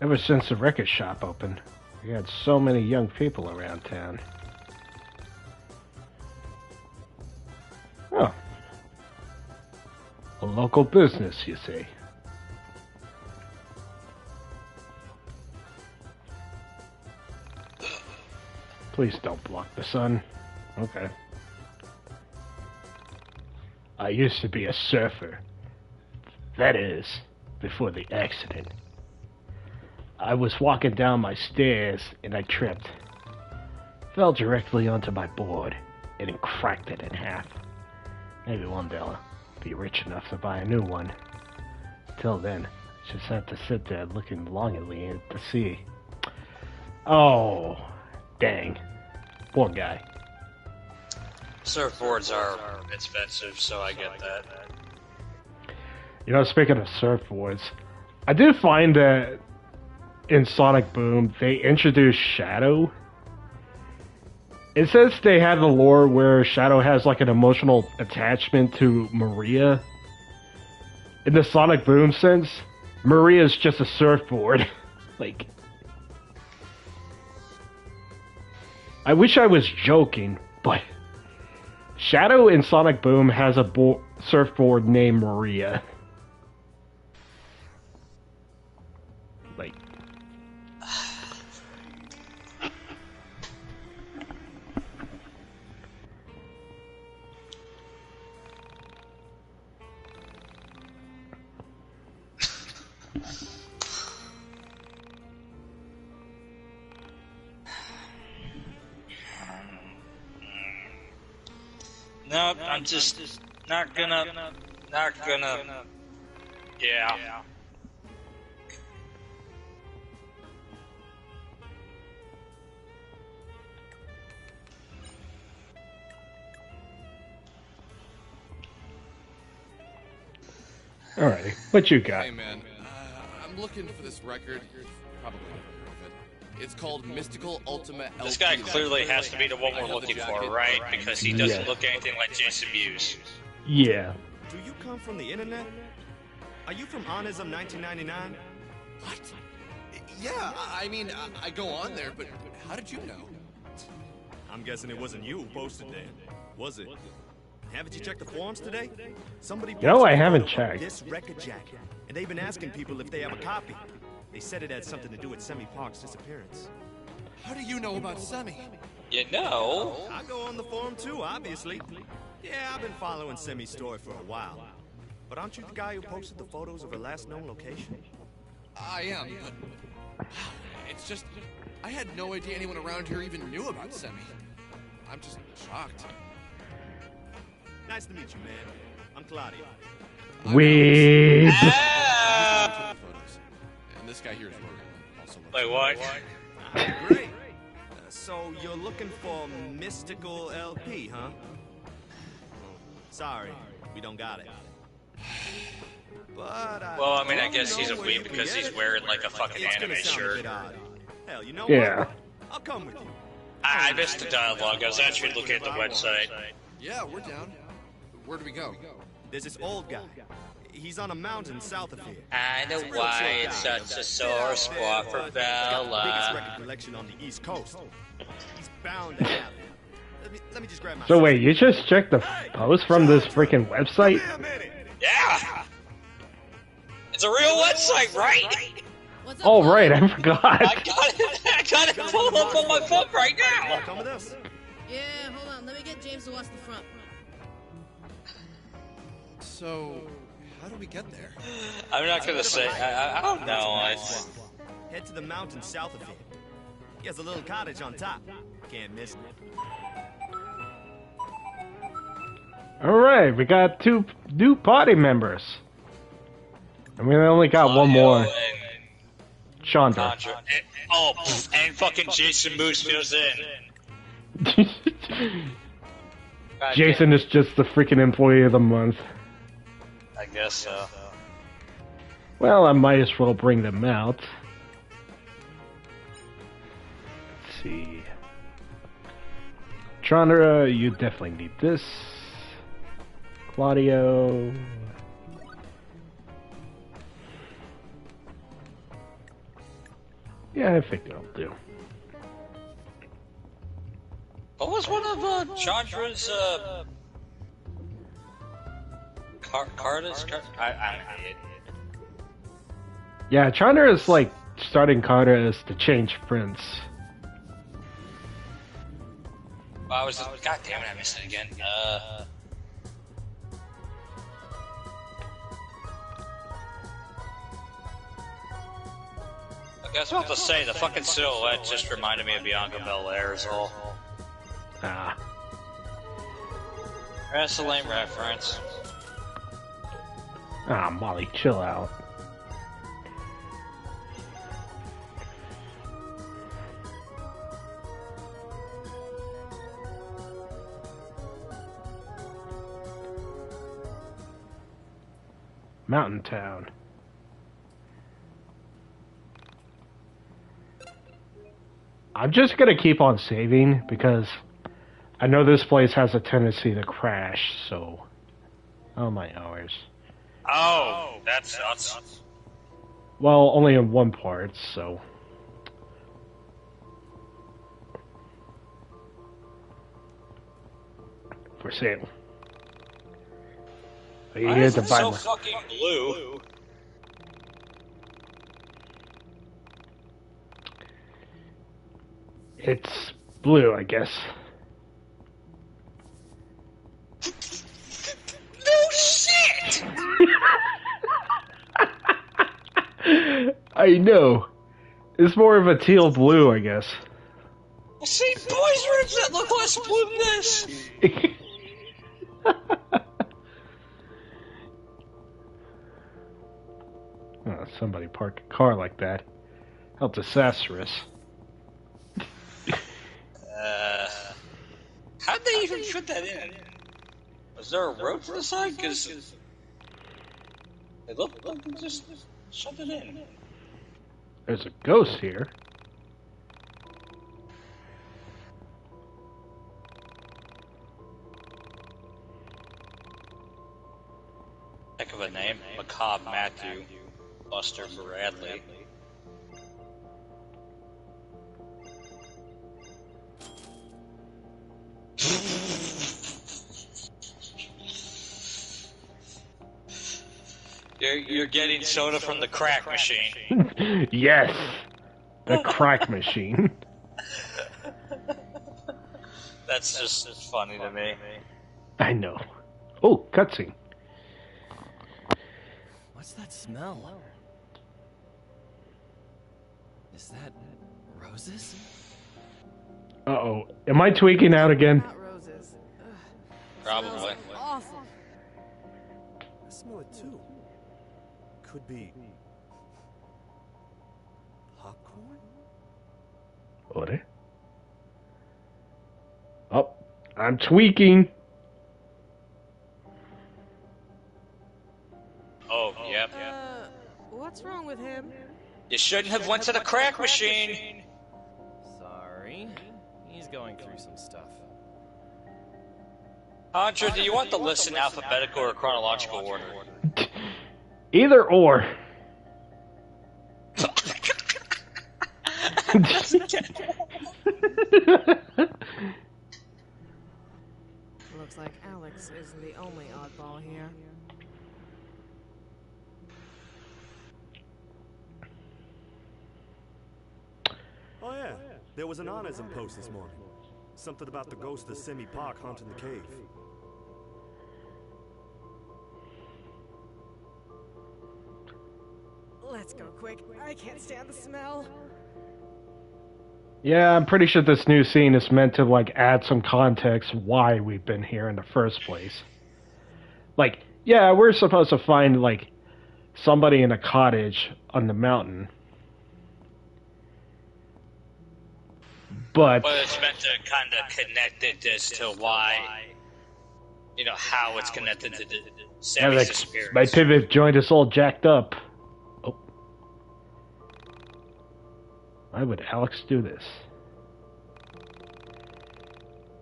Ever since the record shop opened, we had so many young people around town. Oh. A local business, you see. Please don't block the sun. Okay. I used to be a surfer. That is, before the accident. I was walking down my stairs and I tripped. Fell directly onto my board and it cracked it in half. Maybe one day I'll be rich enough to buy a new one. Till then, I just have to sit there looking longingly at the sea. Oh, dang. Poor guy. Surfboards are expensive, so I get that. You know, speaking of surfboards, I did find that in Sonic Boom, they introduced Shadow. It says they have the lore where Shadow has like an emotional attachment to Maria. In the Sonic Boom sense, Maria's just a surfboard. Like, I wish I was joking, but Shadow in Sonic Boom has a surfboard named Maria. Like, no, I'm just not gonna, yeah. alrighty, what you got? Hey man, I'm looking for this record. You've probably never heard of it. It's called Mystical Ultimate LP. This guy clearly has to be the one we're looking for, right? Because he doesn't look anything like Jason Mewes. Yeah. Do you come from the internet? Are you from Onism 1999? What? Yeah, I mean, I go on there, but how did you know? I'm guessing it wasn't you who posted there, was it? Haven't you checked the forums today? Somebody No, I posted a haven't photo of checked. this record jacket, and they've been asking people if they have a copy. They said it had something to do with Semi Park's disappearance. How do you know about Semi? You know? I go on the forum too, obviously. Yeah, I've been following Semi's story for a while. But aren't you the guy who posted the photos of her last known location? I am, but it's just I had no idea anyone around here even knew about Semi. I'm just shocked. Nice to meet you, man. I'm Claudia. Weeb. And this guy here is Rogan. Also Wait, what? Great. So you're looking for Mystical LP, huh? Sorry, we don't got it. But Well, I mean, I guess he's a weeb because he's wearing like a fucking anime shirt. Hell, you know Yeah. what? I'll come with you. I missed the dialogue. I was actually looking at the website. Yeah, we're down. Where do we go? There's this old guy. He's on a mountain south of here. I know why it's such a sore spot for He's got the biggest Bella. record collection on the East Coast. He's bound to have it. Let me just grab my... So wait, you just checked the post from this freaking website? Yeah! It's a real website, right? Oh right, I forgot. I got it pulled up on my phone right now! Come with us. Yeah, hold on. Let me get James to watch the front. So, how do we get there? I'm not gonna say, I don't know. Head to the mountain south of here. He has a little cottage on top. Can't miss it. Alright, we got 2 new party members. And we only got one more. Chandra. And fucking Jason Moose fills in. Jason is just the freaking employee of the month. I guess so. Well, I might as well bring them out. Let's see. Chandra, you definitely need this. Claudio. Yeah, I think that'll do. What was one of Chandra's Carta's? I Yeah, Chandra is like starting Carter as the change prince. I was. God damn it! I missed it again. I was about to say the fucking silhouette just reminded me of Bianca Belair is all. Ah. Wrestling reference. Ah, Molly, chill out. Mountain Town. I'm just gonna keep on saving because I know this place has a tendency to crash, so... Oh my hours. Oh, that sucks. Well, only in one part, so... For sale. Are you Why here is to it buy so my... fucking blue? It's blue, I guess. No shit! I know. It's more of a teal blue, I guess. I see boys' rooms that look less blue than this. Oh, somebody park a car like that. How disastrous. How'd they even fit that in? Was there a rope to the side? Because it looked like they just shoved it in. There's a ghost here. Heck of a name. Macabre Matthew. Buster Bradley. You're getting soda from the crack machine. Yes! The crack machine. That's just funny to me. I know. Oh, cutscene. What's that smell? Is that roses? Uh-oh. Am I tweaking out again? Roses. Probably. Awful. I smell it too. Could be popcorn? What? Oh, I'm tweaking. Oh, yep. What's wrong with him? You shouldn't have went to the crack machine. Sorry. He's going through some stuff. Andre, do you want the list in alphabetical or chronological order? Either or. Looks like Alex isn't the only oddball here. Oh yeah, there was an honorsm post this morning. Something about the ghost of Simi Park haunting the cave. Let's go quick. I can't stand the smell. Yeah, I'm pretty sure this new scene is meant to, like, add some context why we've been here in the first place. Like, yeah, we're supposed to find, like, somebody in a cottage on the mountain. But it's meant to kind of connect this to why, how it's connected to the Sammy's disappearance. My pivot joint is all jacked up. Oh. Why would Alex do this?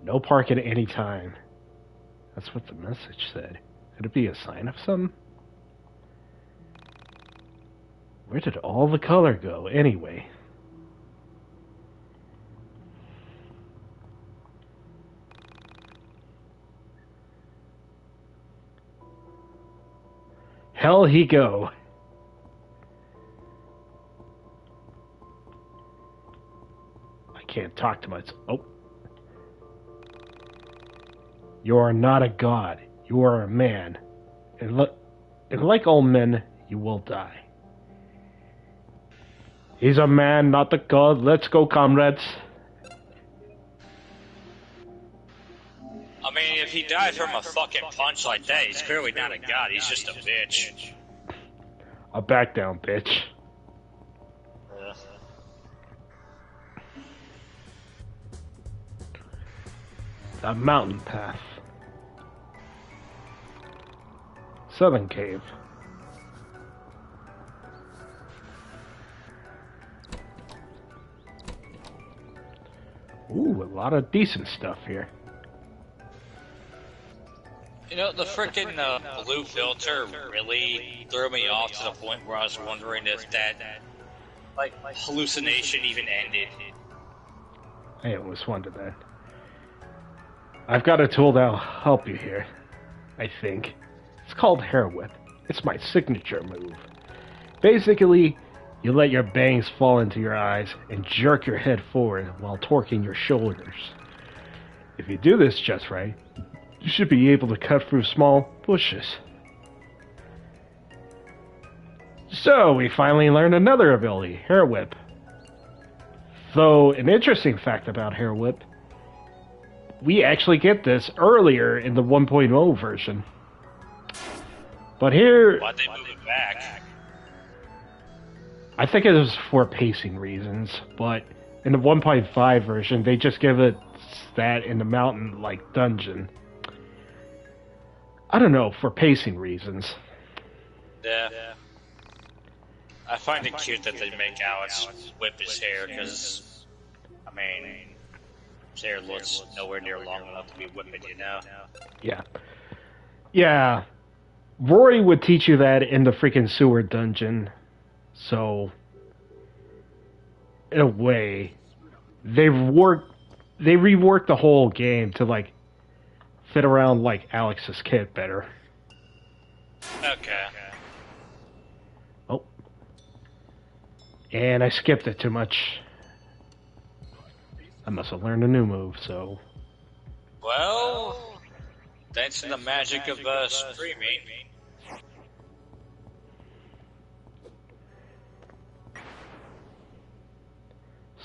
No park at any time. That's what the message said. Could it be a sign of something? Where did all the color go, anyway? Hell he go. I can't talk to myself. Oh. You are not a god. You are a man. And like all men, you will die. He's a man, not a god. Let's go, comrades. I mean, if he died from a fucking punch like that, he's clearly not a god. He's just a bitch. I'll back down, bitch. The mountain path. Southern cave. Ooh, a lot of decent stuff here. The frickin' blue filter really threw me off to the point where I was wondering if that, hallucination even ended. I always wondered that. I've got a tool that'll help you here, I think. It's called Hair Whip. It's my signature move. Basically, you let your bangs fall into your eyes and jerk your head forward while torquing your shoulders. If you do this just right, you should be able to cut through small bushes. So, we finally learned another ability, Hair Whip. Though, an interesting fact about Hair Whip, we actually get this earlier in the 1.0 version. But here... Why'd they move it back? I think it was for pacing reasons, but in the 1.5 version, they just give it that in the mountain, dungeon. I don't know, for pacing reasons. Yeah. I find it cute that they make Alex whip his hair, because, his hair looks nowhere near long enough to be whipping, Yeah. Yeah. Rory would teach you that in the freaking sewer dungeon. So, in a way, they reworked the whole game to, fit around, Alex's kit better. Okay. Oh. And I skipped it too much. I must have learned a new move, so... Well, thanks to the magic of streaming.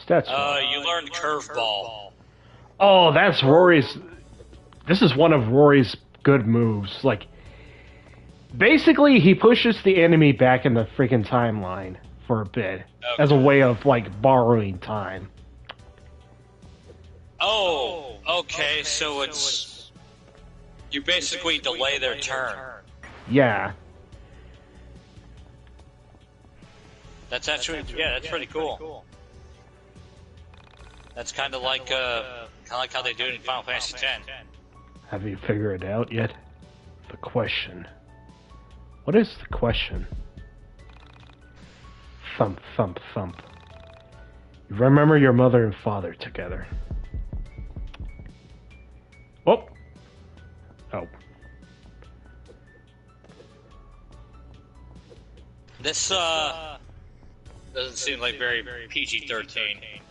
You learned curveball. Oh, that's Rory's... This is one of Rory's good moves. Basically, he pushes the enemy back in the freaking timeline for a bit. Okay. As a way of, borrowing time. Oh, okay, so it's... You basically delay their turn. Yeah. That's actually... Yeah, that's pretty cool. That's kind of like how they do it in Final Fantasy X. Have you figured it out yet? The question. What is the question? Thump, thump, thump. You remember your mother and father together. Oh. Oh. This, doesn't seem like very PG-13.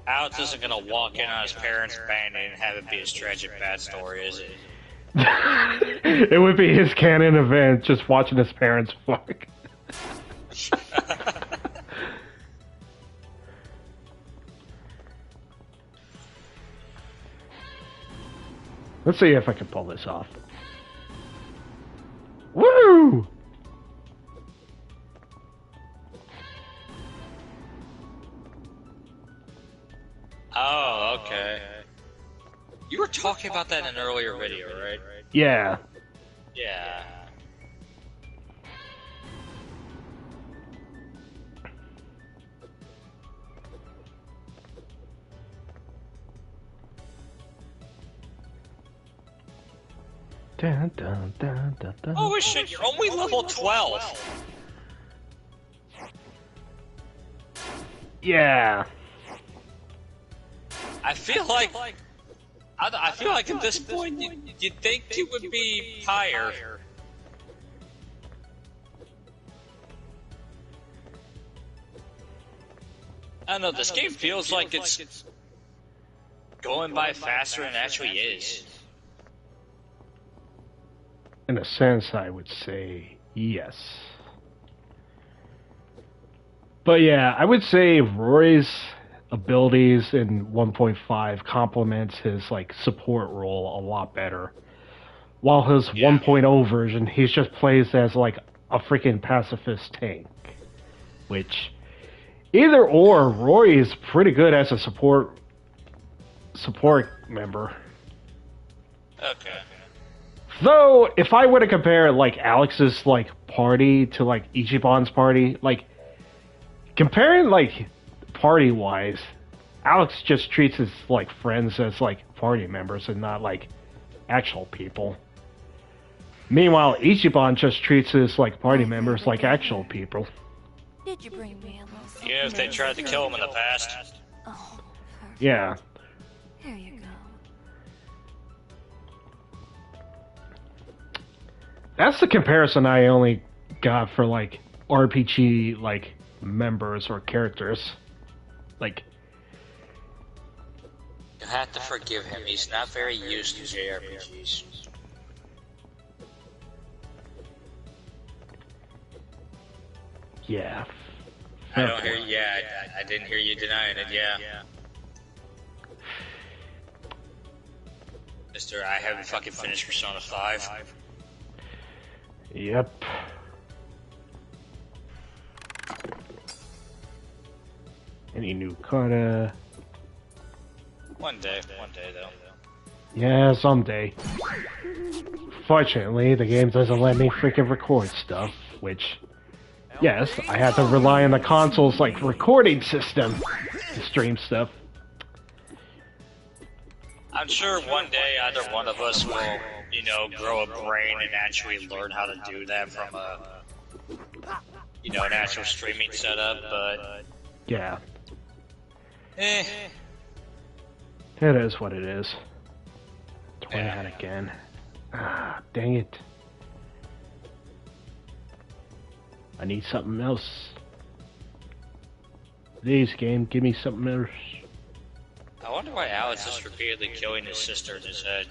Alex isn't gonna walk in on his parents' band and have it be his tragic bad story, is it? It would be his canon event, just watching his parents fuck. Let's see if I can pull this off. Woo! Oh, okay. You were talking about that in an earlier video, right? Yeah. Yeah. Dun, dun, dun, dun, dun. Oh shit, you're only level 12! Yeah. I feel like at this point you'd think you would be higher. I don't know, this game feels like it's going by faster than it actually is. In a sense, I would say yes. But yeah, I would say Roy's abilities in 1.5 complements his like support role a lot better. While his 1.0 version, he just plays as like a freaking pacifist tank. Which, either or, Roy is pretty good as a support member. Okay. Though, if I were to compare like Alex's like party to like Ichiban's party, like comparing like party-wise, Alex just treats his like friends as like party members and not like actual people. Meanwhile, Ichiban just treats his like party members like actual people. Did you bring me a little something? Yeah, if they tried to kill him in the past. Oh, perfect. Yeah. Here you go. That's the comparison I only got for like RPG like members or characters. Like, You have to forgive him, he's not very used to JRPGs. yeah. I don't hear you, I didn't hear you denying it, yeah. Mister, I haven't fucking finished Persona 5. Yep. Any new kata? One day though. Yeah, someday. Fortunately, the game doesn't let me freaking record stuff, which, yes, I had to rely on the console's, like, recording system to stream stuff. I'm sure one day either one of us will, you know, grow a brain and actually learn how to do that from a, you know, an actual streaming setup, but... Yeah. Eh. It is what it is. Try that again. Ah, dang it. I need something else. Please, game, give me something else. I wonder why Alex is repeatedly killing his sister in his head.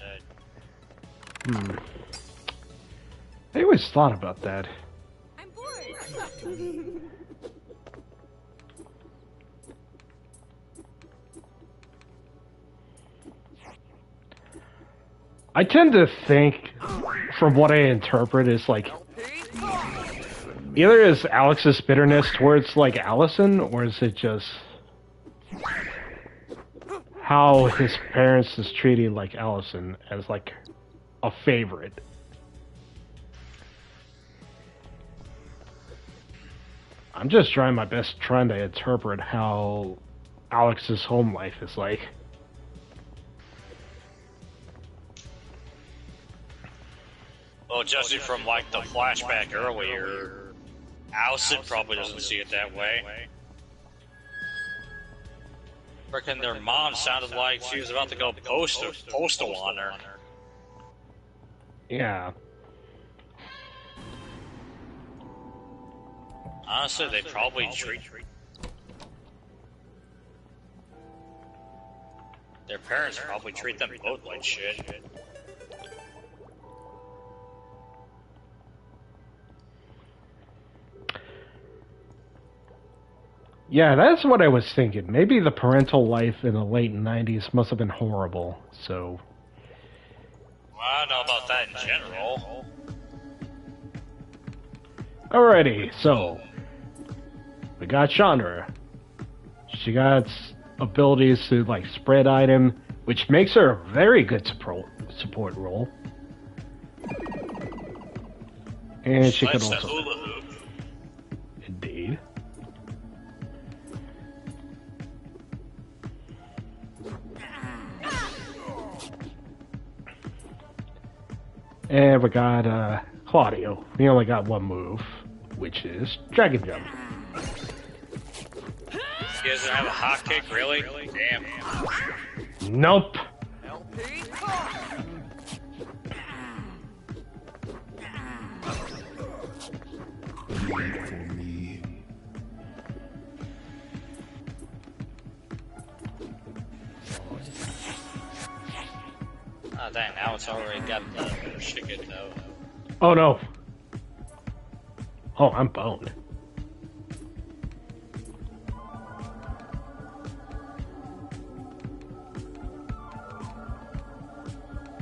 I always thought about that. I'm bored. I tend to think, from what I interpret, is like either is Alex's bitterness towards like Allison, or is it just how his parents is treating like Allison as like a favorite. I'm just trying my best trying to interpret how Alex's home life is like. judging from, like, the flashback earlier, Allison probably doesn't see it that way. Frickin' their mom sounded like she was about to go postal on her. Yeah. Honestly, they probably treat... Their parents probably treat them both like shit. Yeah, that's what I was thinking. Maybe the parental life in the late 90s must have been horrible, so... Well, I don't know about that in general. Alrighty, so... We got Chandra. She got abilities to, like, spread item, which makes her a very good support role. And she could also... Indeed. And we got Claudio. He only got one move, which is Dragon Jump. He doesn't have a hot kick, really? Damn. Nope. Oh dang, now it's already got the chicken though. Oh no. Oh, I'm boned.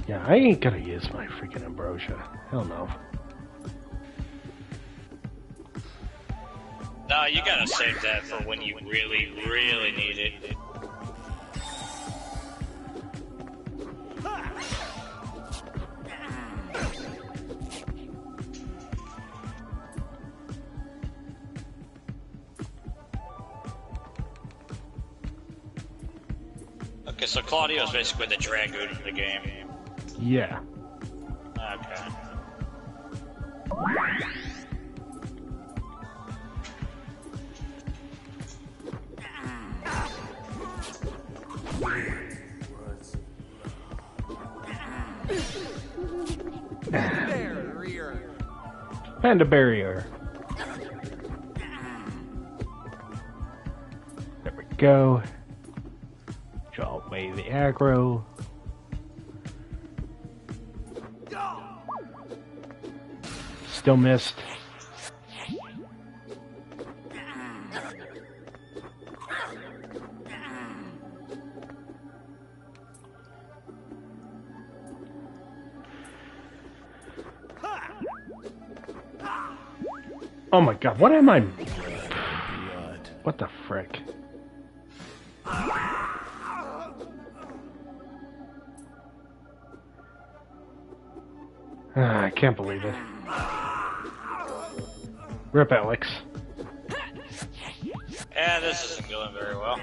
Yeah, I ain't gonna use my freaking ambrosia. Hell no. Nah, you gotta save that for when you really, really need it. Okay, so Claudio's basically the Dragoon of the game. Yeah. Okay. Panda barrier. There we go. Draw away the aggro. Still missed. Oh my god, what am I? What the frick? I can't believe it. Rip Alex. Yeah, this isn't going very well.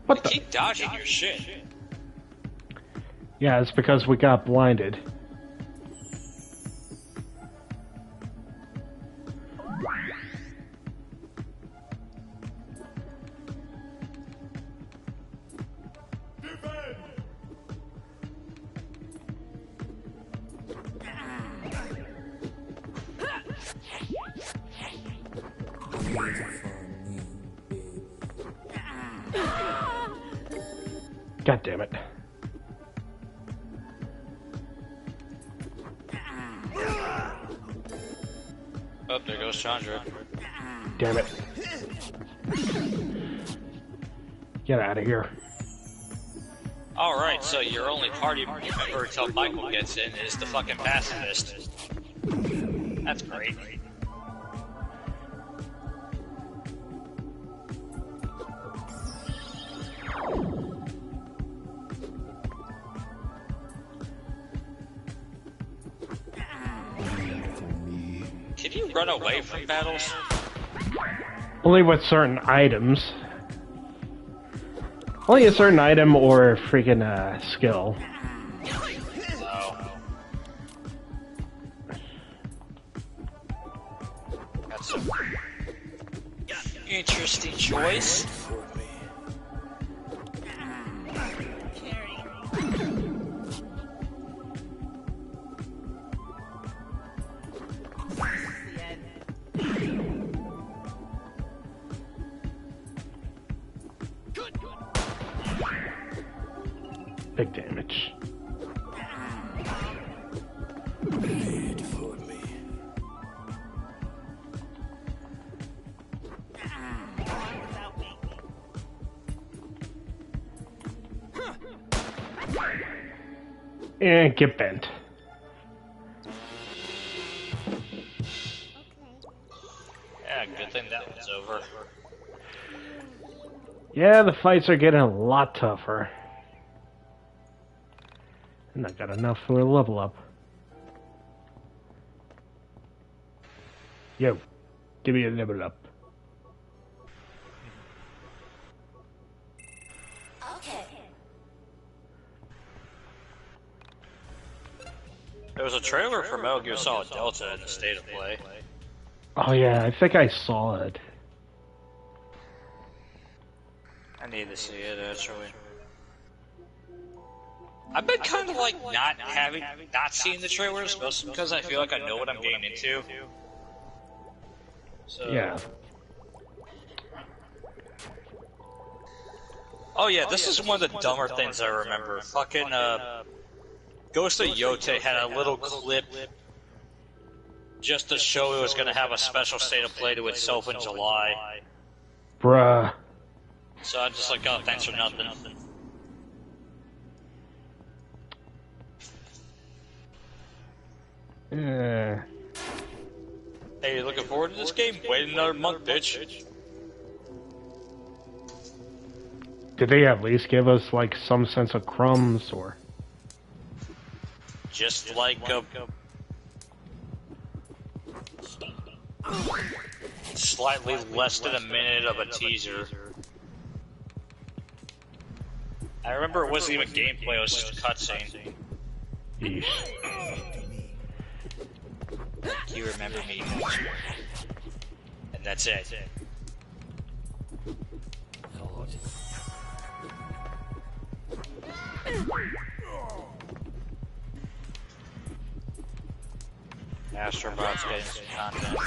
What the? Keep dodging your shit. Yeah, it's because we got blinded. God damn it. Oh, there goes Chandra. Damn it. Get out of here. Alright, so your only party member until Michael gets in is the fucking pacifist. That's great. Can you run away from battles? Only with certain items. Only a certain item or freaking skill. That's an interesting choice. Big damage. Wait for me. And get bent. Yeah, good thing that one's over. Yeah, the fights are getting a lot tougher. And I got enough for a level up. Yo, give me a level up. Okay. There was a trailer for Metal Gear Solid Delta in the State of Play. Oh yeah, I think I saw it. I need to see it, actually. I've been kind of like not seeing the trailers, mostly because I feel like I know what I'm getting into. So. Yeah. Oh yeah, this is one of the dumber things I remember. Fucking Ghost of Yote had a little clip just to show it was gonna have a special State of Play to itself in July. Bruh. So I'm just like, oh, thanks for nothing. Yeah. Hey, you looking forward to this game? Wait another month, bitch. Did they at least give us like some sense of crumbs or? Just like slightly less than a minute of a teaser. I remember it wasn't even gameplay, it was just a cutscene. Yeesh. You remember me. And that's it. Astrobot's getting some content.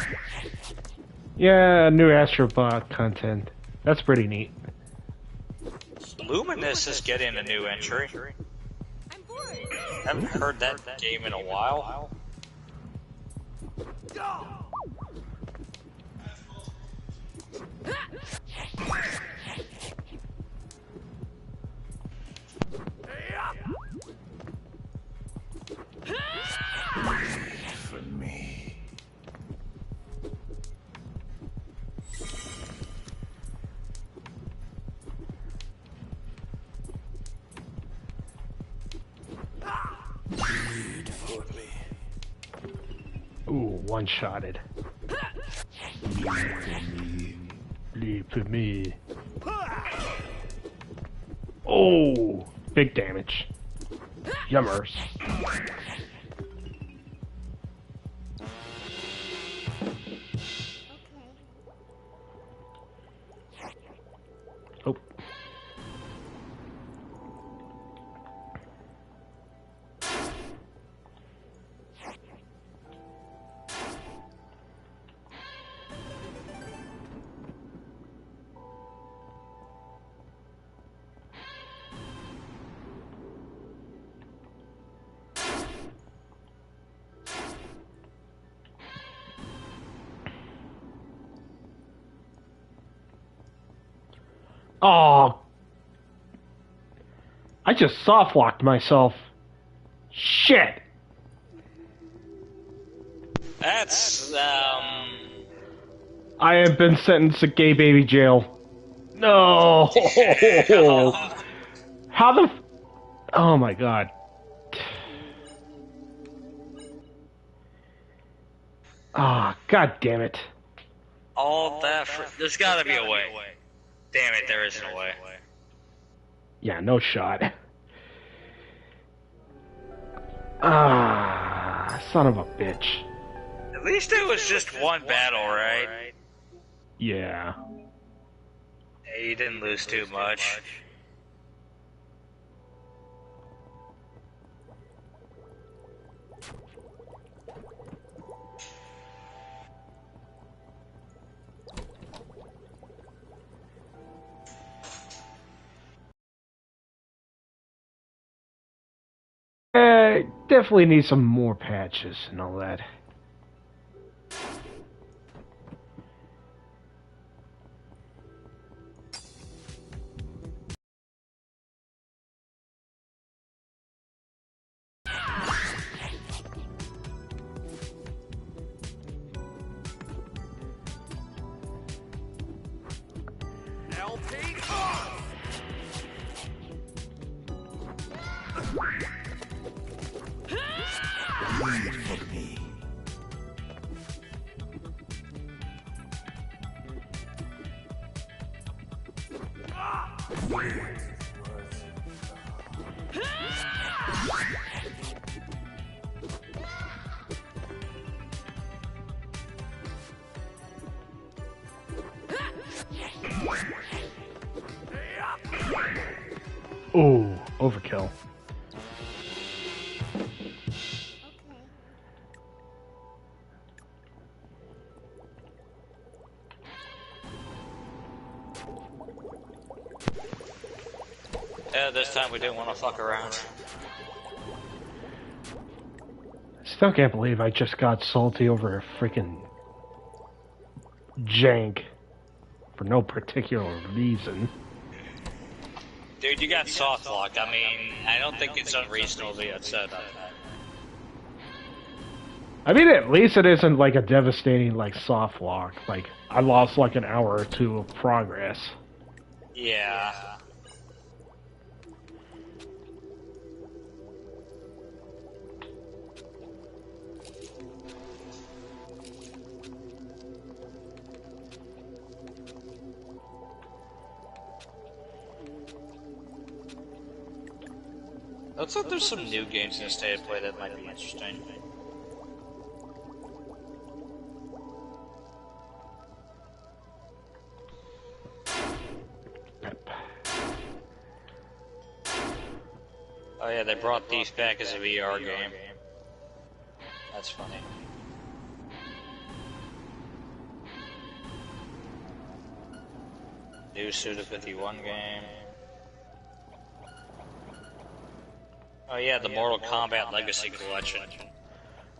Yeah, new Astrobot content. That's pretty neat. Luminous is getting a new entry. I haven't heard that game in a while. For me. Wait for me. Ooh, one-shotted. Leave for me. Oh, big damage. Yummers. Oh. Oh, I just soft-locked myself. Shit. That's, I have been sentenced to gay baby jail. No. How the... Oh my god. Ah, god damn it. all that there's gotta be a way. Damn it, there isn't a way. Yeah, no shot. Ah, son of a bitch. At least it was just one battle, right? Yeah. Yeah, you didn't lose too much. Definitely need some more patches and all that. Ooh, overkill. Yeah, this time we didn't want to fuck around. Still can't believe I just got salty over a freaking jank for no particular reason. Dude, you got soft lock. I mean, I don't think it's unreasonable to be upset about that. I mean, at least it isn't like a devastating, like, soft lock. Like, I lost like an hour or two of progress. Yeah. Looks like there's some new games in the State of Play that might be interesting. Oh yeah, they brought these back as a VR game. That's funny. New Suda 51 game. Oh yeah, the Mortal Kombat Legacy Collection.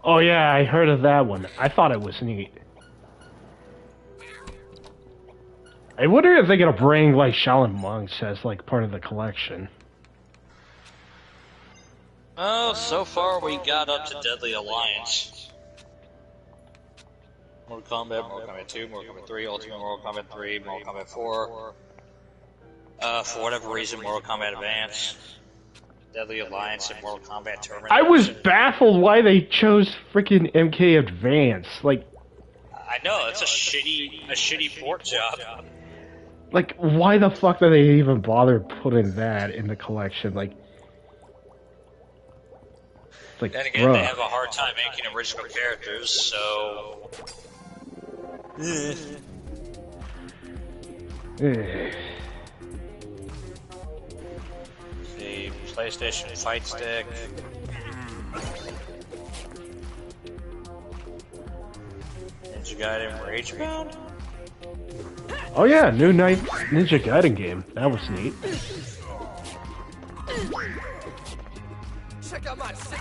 Oh yeah, I heard of that one. I thought it was neat. I wonder if they're gonna bring like Shaolin Monks as like part of the collection. Oh, so far we got up to Deadly Alliance. Mortal Kombat 2, Mortal Kombat 3, Ultimate Mortal Kombat 3, Mortal Kombat 4. For whatever reason, Mortal Kombat Advance, Deadly Alliance, and Mortal Kombat Tournament. I was baffled why they chose freaking MK Advance. Like, I know, it's a shitty port job. like, why the fuck do they even bother putting that in the collection? Like, Then again, they have a hard time making original characters, so... The PlayStation Fight Stick. Ninja Gaiden Ragebound? Oh yeah, new Ninja Gaiden game. That was neat. Check out my sick.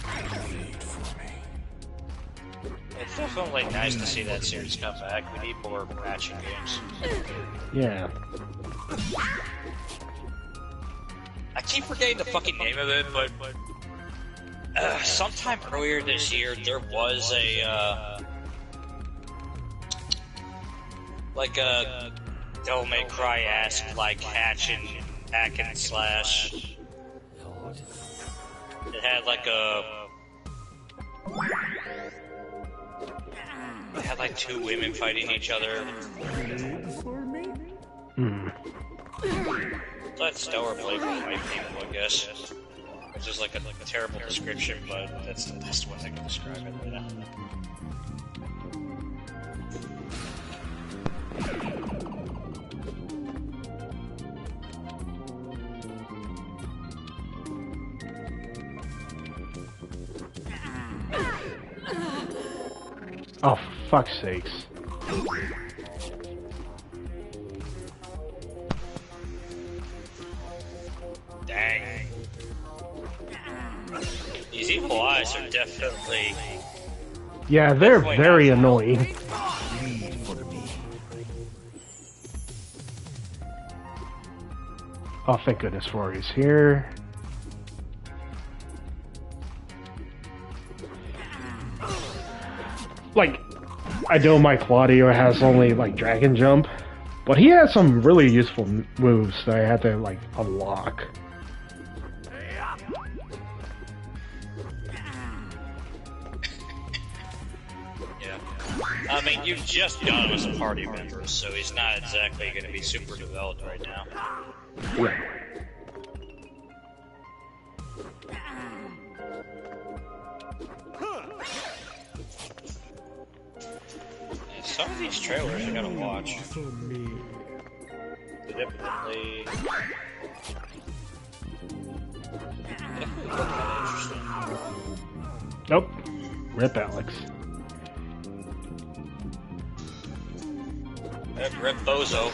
It's definitely nice to see that series come back. We need more matching games. Yeah. I keep forgetting the fucking name of it, but sometime earlier this year there was a like a Devil May Cry-esque like hack and slash. It had like it had like two women fighting each other. let Stellar play for white people, I guess. Which is like a terrible description, but that's the best way I can describe it. Yeah. Oh, fuck's sakes. Dang. These evil eyes are definitely... Yeah, they're very annoying. Oh, thank goodness Rory's here. Like, I know my Claudio has only, like, Dragon Jump, but he has some really useful moves that I had to, like, unlock. Yeah. I mean, you've just got him as a party member, so he's not exactly going to be super developed right now. Yeah. Some of these trailers I gotta watch. They definitely look kind of interesting. Nope. Rip Alex. Rip Bozo.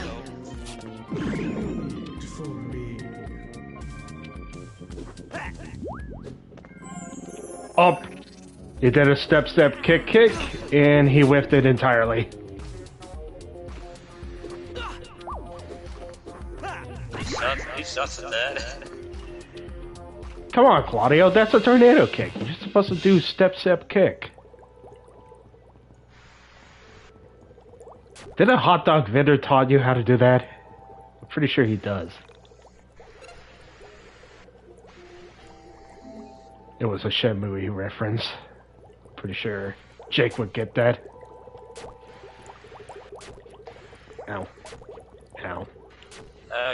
Up. He did a step, kick, and he whiffed it entirely. He sucks at that. Come on, Claudio, that's a tornado kick. You're supposed to do step, kick. Did a hot dog vendor taught you how to do that? I'm pretty sure he does. It was a Shenmue reference. Pretty sure Jake would get that. Ow. Ow.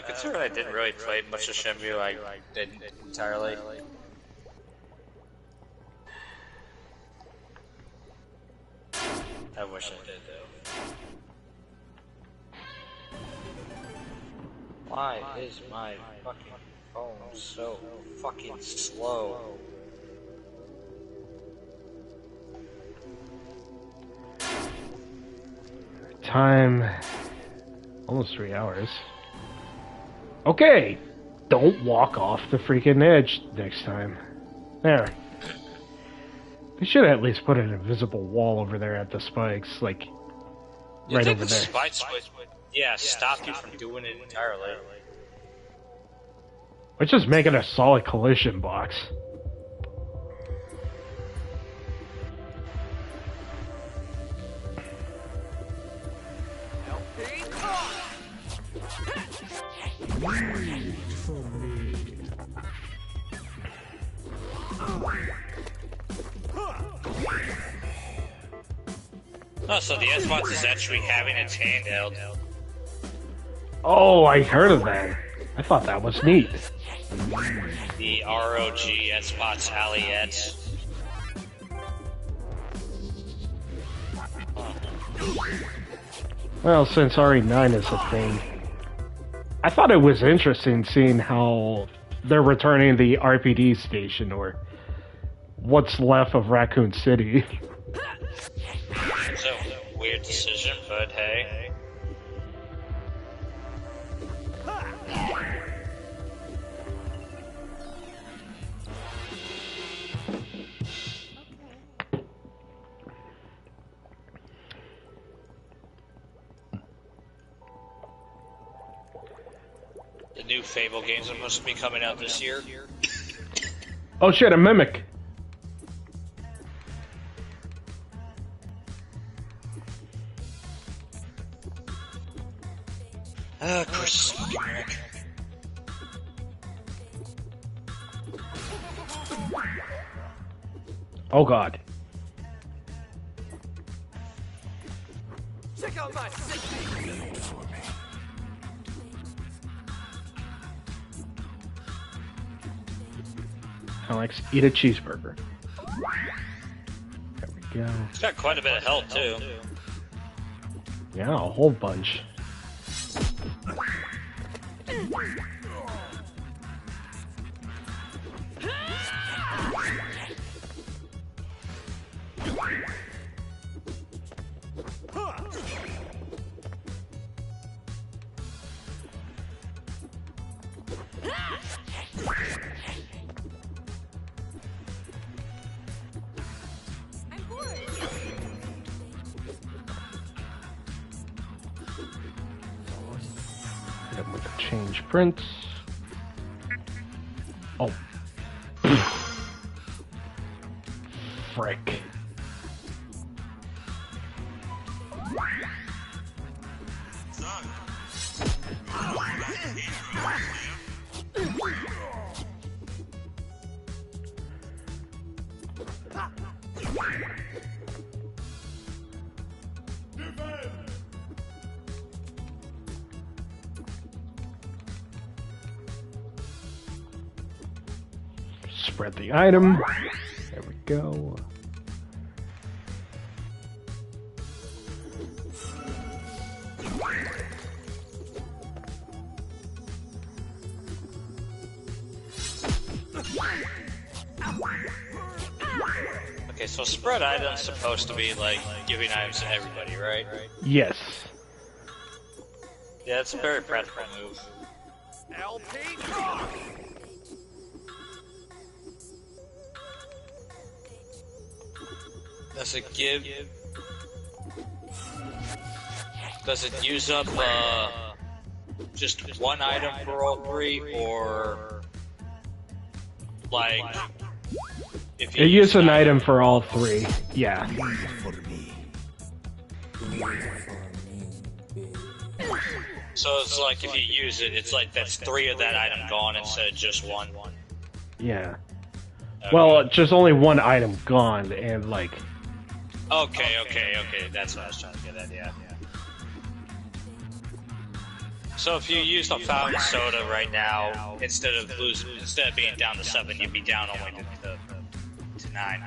Considering I didn't really play much of Shenmue, I didn't entirely. I wish I did, though. Why is my fucking phone so fucking slow? Time... almost 3 hours. Okay! Don't walk off the freaking edge next time. There. They should at least put an invisible wall over there at the spikes, like, right over there. Spikes would, stop you from doing it entirely. Let's just make it a solid collision box. Oh, so the Xbox is actually having its handheld. Oh, I heard of that. I thought that was neat. The ROG Xbox Aliette. Well, since RE9 is a thing, I thought it was interesting seeing how they're returning the RPD station, or what's left of Raccoon City. It's a weird decision, but hey. The new Fable games are supposed to be coming out this year. Oh shit, a Mimic! Of course, fucking Rick. Oh god. Check out my sick Alex, eat a cheeseburger. There we go. It's got quite a bit of health, too. Yeah, a whole bunch. Hit him with the change prints. Oh. Frick. Spread the item. There we go. Okay, so spread items supposed to be like giving items to everybody, right? Yes. Yeah, it's a very practical move. LP. Does it give? Does it use up just one item for all three, or like if you It uses an item for all three. Yeah. So it's like if you use it, it's like that's three of that item gone instead of just one. Yeah. Well, just only one item gone, and like. Okay. That's what I was trying to get at. Yeah. So if you use the fountain soda right now, instead of being down to 7, you'd be down only to 9.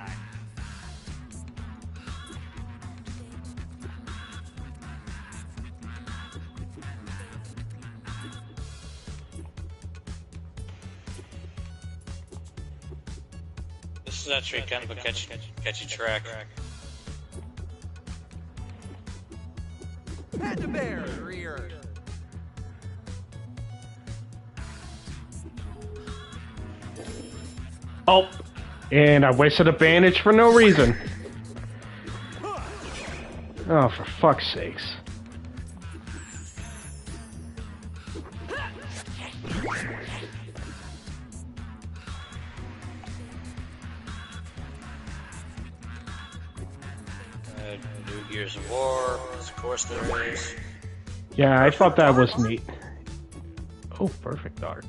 This is actually kind of a catchy track. Panda bear rear. Oh, and I wasted a bandage for no reason. Oh, for fuck's sakes. New Gears of War, of course there is. Yeah, I thought that was neat. Oh, perfect arc.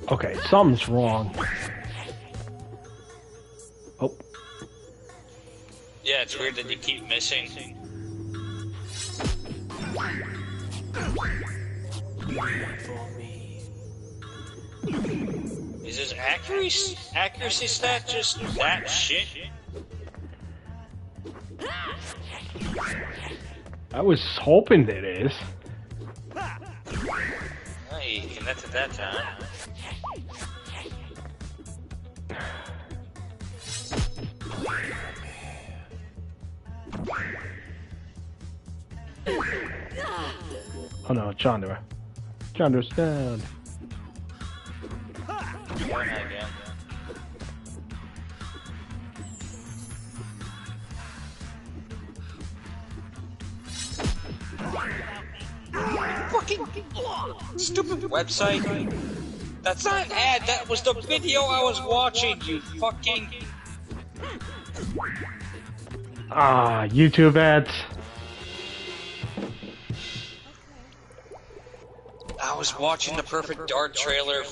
Okay, something's wrong. Oh. Yeah, it's weird that you keep missing. Is his accuracy stat just that shit? I was hoping that it is. Oh, he connected that time. Oh no, Chandra. Chandra's down. Again. Fucking stupid website. That's not an ad, that was the video I was watching, you fucking... Ah, YouTube ads. I was watching the Perfect Dark trailer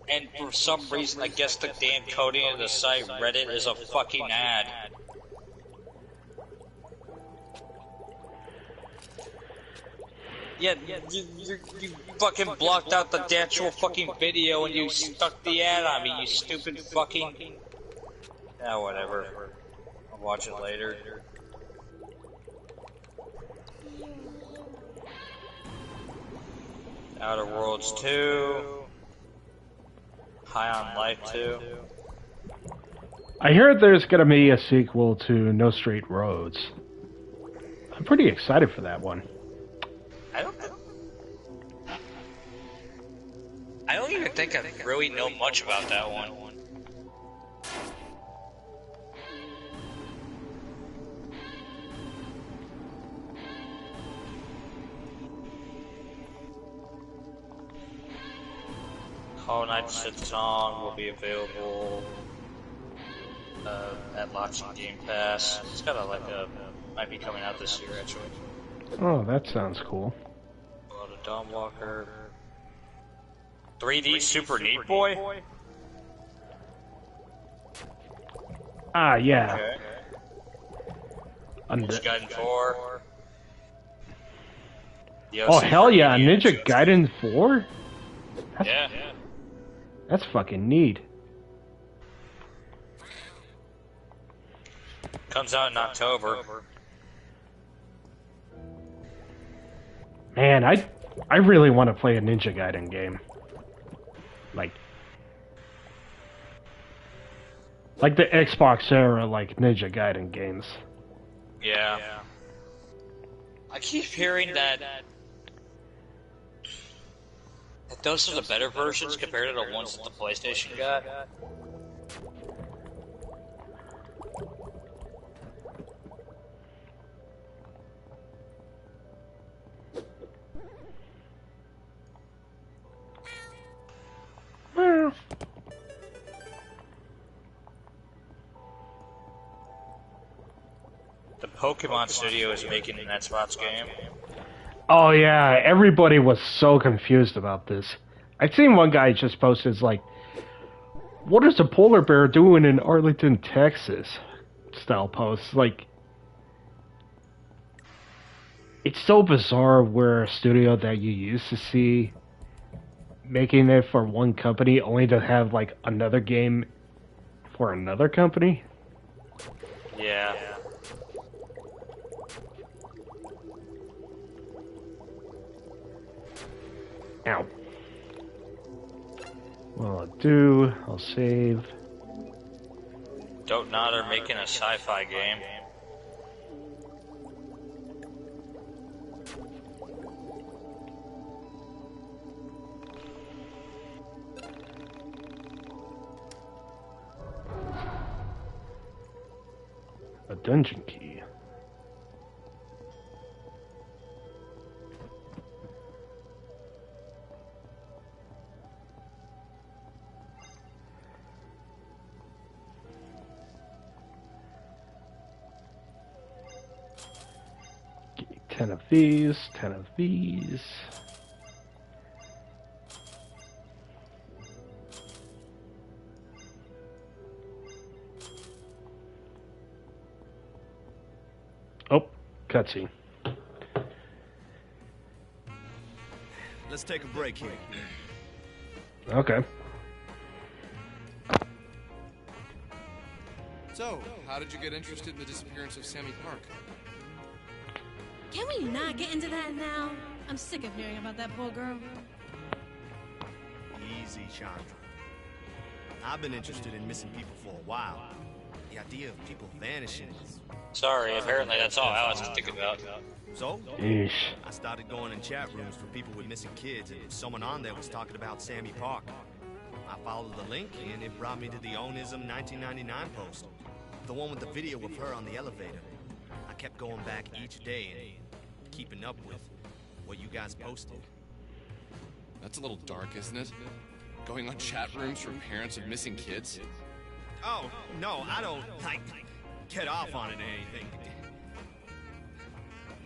and for some reason, I guess the damn coding of the site read it as a fucking ad. Yeah, you fucking blocked out the actual fucking video and you stuck the ad on me, you stupid fucking... Yeah, whatever. I'll watch it later. Outer Worlds 2. High on Life 2. I heard there's gonna be a sequel to No Straight Roads. I'm pretty excited for that one. I don't even think I really know much about that one. Hollow Knight Song will be available at launch on Game Pass. It's got might be coming out this year actually. Oh, that sounds cool. Blood of Dawnwalker. 3D Super Neat Boy? Ah, yeah. Okay. Ninja Gaiden 4. Oh, hell yeah, Ninja Gaiden 4? Yeah. That's fucking neat. Comes out in October. Man, I really want to play a Ninja Gaiden game. Like the Xbox era, like Ninja Gaiden games. Yeah. I keep hearing that those are the better versions compared to the ones that the PlayStation got. Well, The Pokemon Studio is making an Xbox game. oh yeah, everybody was so confused about this. I'd seen one guy just posted like, "What is a polar bear doing in Arlington, Texas?" style posts. Like, it's so bizarre where a studio that you used to see making it for one company only to have like another game for another company. Yeah. Ow. Well, I'll save. Don't Nod are making a sci-fi game. A dungeon key. Give me 10 of these, 10 of these. Oh, cutscene. Let's take a break here. Okay. So, how did you get interested in the disappearance of Sammy Park? Can we not get into that now? I'm sick of hearing about that poor girl. Easy, Chandra. I've been interested in missing people for a while. The idea of people vanishing is... Sorry, apparently that's all Alex is thinking about. So, Yeesh. I started going in chat rooms for people with missing kids, and someone on there was talking about Sammy Park. I followed the link, and it brought me to the Onism 1999 post. The one with the video of her on the elevator. I kept going back each day and keeping up with what you guys posted. That's a little dark, isn't it? Going on chat rooms for parents of missing kids? Oh, no, I don't, like, get off on it or anything.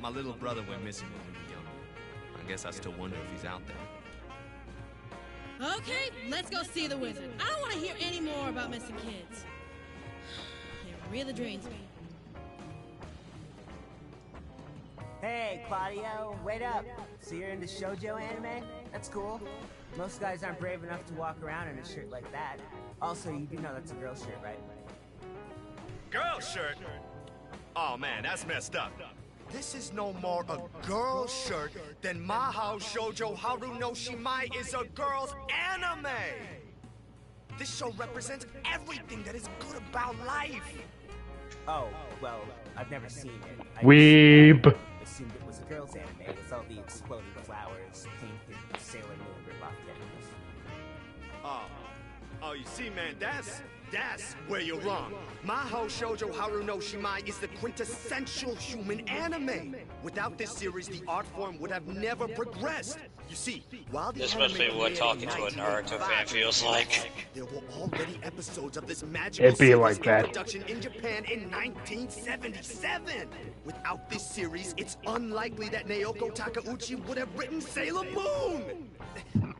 My little brother went missing when we were young. I guess I still wonder if he's out there. Okay, let's go see the wizard. I don't want to hear any more about missing kids. It really drains me. Hey, Claudio, wait up. So you're into shoujo anime? That's cool. Most guys aren't brave enough to walk around in a shirt like that. Also, you do know that's a girl shirt, right? Girl shirt? Oh man, that's messed up. This is no more a girl shirt than Mahou Shoujo Haru no Shimai is a girl's anime! This show represents everything that is good about life! Oh, well, I've never seen it. Weeb. Assumed it was a girl's anime with all the exploding flowers, painted Sailor Moon ripoff characters. Oh, you see, man, that's where you're wrong. Mahou Shoujo Haru no Shimai is the quintessential human anime. Without this series, the art form would have never progressed. You see, while the This must be what talking to a Naruto fan feels like. There were already episodes of this magical It'd be series like in that. production in Japan in 1977. Without this series, it's unlikely that Naoko Takeuchi would have written Sailor Moon.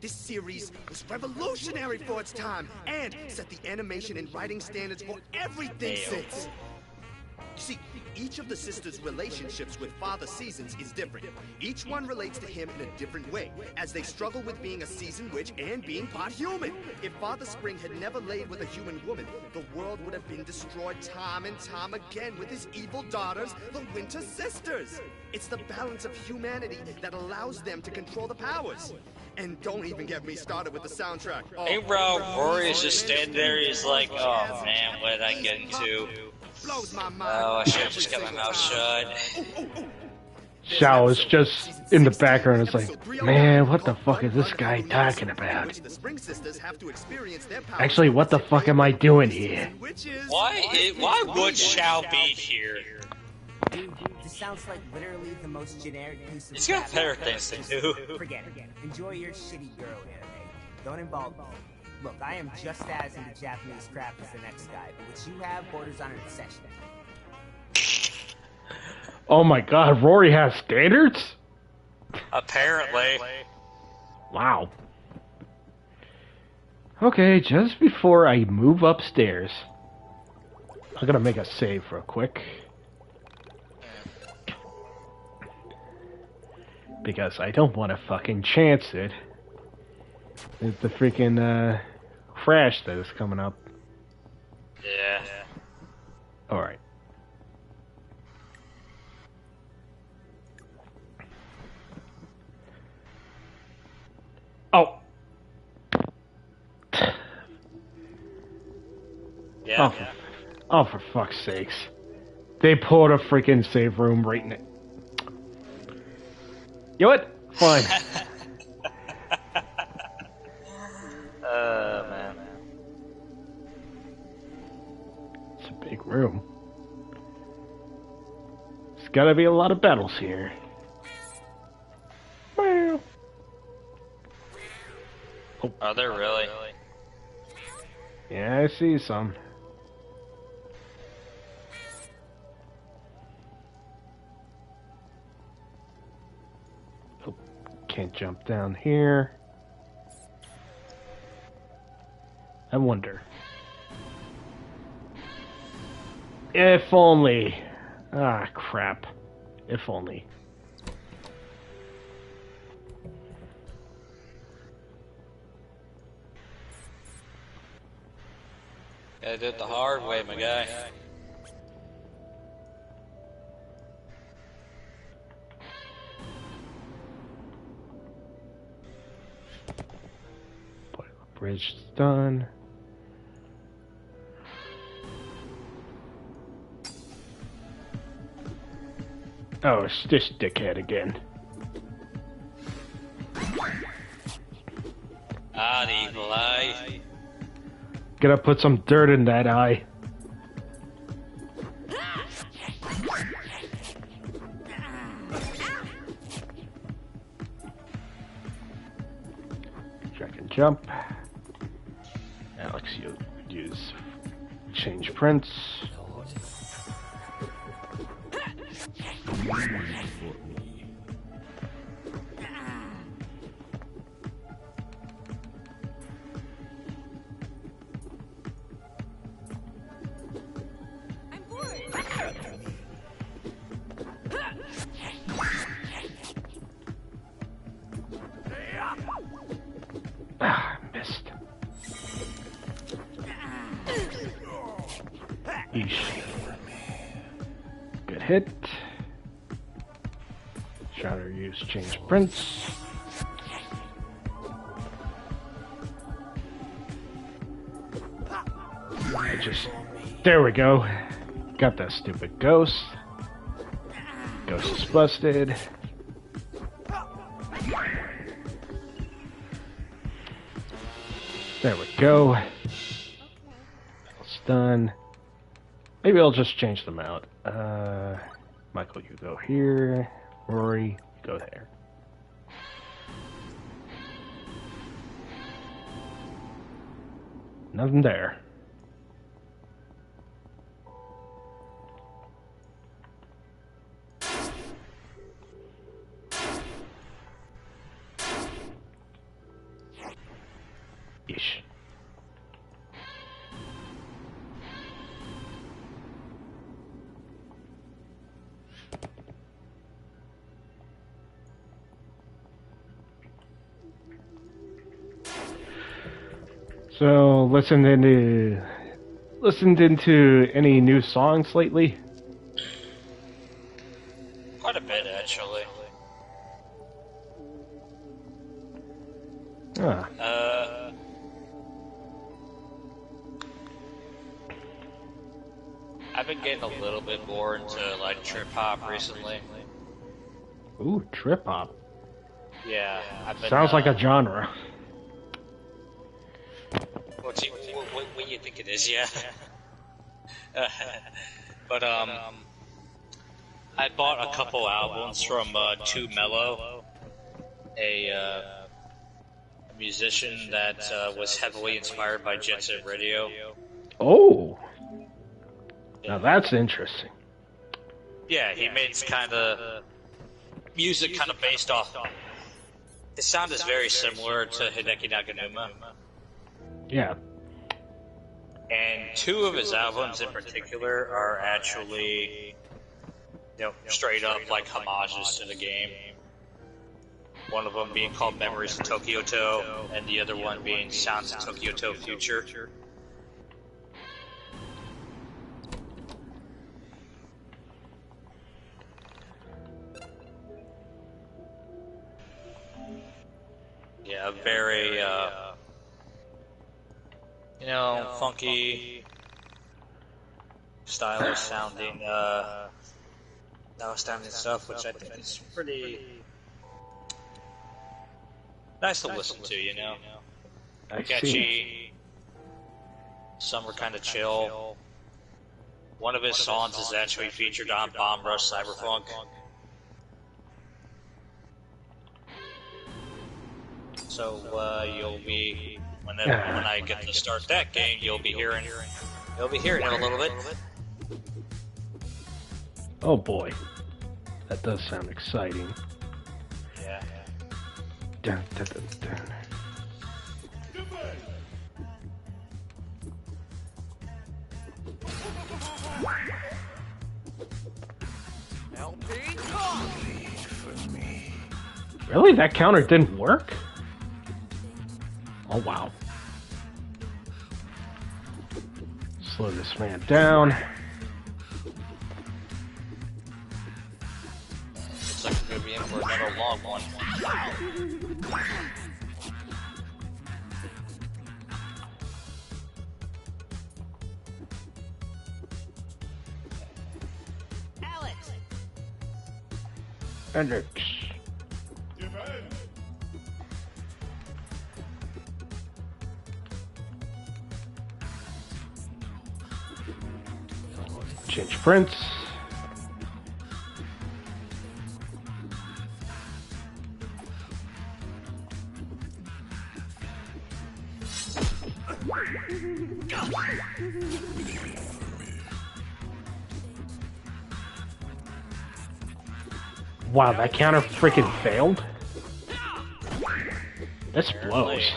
This series was revolutionary for its time and set the animation and writing standards for everything since. You see, each of the sisters' relationships with Father Seasons is different. Each one relates to him in a different way, as they struggle with being a seasoned witch and being part human. If Father Spring had never laid with a human woman, the world would have been destroyed time and time again with his evil daughters, the Winter Sisters. It's the balance of humanity that allows them to control the powers. And don't even get me started with the soundtrack. Oh, Hey bro, Rory is just standing there, he's like, oh man, what did I get into? Oh, I should have just kept my mouth shut. Xiao is just in the background. It's like, man, what the fuck is this guy talking about? Actually, what the fuck am I doing here? Why would Xiao be here? Dude, this sounds like literally the most generic piece of He's got crap better I've things ever to seen. do. Forget it. Enjoy your shitty girl anime. Don't involve me. Look, I am just as into Japanese crap as the next guy, but what you have borders on an obsession. Oh my god, Rory has standards? Apparently. Wow. Okay, just before I move upstairs, I'm gonna make a save real quick. Because I don't want to fucking chance it. It's the freaking crash that is coming up. Yeah. Alright. Oh. Yeah. Oh, for fuck's sakes. They pulled a freaking save room right in it. You know what? Fine. Man. It's a big room. There's gotta be a lot of battles here. Meow. Oh. Are there really? Yeah, I see some. Oh, can't jump down here. I wonder. If only. Ah, crap. If only. Gotta do it the hard way, my guy. Bridge done. Oh, it's this dickhead again. Ah, the evil eye. Gotta put some dirt in that eye. I can jump. Change prints. Ah, missed. Yeesh. Good hit. Shatter use change prints. There we go. Got that stupid ghost. Ghost is busted. There we go. It's done. Maybe I'll just change them out. Michael, you go here. Rory, you go there. Nothing there. Ish. So, listened into any new songs lately? Quite a bit, actually. Ah. I've been getting a little bit more into like trip hop recently. Ooh, trip hop. Yeah, I've been, Sounds like a genre. What do you think it is? Yeah. But I bought a couple albums from Too Mellow, a musician that was heavily inspired by Jet Set Radio. Oh. Now that's interesting. Yeah, he makes kind of music kind of based off. His sound is very similar to Hideki Naganuma. Yeah. And two of his albums in particular are actually, straight up like homages to the game. One of them being called Memories of Tokyo To, and the other one being Sounds of Tokyo To Future. Yeah, very, funky, stylish sounding, outstanding stuff, which I think is pretty nice to listen to, Catchy, some are kind of chill. One of his songs is actually featured on Bomb Rush Cyberpunk. So you'll be when I get to start that game, you'll be hearing it a little bit. Oh boy, that does sound exciting. Yeah. Dun, dun, dun, dun. Really? That counter didn't work? Oh wow. Slow this man down. Looks like we're gonna be in for another long one. Alex! Hendrix. Change prints. Wow, that counter freaking failed? This blows.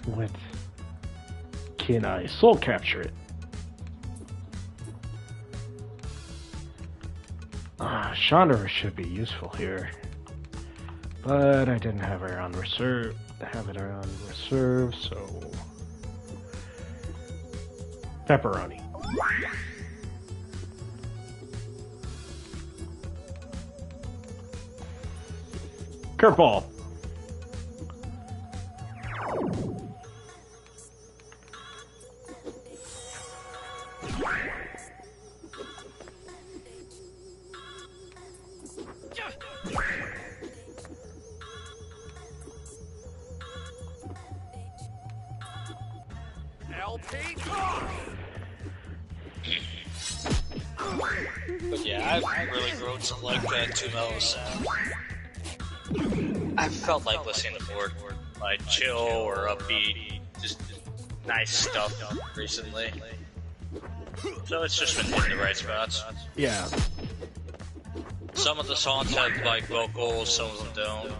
What? Can I soul capture it? Chandra should be useful here. But I didn't have her on reserve. So pepperoni. Curveball. But yeah, I've really grown to like that 2 mellow sound. I felt like listening to more like chill or upbeat, just nice stuff recently. So it's just been hitting the right spots. Yeah. Some of the songs have like vocals, some of them don't.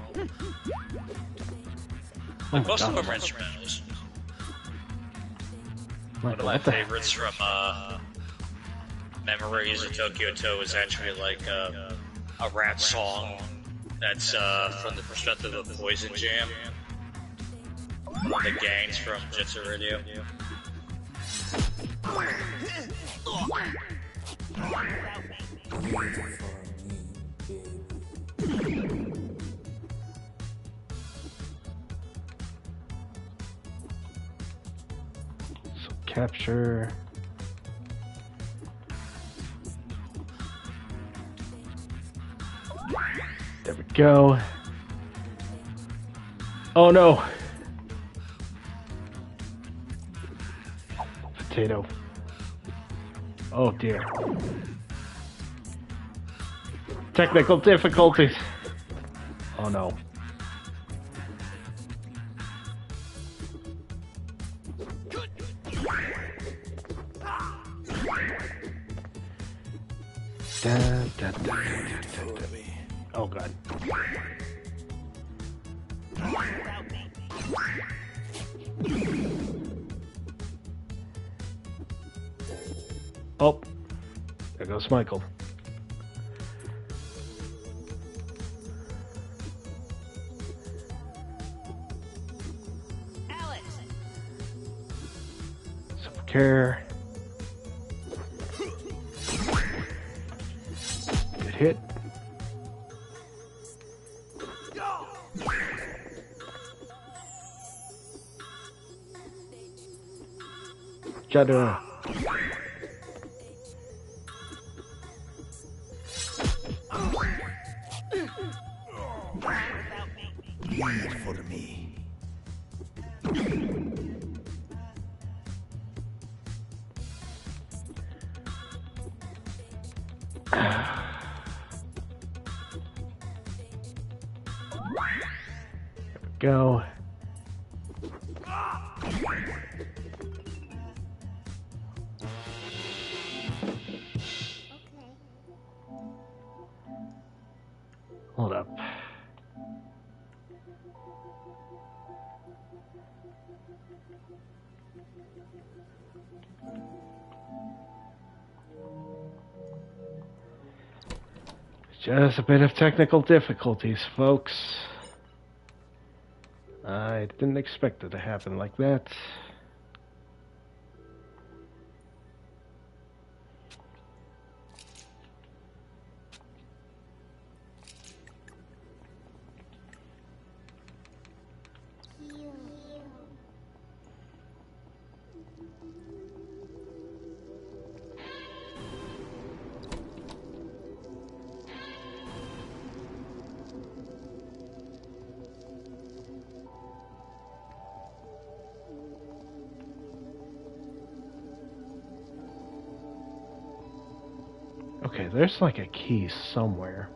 Like most of them are instrumentals. One of my favorites from Memories of Tokyo To is actually like a rap song that's from the perspective of Poison Jam, one of the gangs from Jitsu Radio. So capture. There we go. Oh no. Potato. Oh dear. Technical difficulties. Oh no. Oh god. Oh, there goes Michael. Alex. Some care. Good hit. Gotta. Wait for me. Go. Hold up. Just a bit of technical difficulties, folks. I didn't expect it to happen like that. Okay, there's like a key somewhere.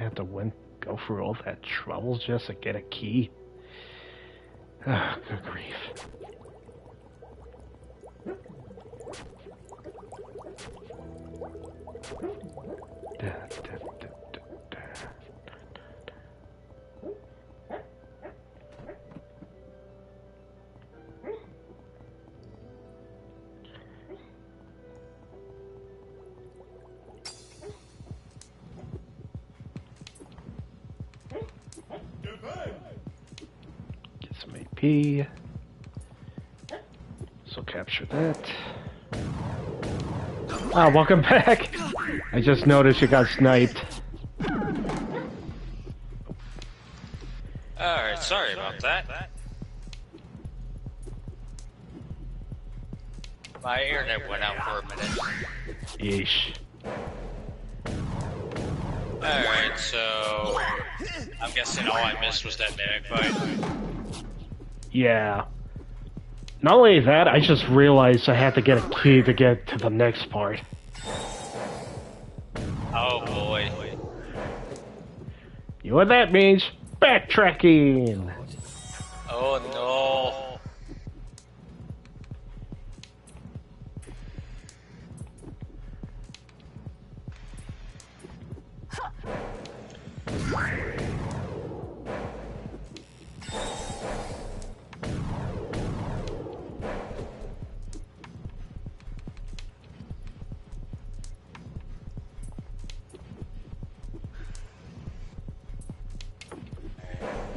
have to go through all that trouble just to get a key? Ah, good grief. Get some AP. So capture that. Ah, welcome back. I just noticed you got sniped. Alright, sorry about that. My internet went out for a minute. Yeesh. Alright, so I'm guessing all I missed was that mimic fight. Yeah. Not only that, I just realized I had to get a key to get to the next part. Oh boy. You know what that means? Backtracking! Oh no.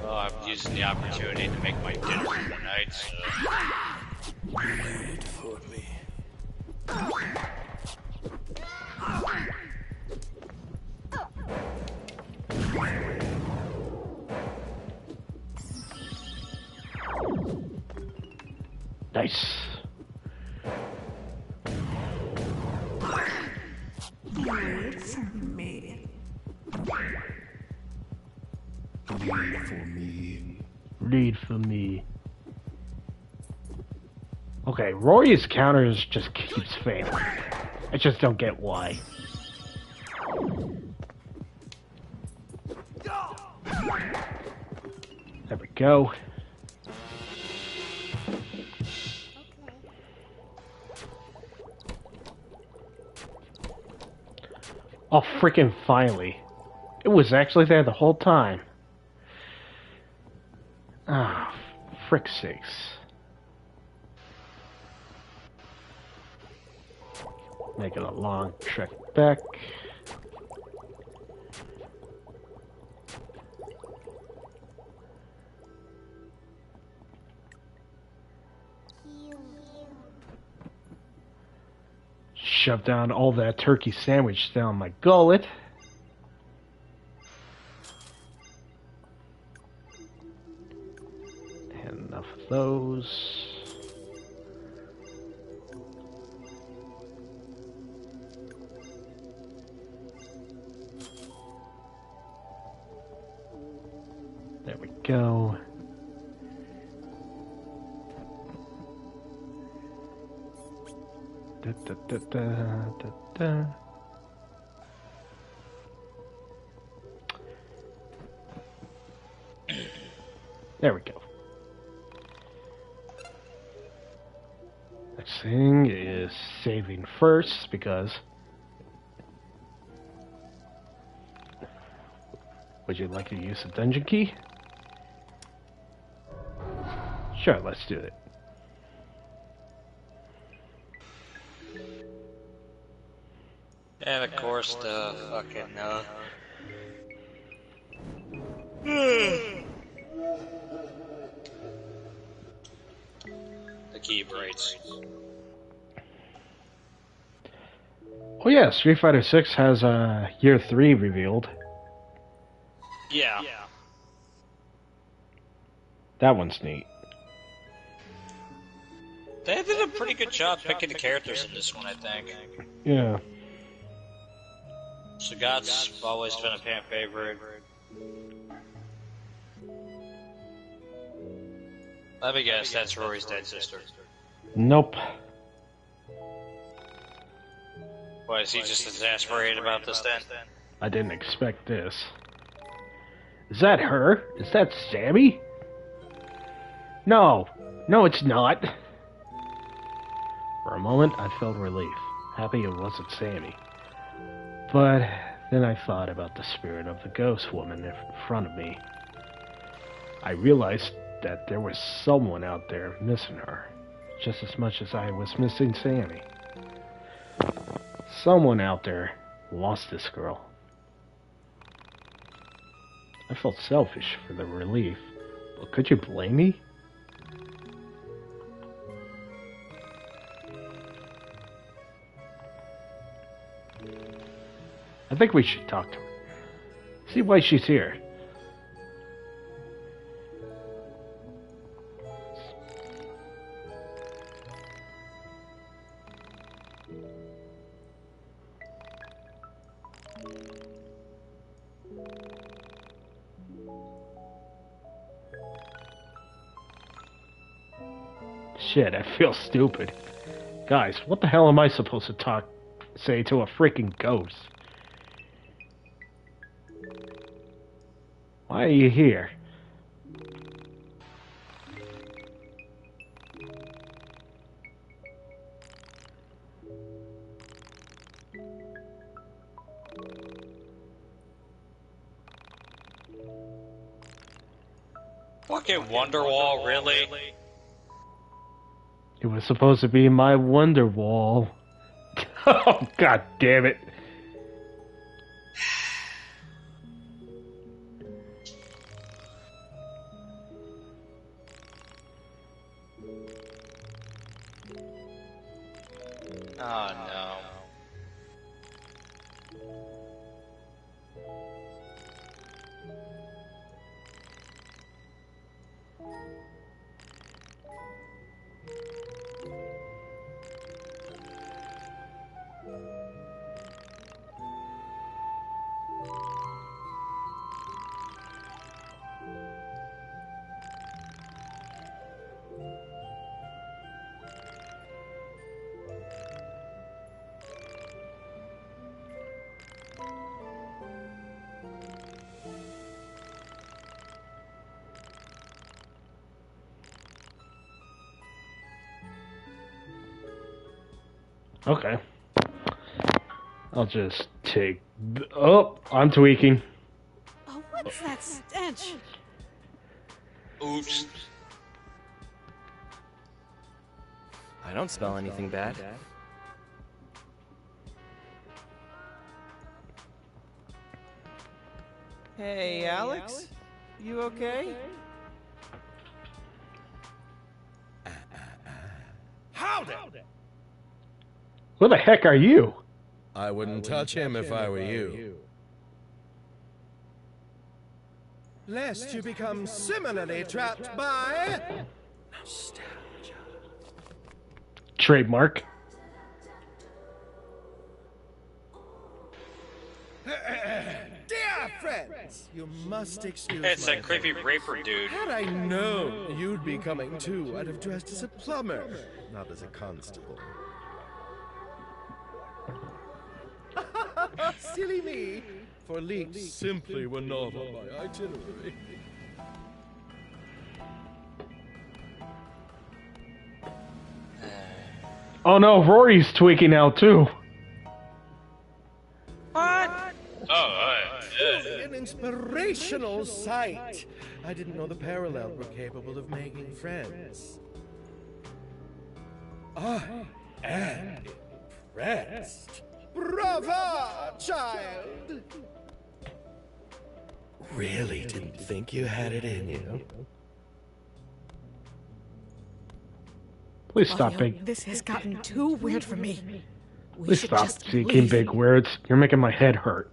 Well, I'm using the opportunity to make my dinner for the night, so... Wait for me. Nice. Wait for me. Read for me. Read for me. Okay, Rory's counters just keeps failing. I just don't get why. There we go. Oh, freaking finally. It was actually there the whole time. Ah, frick sakes. Make it a long trek back. Shove down all that turkey sandwich down my gullet. And enough of those. There we go. Da, da, da, da, da, da. There we go. Next thing is saving first because would you like to use the dungeon key? Sure, let's do it. And of course the fucking, the key breaks. Oh yeah, Street Fighter 6 has Year 3 revealed. Yeah. That one's neat. They did a pretty good job picking the characters in this one, I think. Yeah. Sagat's always been a fan favorite. Let me guess, that's Rory's dead sister. Nope. Why, is he just exasperated about this then? I didn't expect this. Is that her? Is that Sammy? No. No, it's not. For a moment, I felt relief. Happy it wasn't Sammy. But then I thought about the spirit of the ghost woman in front of me. I realized that there was someone out there missing her, just as much as I was missing Sammy. Someone out there lost this girl. I felt selfish for the relief, but could you blame me? I think we should talk to her. See why she's here. Shit, I feel stupid. Guys, what the hell am I supposed to say to a freaking ghost? Why are you here? Fucking Wonderwall, really? It was supposed to be my wonder wall. Oh, god damn it. Oh no. Okay. I'll just take... Oh, I'm tweaking. Oh, what's that stench? Oops. I don't smell anything bad. Hey, Alex? You okay? Howdy! Who the heck are you? I wouldn't touch him if I were you. Lest you become similarly trapped by... Trademark. Dear friends, you must excuse It's my that creepy raper dude. Had I known you'd be coming too, I'd have dressed as a plumber, not as a constable. Silly me, for leaks simply were not on my itinerary. Oh no, Rory's tweaking out too. An inspirational sight. I didn't know the Parallel were capable of making friends. I am impressed. Brava, child! Really didn't think you had it in you. Please stop William, this has gotten too weird for me. Please stop seeking big words. You're making my head hurt.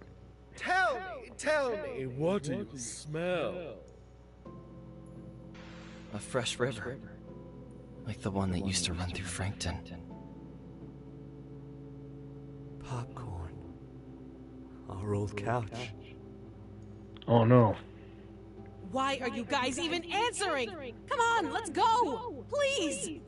Tell me, what do you smell? A fresh river. Like the one that used to run through Frankton. Popcorn. Our old couch. Oh no. Why are you guys even answering? Come on, let's go! Please!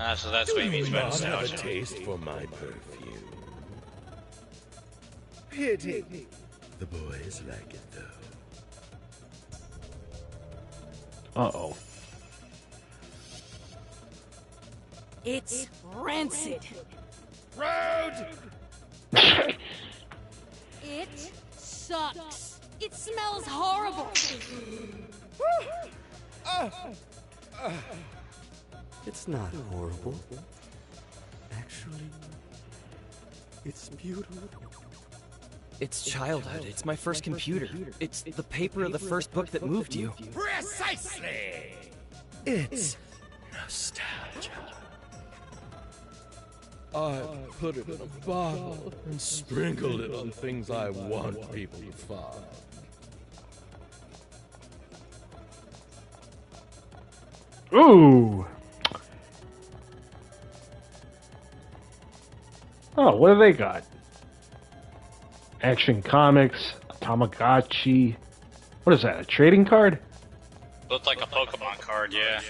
Ah, so that's what he means by not have a nostalgia. taste for my perfume. Pity. The boys like it though. Uh-oh. It's rancid. Road! It sucks. It smells horrible. It's not horrible. Actually, it's beautiful. It's childhood. It's my first computer. It's the paper of the first book that moved you. Precisely! It's nostalgia. I put it in a bottle and sprinkled it on things I want people to find. Ooh. Oh, what do they got? Action Comics, Tamagotchi. What is that, a trading card? Looked like a Pokemon card, yeah.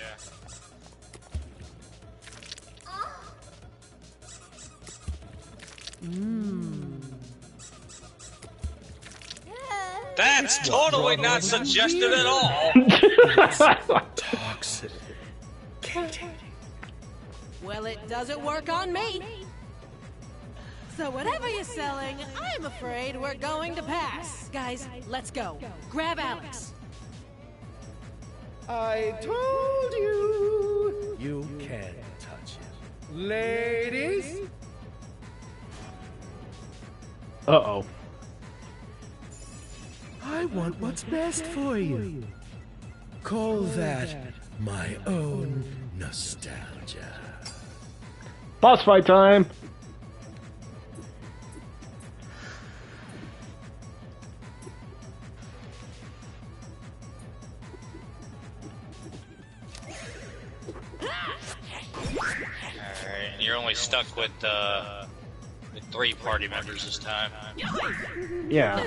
That's totally not suggested at all. Toxic. Well, it doesn't work on me. So whatever you're selling, I'm afraid we're going to pass. Guys, let's go. Grab Alex. I told you! You can't touch it. Ladies? Uh-oh. I want what's best for you. Call that my own nostalgia. Boss fight time! Alright, and you're only stuck with 3 party members this time. Yeah.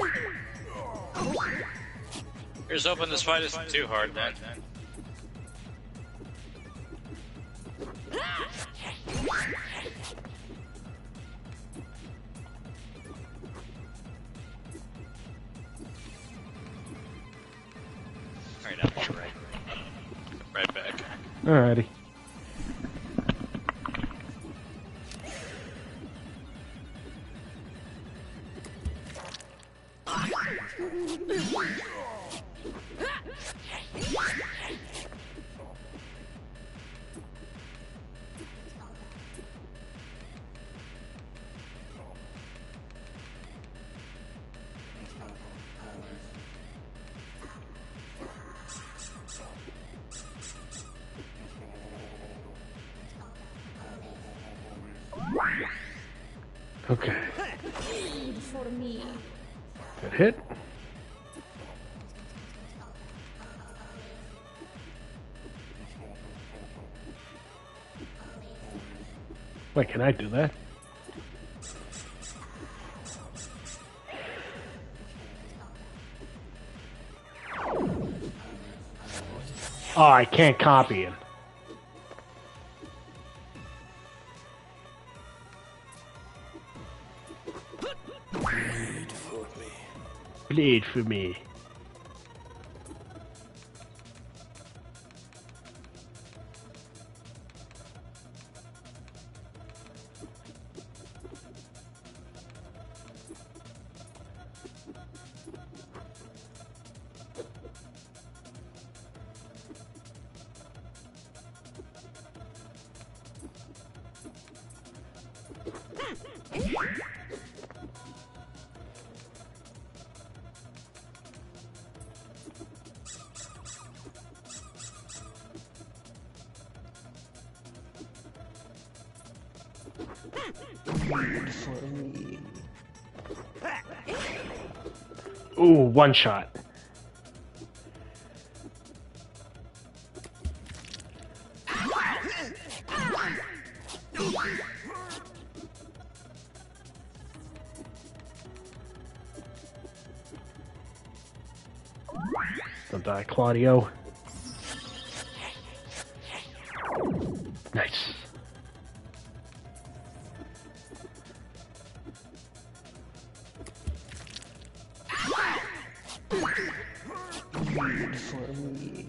Here's hoping this fight isn't too hard, then. Alright, I'll be right back. Alrighty. Okay. For me. Good hit. Wait, can I do that? Oh, I can't copy it. Bleed for me. For me. Ooh, one shot. Don't die, Claudio. Nice. Bleed for me.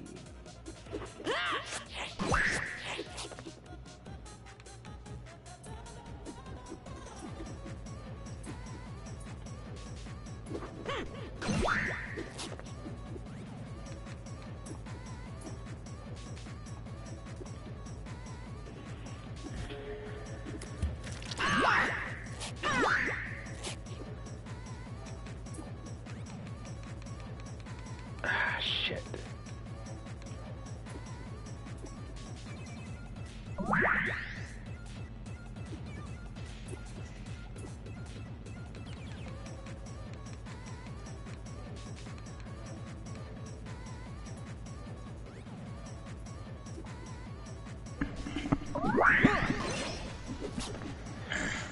Ah, shit.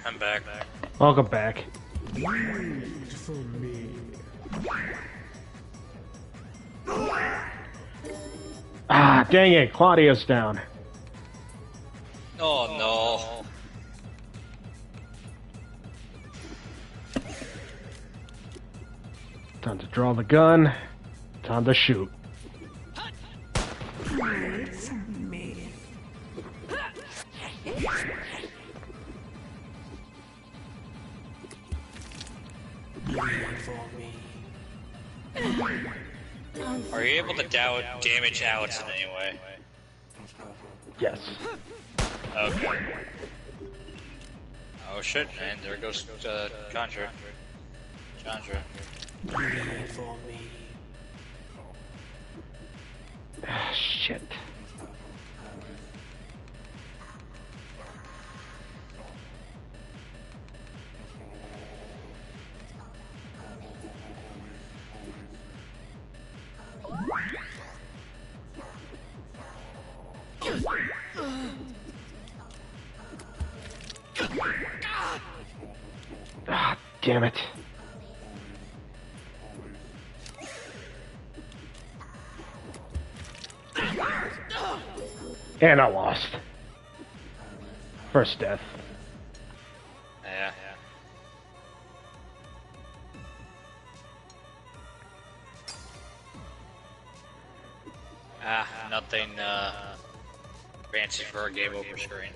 I'm back. Welcome back. Bleed for me. Ah, dang it, Claudio's down. Oh no. Time to draw the gun. Time to shoot. Bleed for me. Bleed for me. Are you able to damage Alex in any way? Yes. Okay. Oh shit, man. There goes Chandra. Bleed for me. Ah, shit. Ah, damn it. And I lost. First death. Yeah. Nothing fancy for a game over screen.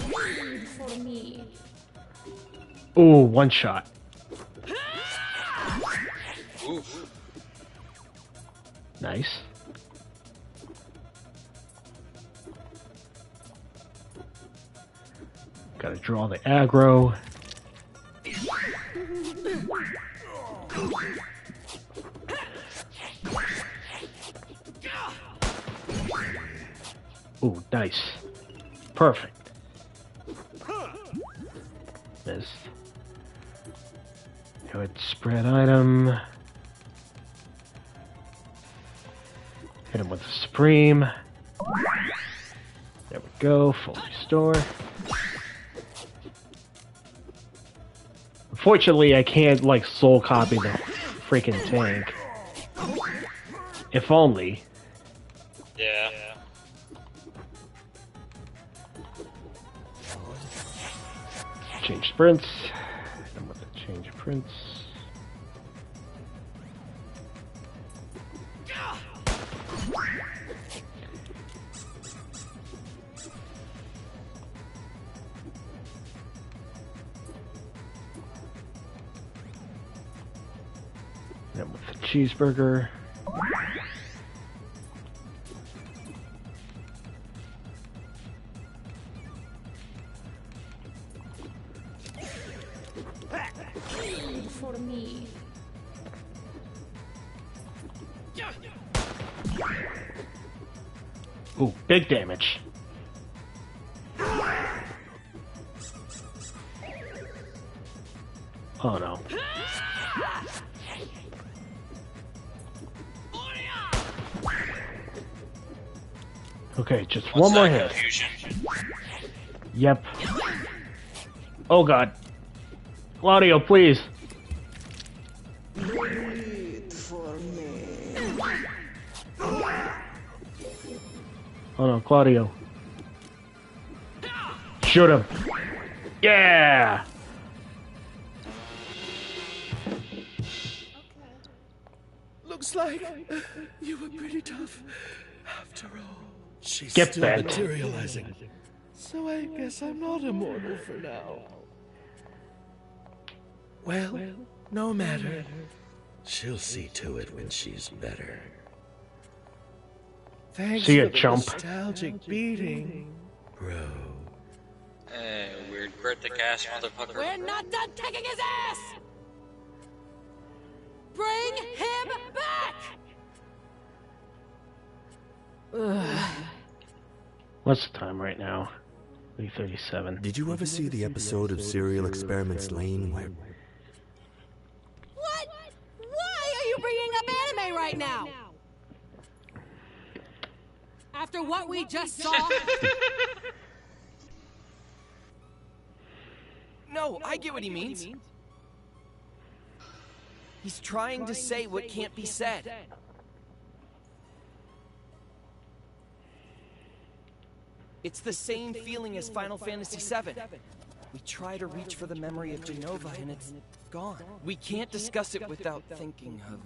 Bleed for me. Ooh, one shot. Oof. Nice. Gotta draw the aggro. Ooh, nice. Perfect. Missed. Go ahead, spread item. Hit him with the Supreme. There we go, full restore. Unfortunately, I can't, like, soul copy the freaking tank. If only. Yeah. Change sprints. I'm with the change prints. And with the cheeseburger. Bleed for me. Ooh, big damage. Oh no. Okay, just one more hit. Yep. Oh god. Claudio, please. Wait for me. Hold on, Claudio. Shoot him. Yeah! Looks like you were pretty tough after all. She's Get still bent. materializing. So I guess I'm not immortal for now. Well, no matter. She'll see to it when she's better. Thanks See ya, for the chump. nostalgic beating, bro. Weird cryptic ass motherfucker. We're not done kicking his ass! Bring him back! What's the time right now? 3:37. Did you ever see the episode of Serial Experiments Lane where... What? Why are you bringing up anime right now? After what we just saw? No, I get what he means. He's trying to say what can't be said. It's the same feeling as Final Fantasy VII. We try to reach for the memory of Genova and it's gone. We can't discuss it without thinking of...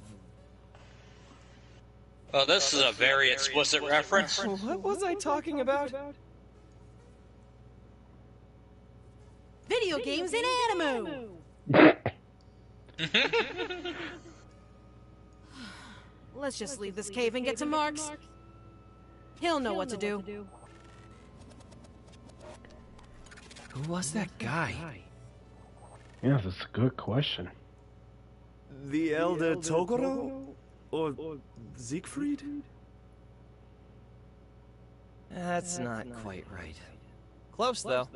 Oh, this is a very explicit reference. What was I talking about? Video games and anime! Let's just leave this cave and get to Mark's. He'll know what to do. Who was that guy? Yeah, that's a good question. The Elder Toguro? Or Siegfried? That's not quite right. Close, though.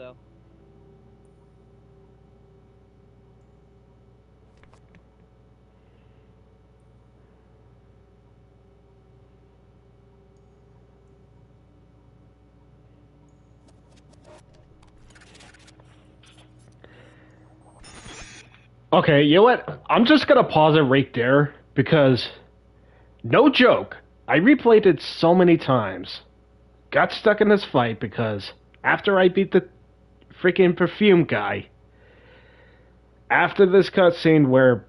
Okay, you know what? I'm just gonna pause it right there because, no joke, I replayed it so many times. Got stuck in this fight because after I beat the freaking perfume guy, after this cutscene where,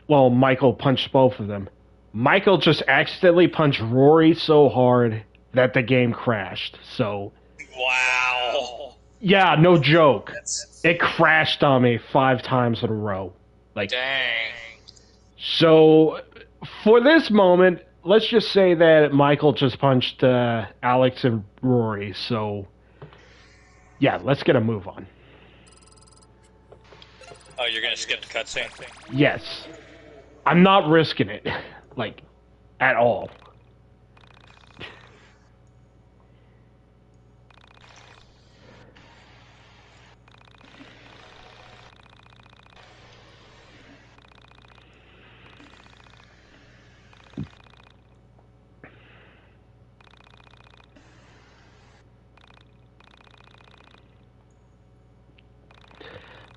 well, Michael punched both of them, Michael just accidentally punched Rory so hard that the game crashed. So, Wow. yeah, no joke. It crashed on me 5 times in a row. Like, dang. So, for this moment, let's just say that Michael just punched Alex and Rory. So, yeah, let's get a move on. Oh, you're gonna skip the cutscene? Yes. I'm not risking it. Like, at all.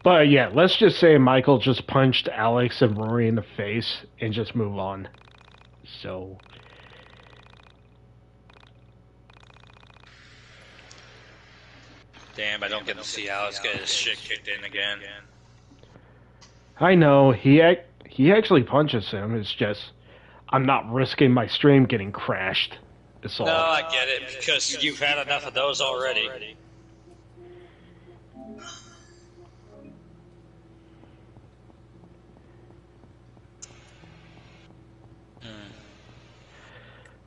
But yeah, let's just say Michael just punched Alex and Rory in the face and just move on. So... Damn, I don't get to see Alex get his shit kicked in again. I know, he actually punches him, it's just... I'm not risking my stream getting crashed. That's all. No, I get it, because you've had enough of those already.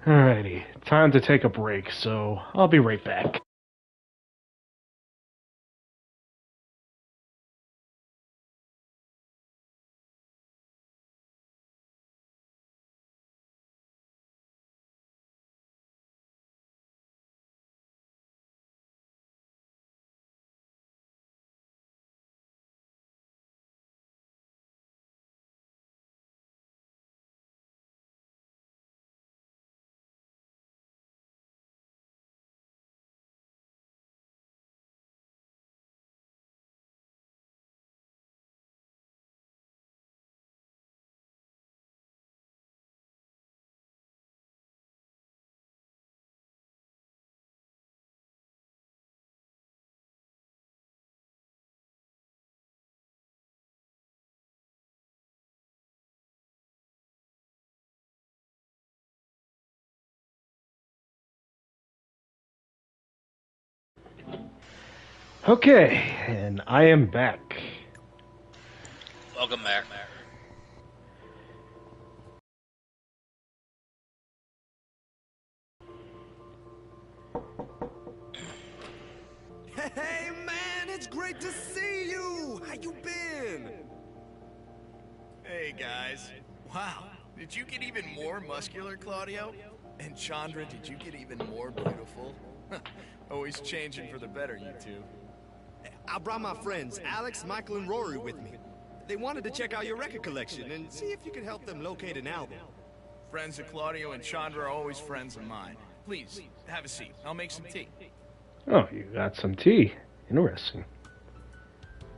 Alrighty, time to take a break, so I'll be right back. Okay, and I am back. Welcome back. Hey man, it's great to see you! How you been? Hey guys. Wow, did you get even more muscular, Claudio? And Chandra, did you get even more beautiful? Always changing for the better, you two. I brought my friends, Alex, Michael, and Rory with me. They wanted to check out your record collection and see if you could help them locate an album. Friends of Claudio and Chandra are always friends of mine. Please, have a seat. I'll make some tea. Oh, you got some tea. Interesting.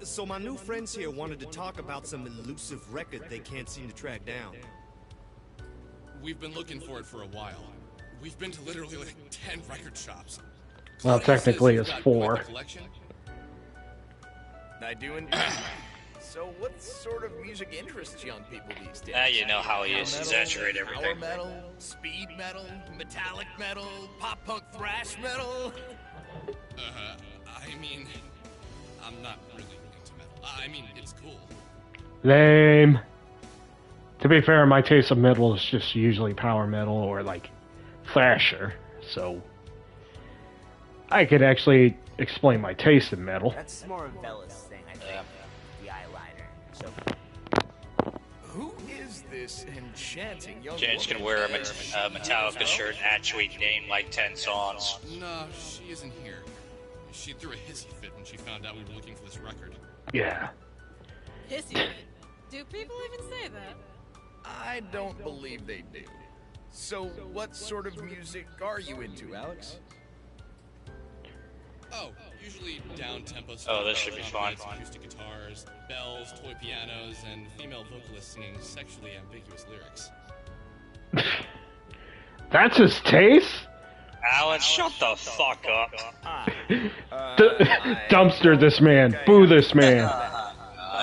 So my new friends here wanted to talk about some elusive record they can't seem to track down. We've been looking for it for a while. We've been to literally like 10 record shops. Well, technically it's 4. I do indeed. So what sort of music interests young people these days? You know how he is. Exaggerate everything. Power metal, speed metal, metallic metal, pop punk thrash metal. I mean, I'm not really into metal. I mean, it's cool. Lame. To be fair, my taste of metal is just usually power metal or like thrasher, so I could actually explain my taste in metal. That's more of Bella's thing, I think. The eyeliner. So. Who is this enchanting young James woman? can wear a Metallica shirt and actually name like 10 songs. No, she isn't here. She threw a hissy fit when she found out we were looking for this record. Yeah. Hissy fit. Do people even say that? I don't believe they do. So, what sort of music are you into, Alex? Oh, usually down-tempo stuff. Oh, this should be fun. Acoustic guitars, bells, toy pianos, and female vocalists singing sexually ambiguous lyrics. That's his taste? Alan, shut the fuck up. Dumpster this man. Boo this man.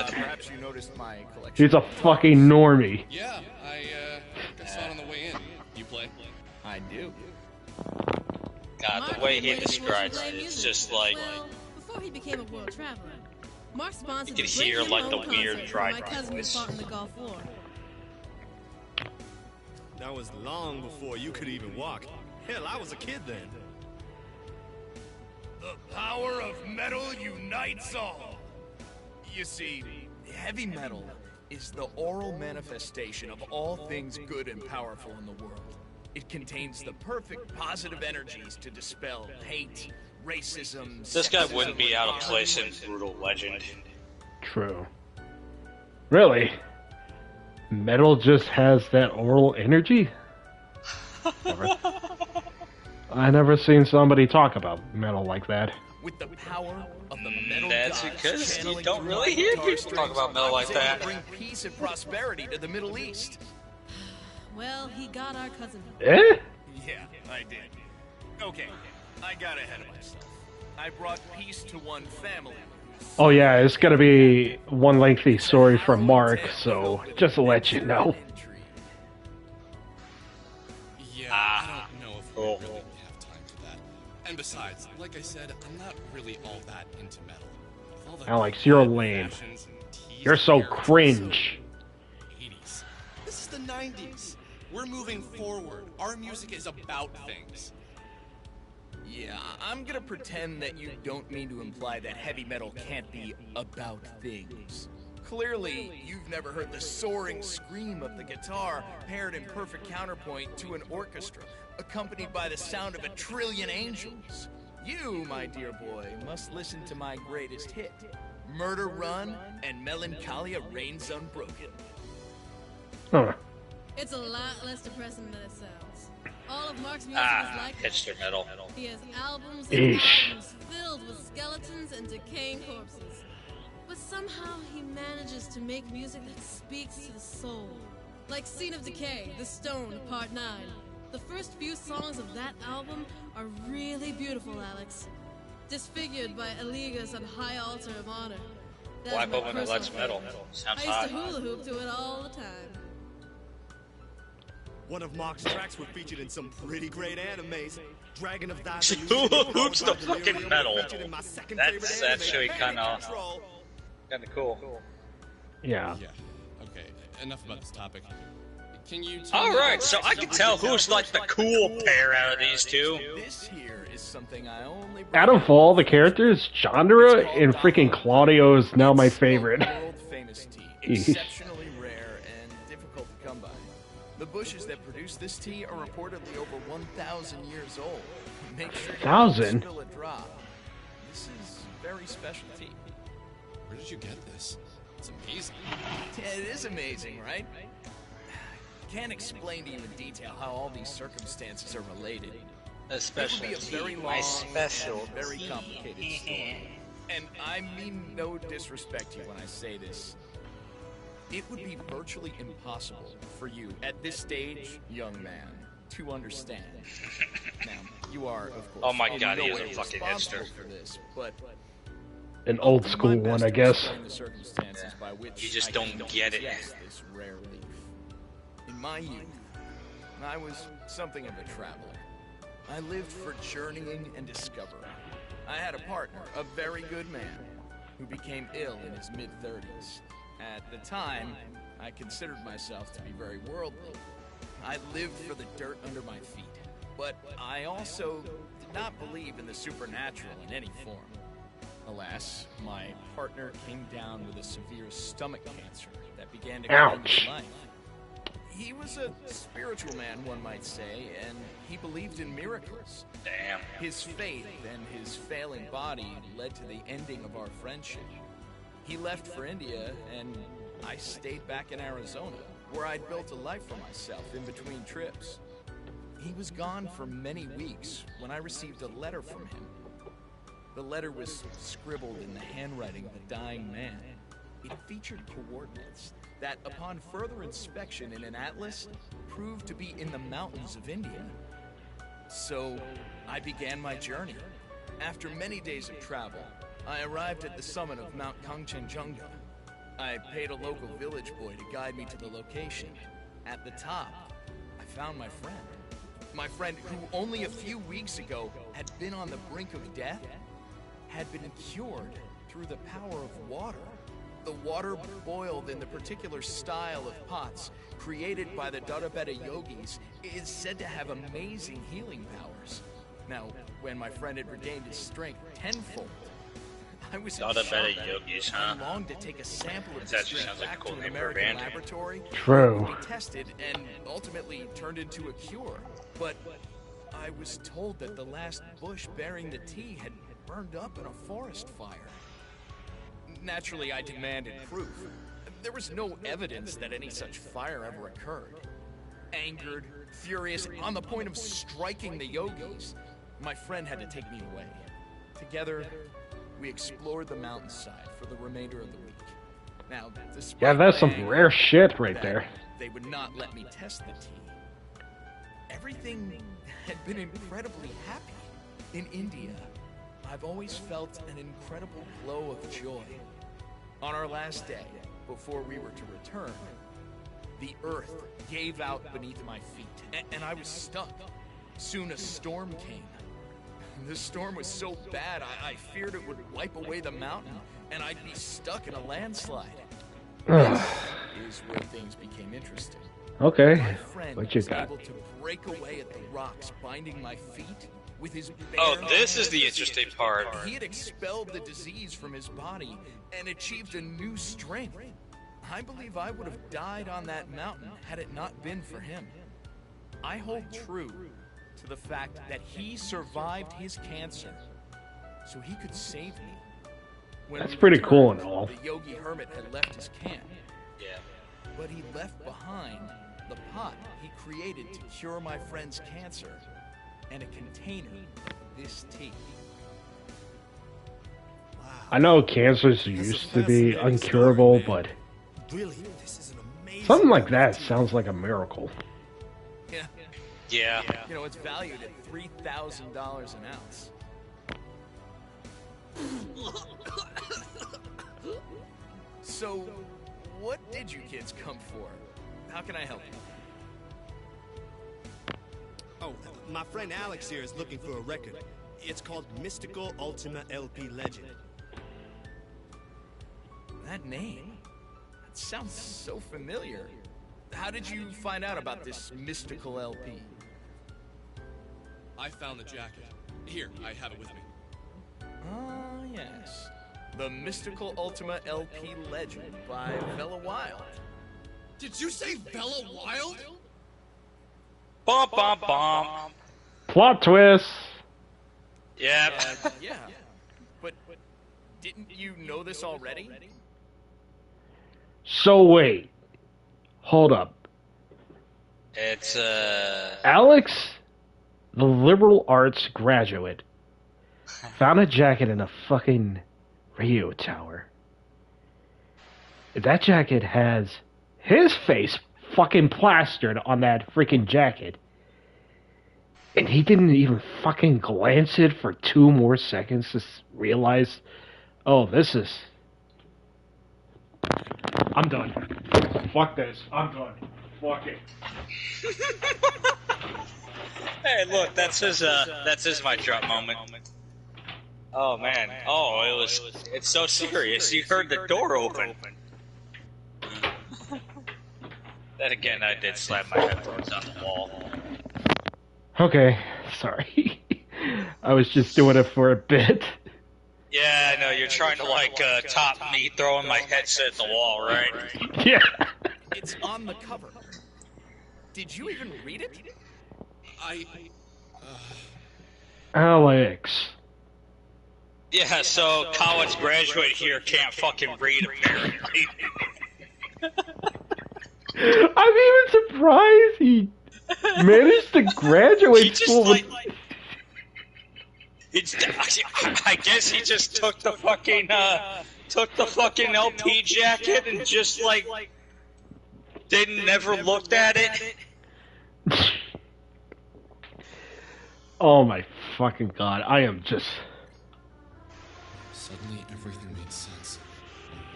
Perhaps you noticed my collection. He's a fucking normie. Yeah, I saw it on the way in. You play? I do. God, the way he describes it, it's just like... Well, before he became a world traveler, Mark sponsored You can the hear, Break like, Your the Own weird concert dry for my cousin who voice. fought in the Gulf War. That was long before you could even walk. Hell, I was a kid then. The power of metal unites all. You see, heavy metal is the oral manifestation of all things good and powerful in the world. It contains the perfect positive energies to dispel hate, racism. This guy wouldn't be out of place in Brutal Legend. True. Really? Metal just has that oral energy? I never seen somebody talk about metal like that. With the power of the metal That's gods because you channeling don't through really my hear guitar people talk strings, about metal I was like able that. to bring peace and prosperity to the Middle East. Well, he got our cousin. Eh? Yeah, I did. Okay, I got ahead of myself. I brought peace to one family. Oh yeah, it's gonna be one lengthy story from Mark, so just to let you know. Yeah, I don't know if we really have time for that. And besides, like I said, I'm not really all that into metal. With all the Alex, you're lame. fashions and teasing You're so haircuts, cringe. 80s. This is the 90s. We're moving forward. Our music is about things. Yeah, I'm gonna pretend that you don't mean to imply that heavy metal can't be about things. Clearly, you've never heard the soaring scream of the guitar paired in perfect counterpoint to an orchestra, accompanied by the sound of 1 trillion angels. You, my dear boy, must listen to my greatest hit, Murder Run and Melancholia Reigns Unbroken. Huh. It's a lot less depressing than it sounds. All of Mark's music is like hipster metal. He has albums and Eesh. albums filled with skeletons and decaying corpses. But somehow he manages to make music that speaks to the soul. Like Scene of Decay, The Stone, Part 9. The first few songs of that album are really beautiful, Alex. Disfigured by Eligas on High Altar of Honor. That's Black my woman that personal likes metal. favorite. Sounds I used hot. to hula hoop to it all the time. One of Mark's tracks were featured in some pretty great animes. Dragon of Dive. Who's the fucking metal? That's actually kind of cool. Yeah. Yeah. Okay. Enough about this topic. Can you? All right, so I can tell who's like the cool pair out of these two. This here is something I only. Out of all the characters, Chandra and freaking Claudio is now my favorite. World-famous tea, exceptionally rare and difficult to come by. The bushes that produce this tea are reportedly over 1,000 years old. Make sure you don't 1,000? spill a drop. This is very special tea. Where did you get this? It's amazing. Yeah, it is amazing, right? Can't explain to you in detail how all these circumstances are related. Especially it would be a very long, and very complicated story. And I mean no disrespect to you when I say this. It would be virtually impossible for you, at this stage, young man, to understand. Now, you are, of course, Oh my in god, no he is way a fucking responsible hipster. for this, but An old school one, I guess. the circumstances by which You just I don't get it. possess this rare leaf. In my youth, I was something of a traveler. I lived for journeying and discovery. I had a partner, a very good man, who became ill in his mid-30s. At the time, I considered myself to be very worldly. I lived for the dirt under my feet. But I also did not believe in the supernatural in any form. Alas, my partner came down with a severe stomach cancer that began to claim his life. He was a spiritual man, one might say, and he believed in miracles. Damn. His faith and his failing body led to the ending of our friendship. He left for India, and I stayed back in Arizona, where I'd built a life for myself in between trips. He was gone for many weeks when I received a letter from him. The letter was scribbled in the handwriting of a dying man. It featured coordinates that, upon further inspection in an atlas, proved to be in the mountains of India. So, I began my journey. After many days of travel, I arrived at the summit of Mount Kangchenjunga. I paid a local village boy to guide me to the location. At the top, I found my friend. My friend, who only a few weeks ago had been on the brink of death, had been cured through the power of water. The water boiled in the particular style of pots created by the Dharabeta yogis is said to have amazing healing powers. Now, when my friend had regained his strength tenfold, I was in shock. Yogis, huh? I longed to take a sample of That this actually drink sounds like a back cool to an name for a American band. laboratory. True. Where it would be tested and ultimately turned into a cure. But I was told that the last bush bearing the tea had burned up in a forest fire. Naturally, I demanded proof. There was no evidence that any such fire ever occurred. Angered, furious, on the point of striking the yogis, my friend had to take me away. Together, we explored the mountainside for the remainder of the week. Now, despite Yeah, that's my some anger rare shit right that there. They would not let me test the tea. Everything had been incredibly happy. In India, I've always felt an incredible glow of joy. On our last day, before we were to return, the earth gave out beneath my feet, and I was stuck. Soon a storm came. The storm was so bad, I feared it would wipe away the mountain, and I'd be stuck in a landslide. This is where things became interesting. Okay, My friend what you was got? able to break away at the rocks, binding my feet with his bare Oh, this is hands the as he interesting had- part. He had expelled the disease from his body and achieved a new strength. I believe I would have died on that mountain had it not been for him. I hold true to the fact that he survived his cancer so he could save me. When That's we pretty returned, cool and all. The yogi hermit had left his camp. Yeah. But he left behind the pot he created to cure my friend's cancer and a container of this tea. I know cancers used to be uncurable, but Really, this is an amazing. something like that sounds like a miracle. Yeah. Yeah. You know, it's valued at $3,000 an ounce. So, what did you kids come for? How can I help you? Oh, my friend Alex here is looking for a record. It's called Mystical Ultima LP Legend. That name? That sounds so familiar. How did you find out about this mystical LP? I found the jacket. Here, I have it with me. Ah, yes. The Mystical Ultima LP Legend by Bella Wild. Did you say Bella Wild? Bum bum bum. Plot twist. Yep. Yeah. But didn't you know this already? So wait. Hold up. It's, Alex, the liberal arts graduate, found a jacket in a fucking radio tower. That jacket has his face fucking plastered on that freaking jacket. And he didn't even fucking glance it for 2 more seconds to realize, oh, this is... I'm done. Fuck this. I'm done. Fuck it. Hey, look, that's his mic drop moment. Oh man. Oh, it's so serious. You heard the door open. Then again, I did slam my headphones on the wall. Okay, sorry. I was just doing it for a bit. Yeah, I know, you're trying to, like, top me throwing my headset at the wall, right? Yeah. It's on the cover. Did you even read it? Alex. Yeah, so college graduate here can't fucking read, apparently. I'm even surprised he managed to graduate school with... I guess he just took the fucking LP jacket and just, like, never looked at it. Oh my fucking god, I am just... Suddenly everything made sense.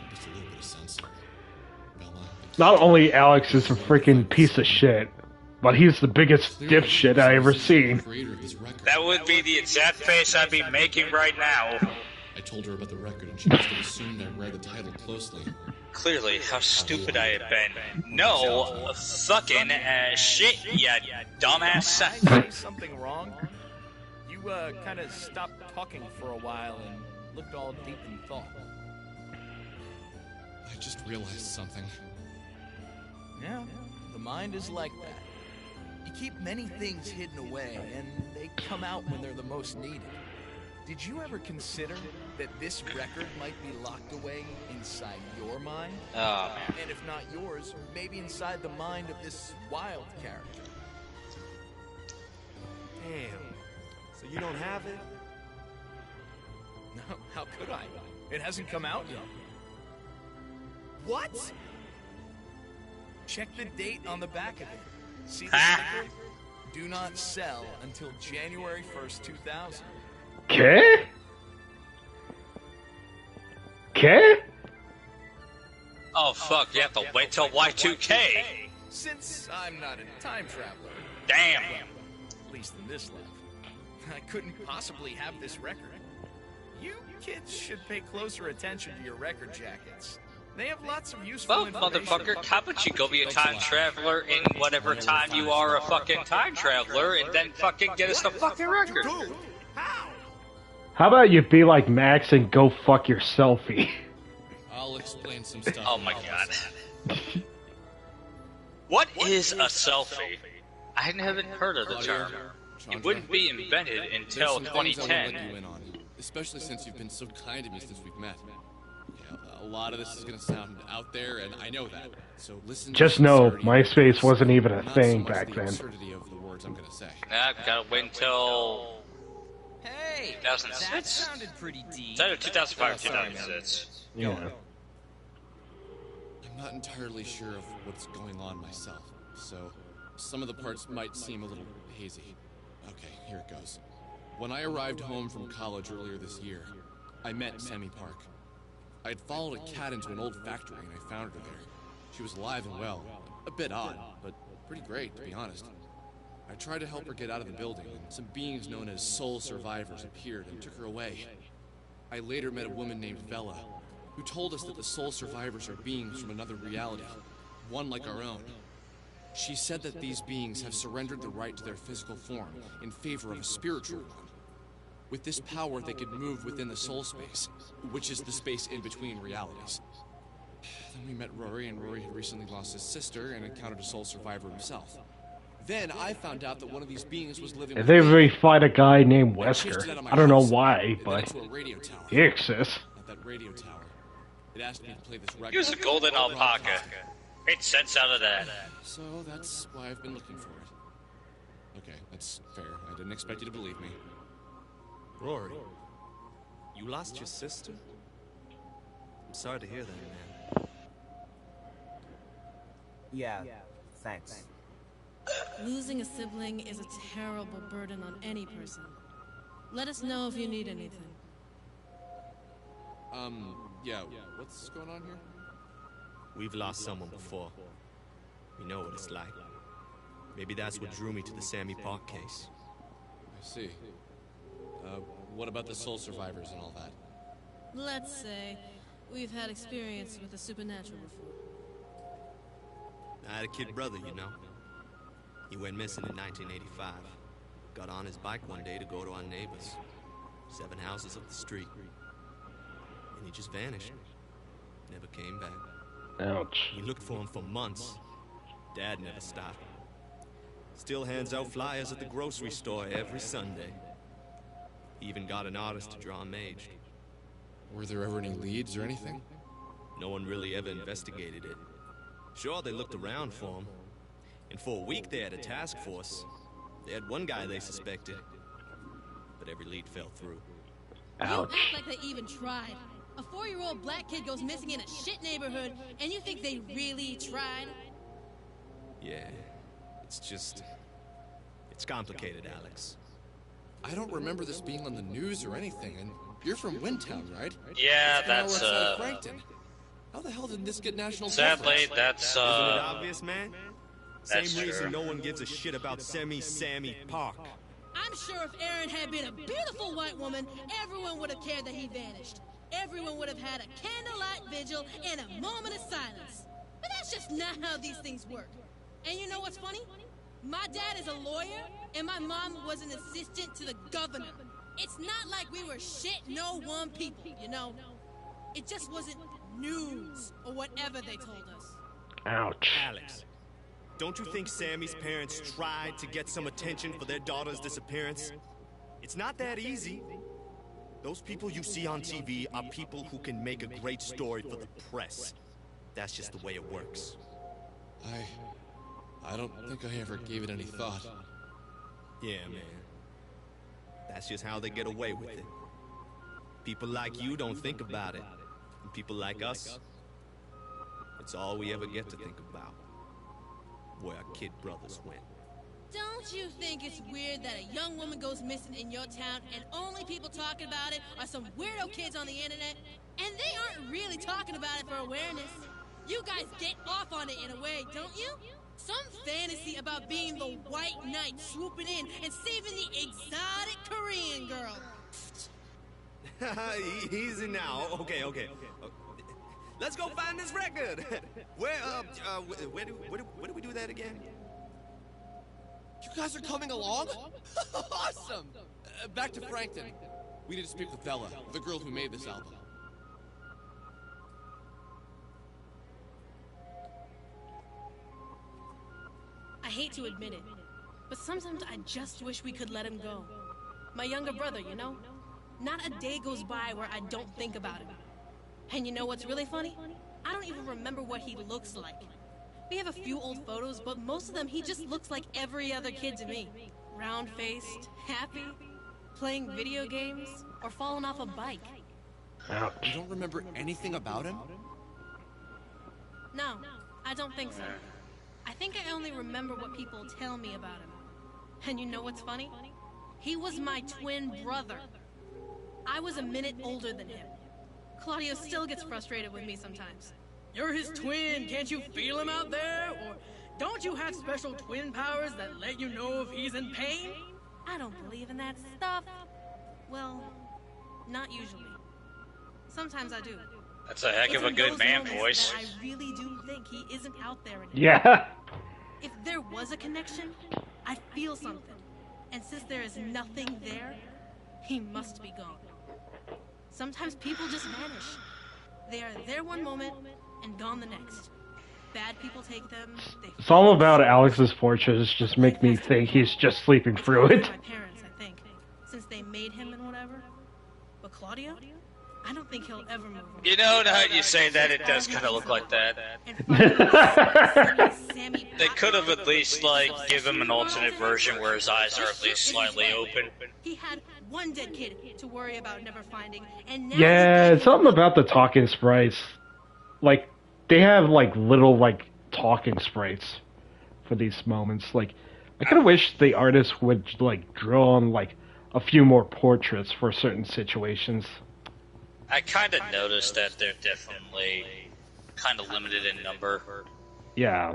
Just a little bit of sense. Bella... Not only Alex is a freaking piece of shit, but he's the biggest dipshit I ever seen. That would be the exact face I'd be making right now. I told her about the record and she must have assumed I read the title closely. Clearly, how stupid I had been. No, fucking shit, you dumbass son. Did I say something wrong? You, kind of stopped talking for a while and looked all deep in thought. I just realized something. Yeah, the mind is like that. You keep many things hidden away, and they come out when they're the most needed. Did you ever consider that this record might be locked away inside your mind? Oh, man. And if not yours, maybe inside the mind of this Wild character. Damn. So you don't have it? No, how could I? It hasn't come out yet. What? Check the date on the back of it. See the sticker? Do not sell until January 1st, 2000. Okay? Okay? Oh fuck, you have to wait till Y2K. Since I'm not a time traveler. Damn. Well, at least in this life. I couldn't possibly have this record. You kids should pay closer attention to your record jackets. They have lots of useful information. Motherfucker, how about you go be a time traveler in whatever time you are a fucking time traveler and then fucking get us the fucking record? How about you be like Max and go fuck your selfie? I'll explain some stuff. Oh my god. What is a selfie? I haven't heard of the term. It wouldn't be invented until 2010. Especially since you've been so kind to me since we've met. Yeah, a lot of this is gonna sound out there, and I know that. So listen. Just know, MySpace wasn't even a thing back then. Of the words I'm gonna say. Nah, gotta wait until... Hey, 2006? that sounded pretty deep. It's either 2005 or 2006. Yeah. I'm not entirely sure of what's going on myself, so some of the parts might seem a little hazy. Okay, here it goes. When I arrived home from college earlier this year, I met Sammy Park. I had followed a cat into an old factory and I found her there. She was alive and well. A bit odd, but pretty great, to be honest. I tried to help her get out of the building, and some beings known as soul survivors appeared and took her away. I later met a woman named Bella, who told us that the soul survivors are beings from another reality, one like our own. She said that these beings have surrendered the right to their physical form in favor of a spiritual one. With this power, they could move within the soul space, which is the space in between realities. Then we met Rory, and Rory had recently lost his sister and encountered a soul survivor himself. Then I found out that one of these beings was living with They me. really fight a guy named I chased Wesker. it out of my I don't know house, why, and then but into a radio tower. he exists. At that radio tower, it asked me to play this record. He was a golden alpaca. Made sense out of that. So that's why I've been looking for it. Okay, that's fair. I didn't expect you to believe me. Rory, you lost your sister? I'm sorry to hear that, man. Yeah, thanks. Losing a sibling is a terrible burden on any person. Let us know if you need anything. Yeah, what's going on here? We've lost someone before. We know what it's like. Maybe that's what drew me to the Sammy Park case. I see. What about the soul survivors and all that? Let's say we've had experience with the supernatural before. I had a kid brother, you know. He went missing in 1985. Got on his bike one day to go to our neighbors. 7 houses up the street. And he just vanished. Never came back. Ouch. We looked for him for months. Dad never stopped. Still hands out flyers at the grocery store every Sunday. He even got an artist to draw him aged. Were there ever any leads or anything? No one really ever investigated it. Sure, they looked around for him. And for a week they had a task force. They had one guy they suspected. But every lead fell through. Ouch. You act like they even tried. A 4-year-old black kid goes missing in a shit neighborhood, and you think they really tried? Yeah, it's complicated, Alex. I don't remember this being on the news or anything, and you're from Windtown, right? Yeah, That's Frankton. How the hell did this get national Sadly, coverage? that's Isn't it obvious, man? That's Same reason true. no one gives a shit about Sammy Park. I'm sure if Aaron had been a beautiful white woman, everyone would have cared that he vanished. Everyone would have had a candlelight vigil and a moment of silence. But that's just not how these things work. And you know what's funny? My dad is a lawyer, and my mom was an assistant to the governor. It's not like we were shit no one people, you know? It just wasn't news, or whatever they told us. Ouch. Alex, don't you think Sammy's parents tried to get some attention for their daughter's disappearance? It's not that easy. Those people you see on TV are people who can make a great story for the press. That's just the way it works. I don't think I ever gave it any thought. Yeah, man. That's just how they get away with it. People like you don't think about it. And people like us, it's all we ever get to think about. Where our kid brothers went. Don't you think it's weird that a young woman goes missing in your town and only people talking about it are some weirdo kids on the internet? And they aren't really talking about it for awareness. You guys get off on it in a way, don't you? Some fantasy about being the white knight swooping in and saving the exotic Korean girl. Easy now. Okay. Let's go find this record. Where do we do that again? You guys are coming along? Awesome! Back to Frankton. We need to speak with Bella, the girl who made this album. I hate to admit it, but sometimes I just wish we could let him go. My younger brother, you know? Not a day goes by where I don't think about him. And you know what's really funny? I don't even remember what he looks like. We have a few old photos, but most of them he just looks like every other kid to me. Round-faced, happy, playing video games, or falling off a bike. Ouch. You don't remember anything about him? No, I don't think so. I think I only remember what people tell me about him. And you know what's funny? He was my twin brother. I was a minute older than him. Claudio still gets frustrated with me sometimes. You're his twin, can't you feel him out there? Or, Don't you have special twin powers that let you know if he's in pain? I don't believe in that stuff. Well, not usually. Sometimes I do. That's a heck of a good man voice. I really do think he isn't out there anymore. Yeah. If there was a connection, I'd feel something. And since there is nothing there, he must be gone. Sometimes people just vanish. They are there one moment and gone the next. Bad people take them. Something about Alex's portraits just make me think he's just sleeping through it. My parents, I think, since they made him and whatever. But Claudio, I don't think he'll ever move on. You know, now you say that, it does kind of look like that. They could have at least, like, give him an alternate version where his eyes are at least slightly open. He had one dead kid to worry about never finding, and now Yeah, something about the talking sprites. Like, they have, like, little, like, talking sprites for these moments. Like, I kind of wish the artist would, like, draw on, like, a few more portraits for certain situations. I kind of noticed that they're definitely kind of limited in number. Yeah.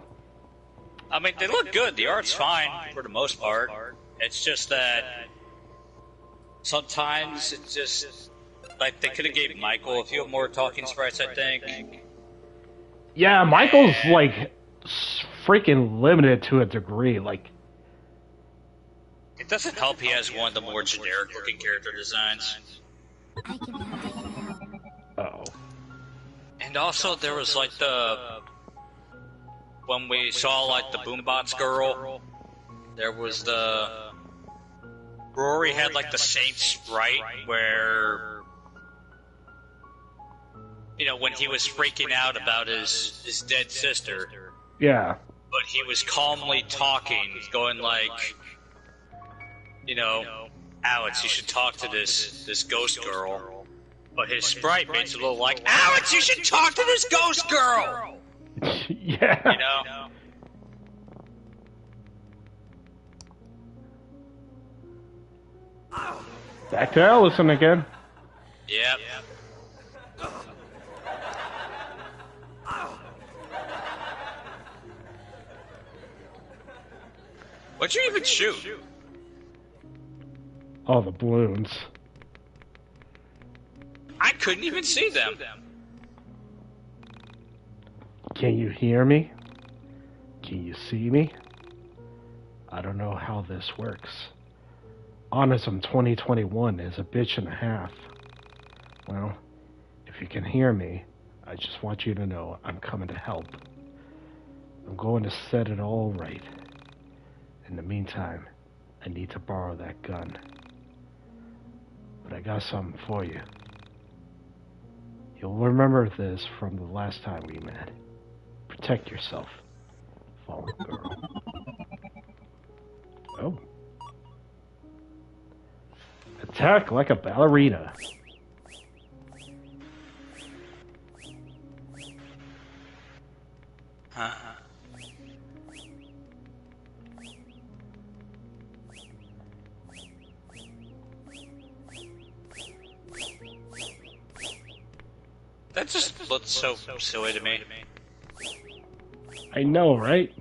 I mean, they look good. The art's fine for the most part. It's just that sometimes it's just like they could have gave Michael a few more talking sprites, I think. Yeah, Michael's, like, freaking limited to a degree. Like, it doesn't help he has one of the more generic-looking character designs. Uh-oh. And also, there was, like, when we saw, like, the Boombots girl, there was Rory had, like, the same sprite where, you know, when he was freaking out about his dead sister. Yeah. But he was calmly talking, going like, you know, Alex, you should talk to this ghost girl. But his sprite made it look like, Alex, you should talk to this ghost girl! Yeah. You know? Back to Allison again. Yep. What'd you even shoot? Oh, the balloons. I couldn't even see them. Can you hear me? Can you see me? I don't know how this works. Autism 2021 is a bitch and a half. Well, if you can hear me, I just want you to know I'm coming to help. I'm going to set it all right. In the meantime, I need to borrow that gun. But I got something for you. You'll remember this from the last time we met. Protect yourself, fallen girl. Oh. Attack like a ballerina. That just looks so silly to me. I know, right?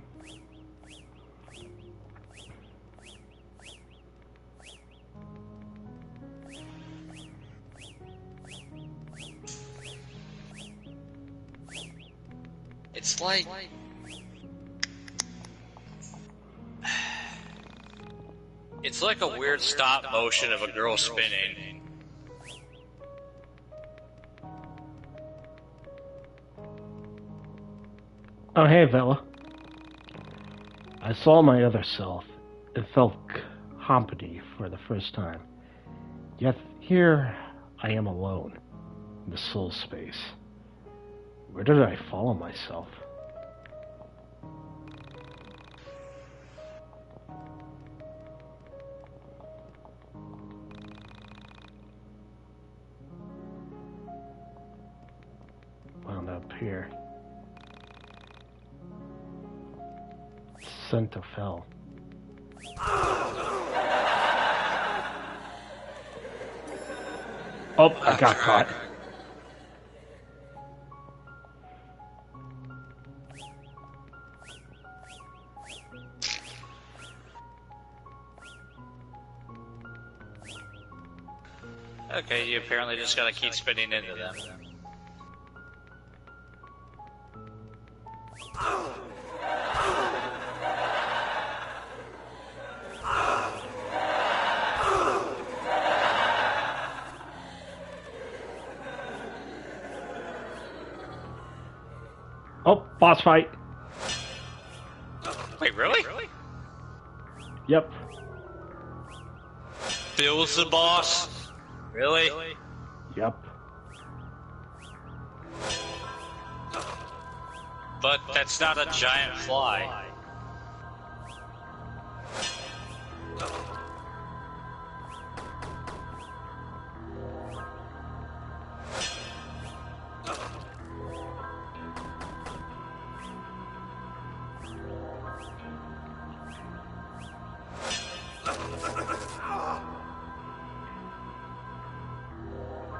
It's like... It's like a weird stop motion of a girl spinning. Oh, hey, Vela. I saw my other self. It felt company for the first time. Yet here I am alone in the soul space. Where did I follow myself? Wound up here. Scent of hell. Oh, I got caught. Okay, you apparently just gotta keep spinning into them. Oh, boss fight. Wait, really? Yep. Bill's the boss? Really? Yep. But that's not a giant fly.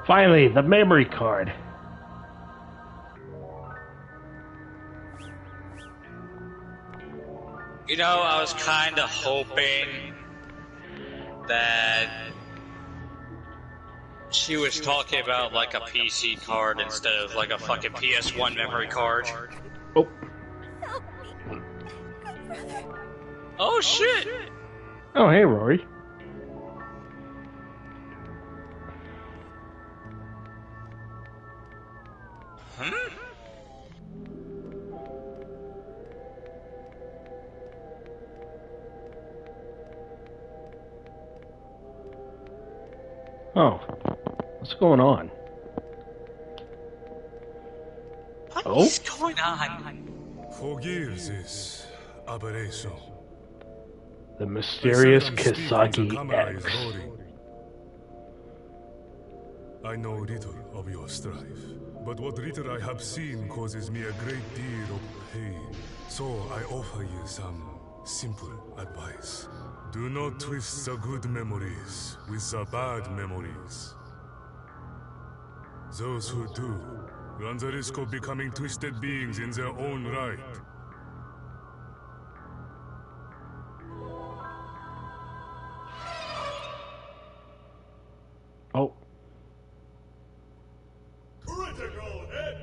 Finally, the memory card. You know, I was kind of hoping that she was talking about like a PC card instead of like a fucking PS1 memory card. Oh. Oh shit! Oh, hey, Rory. Oh, what's going on? What is going on? Forgive this aberration. The mysterious I seldom speak when the Kisagi camera X. is rolling. I know little of your strife, but what little I have seen causes me a great deal of pain. So I offer you some simple advice. Do not twist the good memories with the bad memories. Those who do run the risk of becoming twisted beings in their own right. Oh. Critical hit!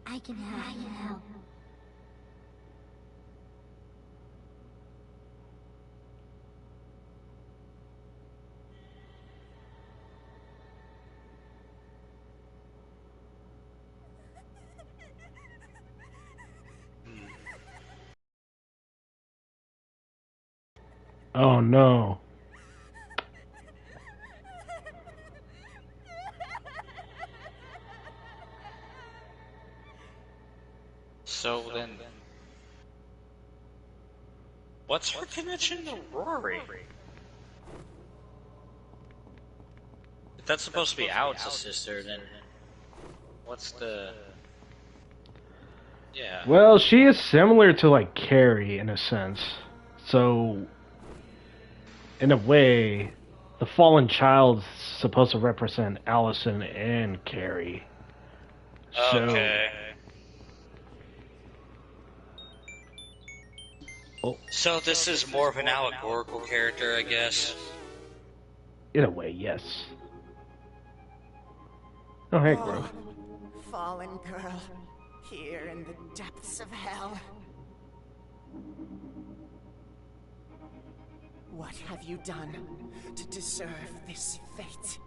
I can help. Oh no. So then, what's her connection to Rory? If that's supposed to be Alex's sister, then what's the... Yeah. Well, she is similar to like Carrie in a sense. So, in a way, the fallen child's supposed to represent Allison and Carrie. Okay. Oh. So this is more of an allegorical character, I guess. In a way, yes. Oh, hey, bro. Fallen girl, here in the depths of hell. What have you done to deserve this fate?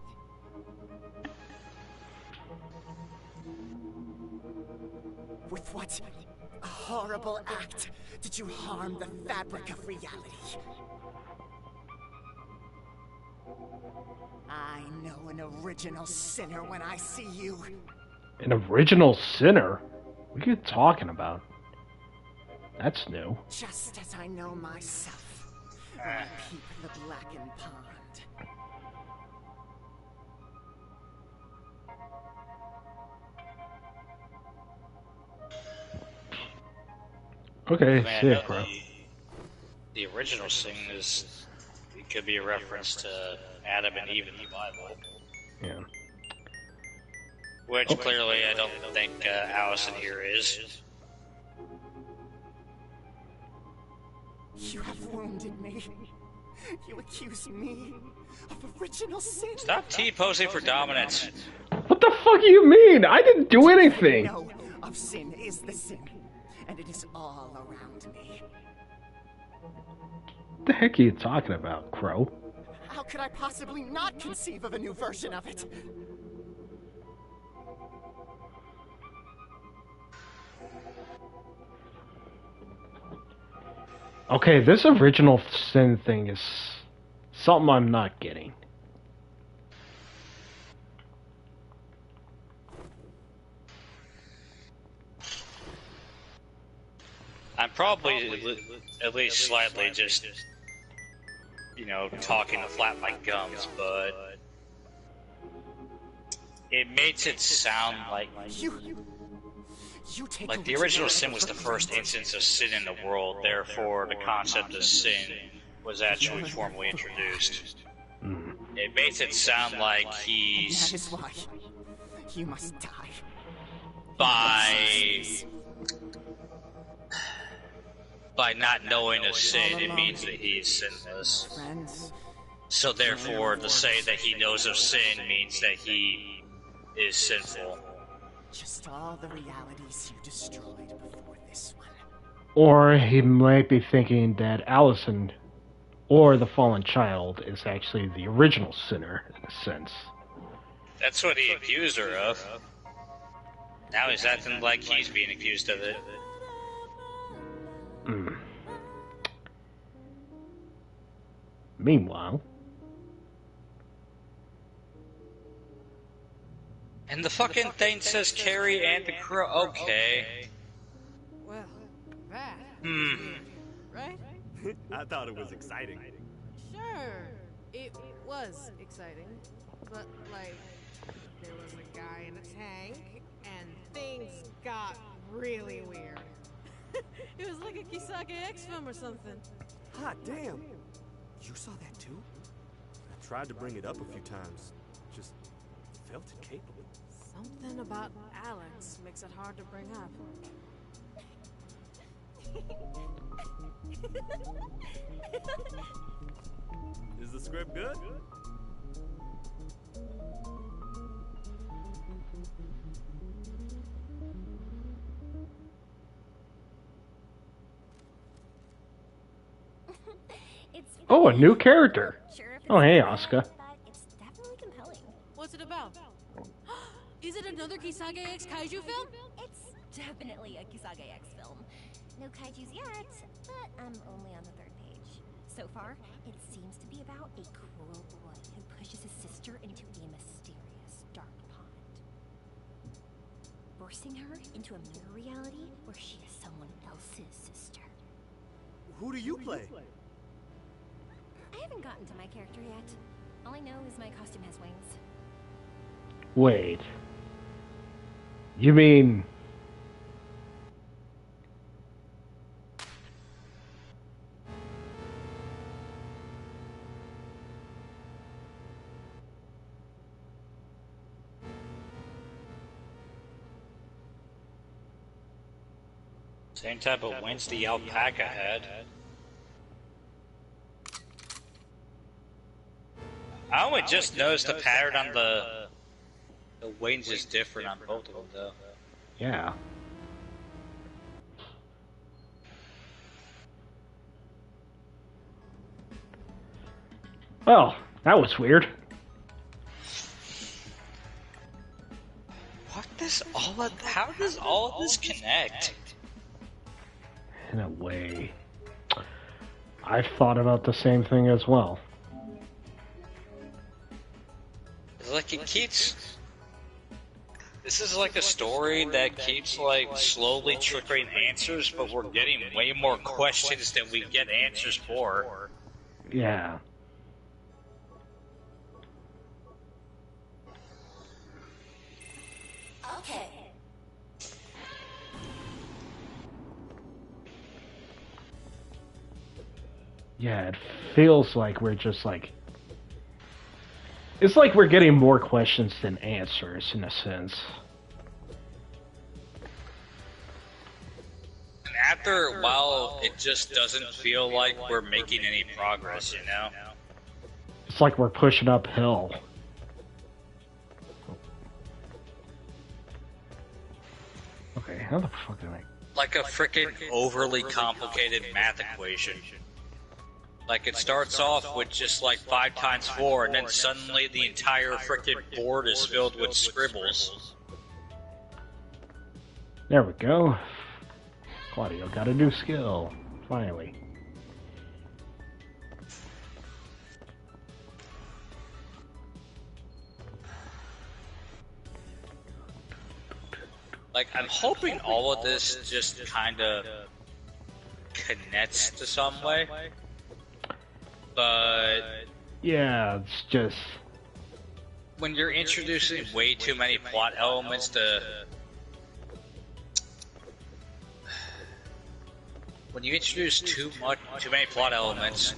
With what horrible act did you harm the fabric of reality? I know an original sinner when I see you. An original sinner? What are you talking about? That's new. Just as I know myself when I peep the blackened pond. Okay, Man, sick, bro. The original sin is... It could be a reference to Adam and Eve in the Bible. Yeah. Which clearly I don't think Allison here is. You have wounded me. You accuse me of original sin. Stop T-posing for dominance. What the fuck do you mean? I didn't do anything. No, of sin is the sin, and it is all around me. What the heck are you talking about, Crow? How could I possibly not conceive of a new version of it? Okay, this original sin thing is something I'm not getting. I'm probably at least slightly just, you know, talking to flap my gums, but it makes it sound like the original sin was the first instance of sin in the world, therefore the concept of sin was actually formally introduced. It makes it sound like he's... That is why you must die. By not knowing of sin, it means that he is sinless. So therefore, to say that he knows of sin means that he is sinful. Just all the realities you destroyed before this one. Or he might be thinking that Allison, or the fallen child, is actually the original sinner, in a sense. That's what he accused her of. Now he's acting like he's being accused of it. Meanwhile... And the fucking thing says Carrie and the Crow. Okay. Well, that. Right? I thought it was exciting. Sure, it was exciting, but like, there was a guy in a tank, and things got really weird. It was like a Kisage X film or something. Hot damn! You saw that too? I tried to bring it up a few times. Just felt incapable. Something about Alex makes it hard to bring up. Is the script good? Oh, a new character. Oh, hey, Asuka. It's definitely compelling. What's it about? Is it another Kisage X kaiju film? It's definitely a Kisage X film. No kaijus yet, but I'm only on the 3rd page. So far, it seems to be about a cruel boy who pushes his sister into a mysterious dark pond, forcing her into a mirror reality where she is someone else's sister. Who do you play? I haven't gotten to my character yet. All I know is my costume has wings. Wait. You mean... Same type of wings the alpaca had. I only just noticed the pattern on the wings is different on both of them, though. Yeah. Well, that was weird. What does all of... How does all of this connect? In a way. I've thought about the same thing as well. It's like it keeps... This is like a story that keeps like slowly triggering answers, but we're getting way more questions than we get answers for. Yeah. Okay. Yeah, it feels like we're just like... It's like we're getting more questions than answers, in a sense. And after a while, it just doesn't feel like we're making any progress, you know? It's like we're pushing uphill. Okay, how the fuck am I? Like a freaking overly complicated math equation. Like it starts off with just like 5 times 4, and then suddenly the entire freaking board is filled with scribbles. There we go. Claudio got a new skill. Finally. Like, I'm hoping all of this just kind of connects to some way. But yeah, it's just when you're introducing way too many plot elements to... When you introduce too many plot elements,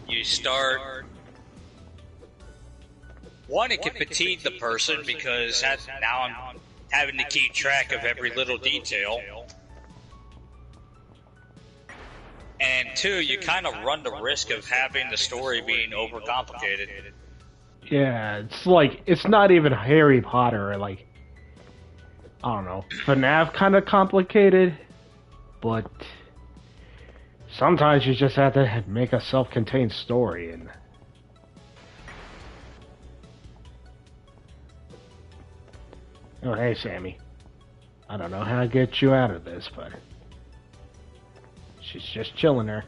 you start... One, it can fatigue the person because now I'm having to keep track of every little detail. And 2, you kind of run the risk of having the story being overcomplicated. yeah, it's like it's not even Harry Potter or like I don't know, FNAF kind of complicated, but sometimes you just have to make a self-contained story and. Oh, hey, Sammy. I don't know how to get you out of this, but she's just chilling there.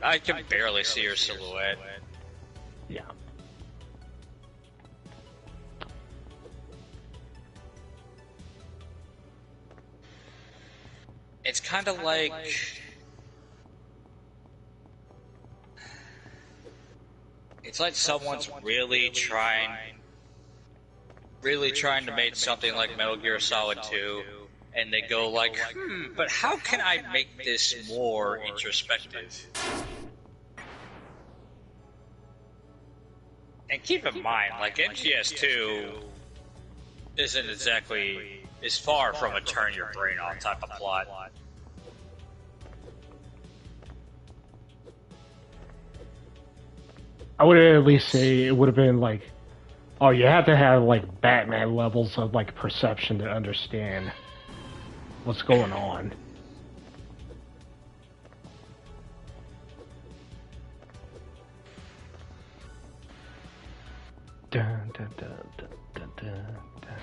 I can barely see her silhouette. Yeah. It's kind of like... It's like someone's really trying to make something like Metal Gear Solid 2, and they go like, but how can I make this more introspective? And keep in mind, like, MGS2 isn't exactly, is far from a turn your brain off type of plot. I would at least say it would have been like, oh, you have to have like Batman levels of like perception to understand what's going on. Dun, dun, dun, dun, dun, dun, dun.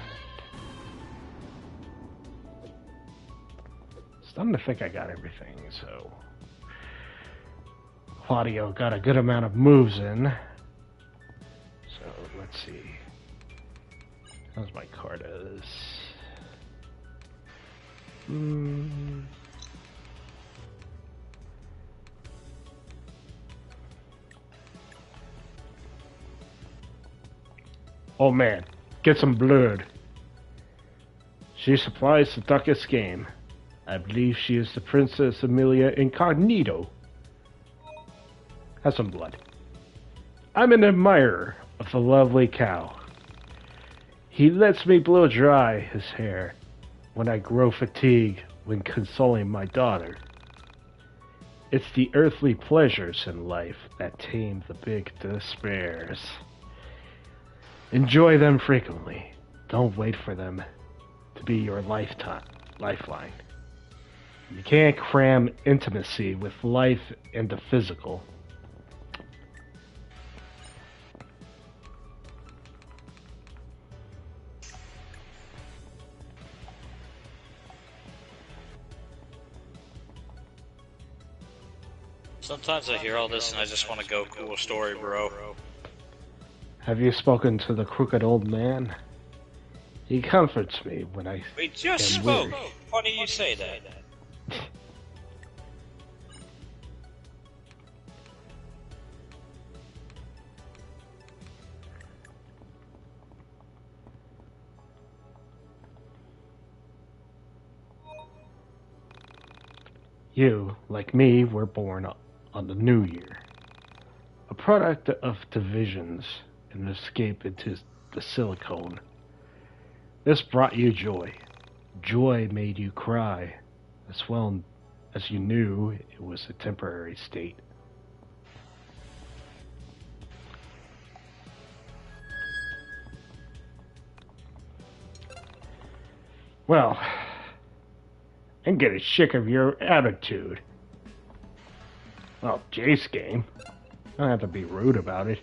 Starting to think I got everything, so Claudio got a good amount of moves in. So let's see. How's my Cartas? Oh man, get some blood. She supplies the darkest game. I believe she is the Princess Amelia Incognito. Have some blood. I'm an admirer of the lovely cow. He lets me blow dry his hair when I grow fatigued when consoling my daughter. It's the earthly pleasures in life that tame the big despairs. Enjoy them frequently. Don't wait for them to be your lifeline. You can't cram intimacy with life and the physical. Sometimes I hear all this and I just want to go, cool story, bro. Have you spoken to the crooked old man? He comforts me when I We just am spoke. weary. Funny you say that. You, like me, were born on the new year. A product of divisions and an escape into the silicone. This brought you joy. Joy made you cry, as well as you knew it was a temporary state. Well, I'm getting sick of your attitude. Well, Jace game. I don't have to be rude about it.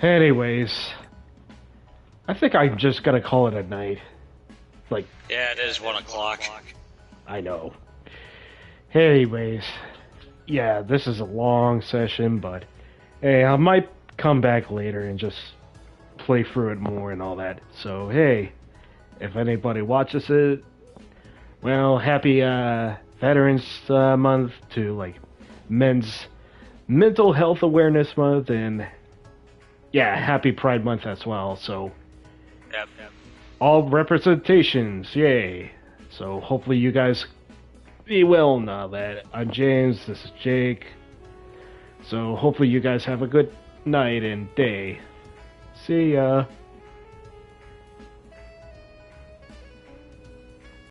Anyways, I think I'm just gonna call it a night. Like, Yeah, it is 1 o'clock. I know. Anyways, yeah, this is a long session, but hey, I might come back later and just play through it more and all that. So, hey, if anybody watches it, well, happy Veterans Month to, like, Men's Mental Health Awareness Month, and yeah, happy Pride Month as well. So, Yep. all representations, yay. So hopefully you guys be well and all that. I'm James, this is Jake. So hopefully you guys have a good night and day. See ya.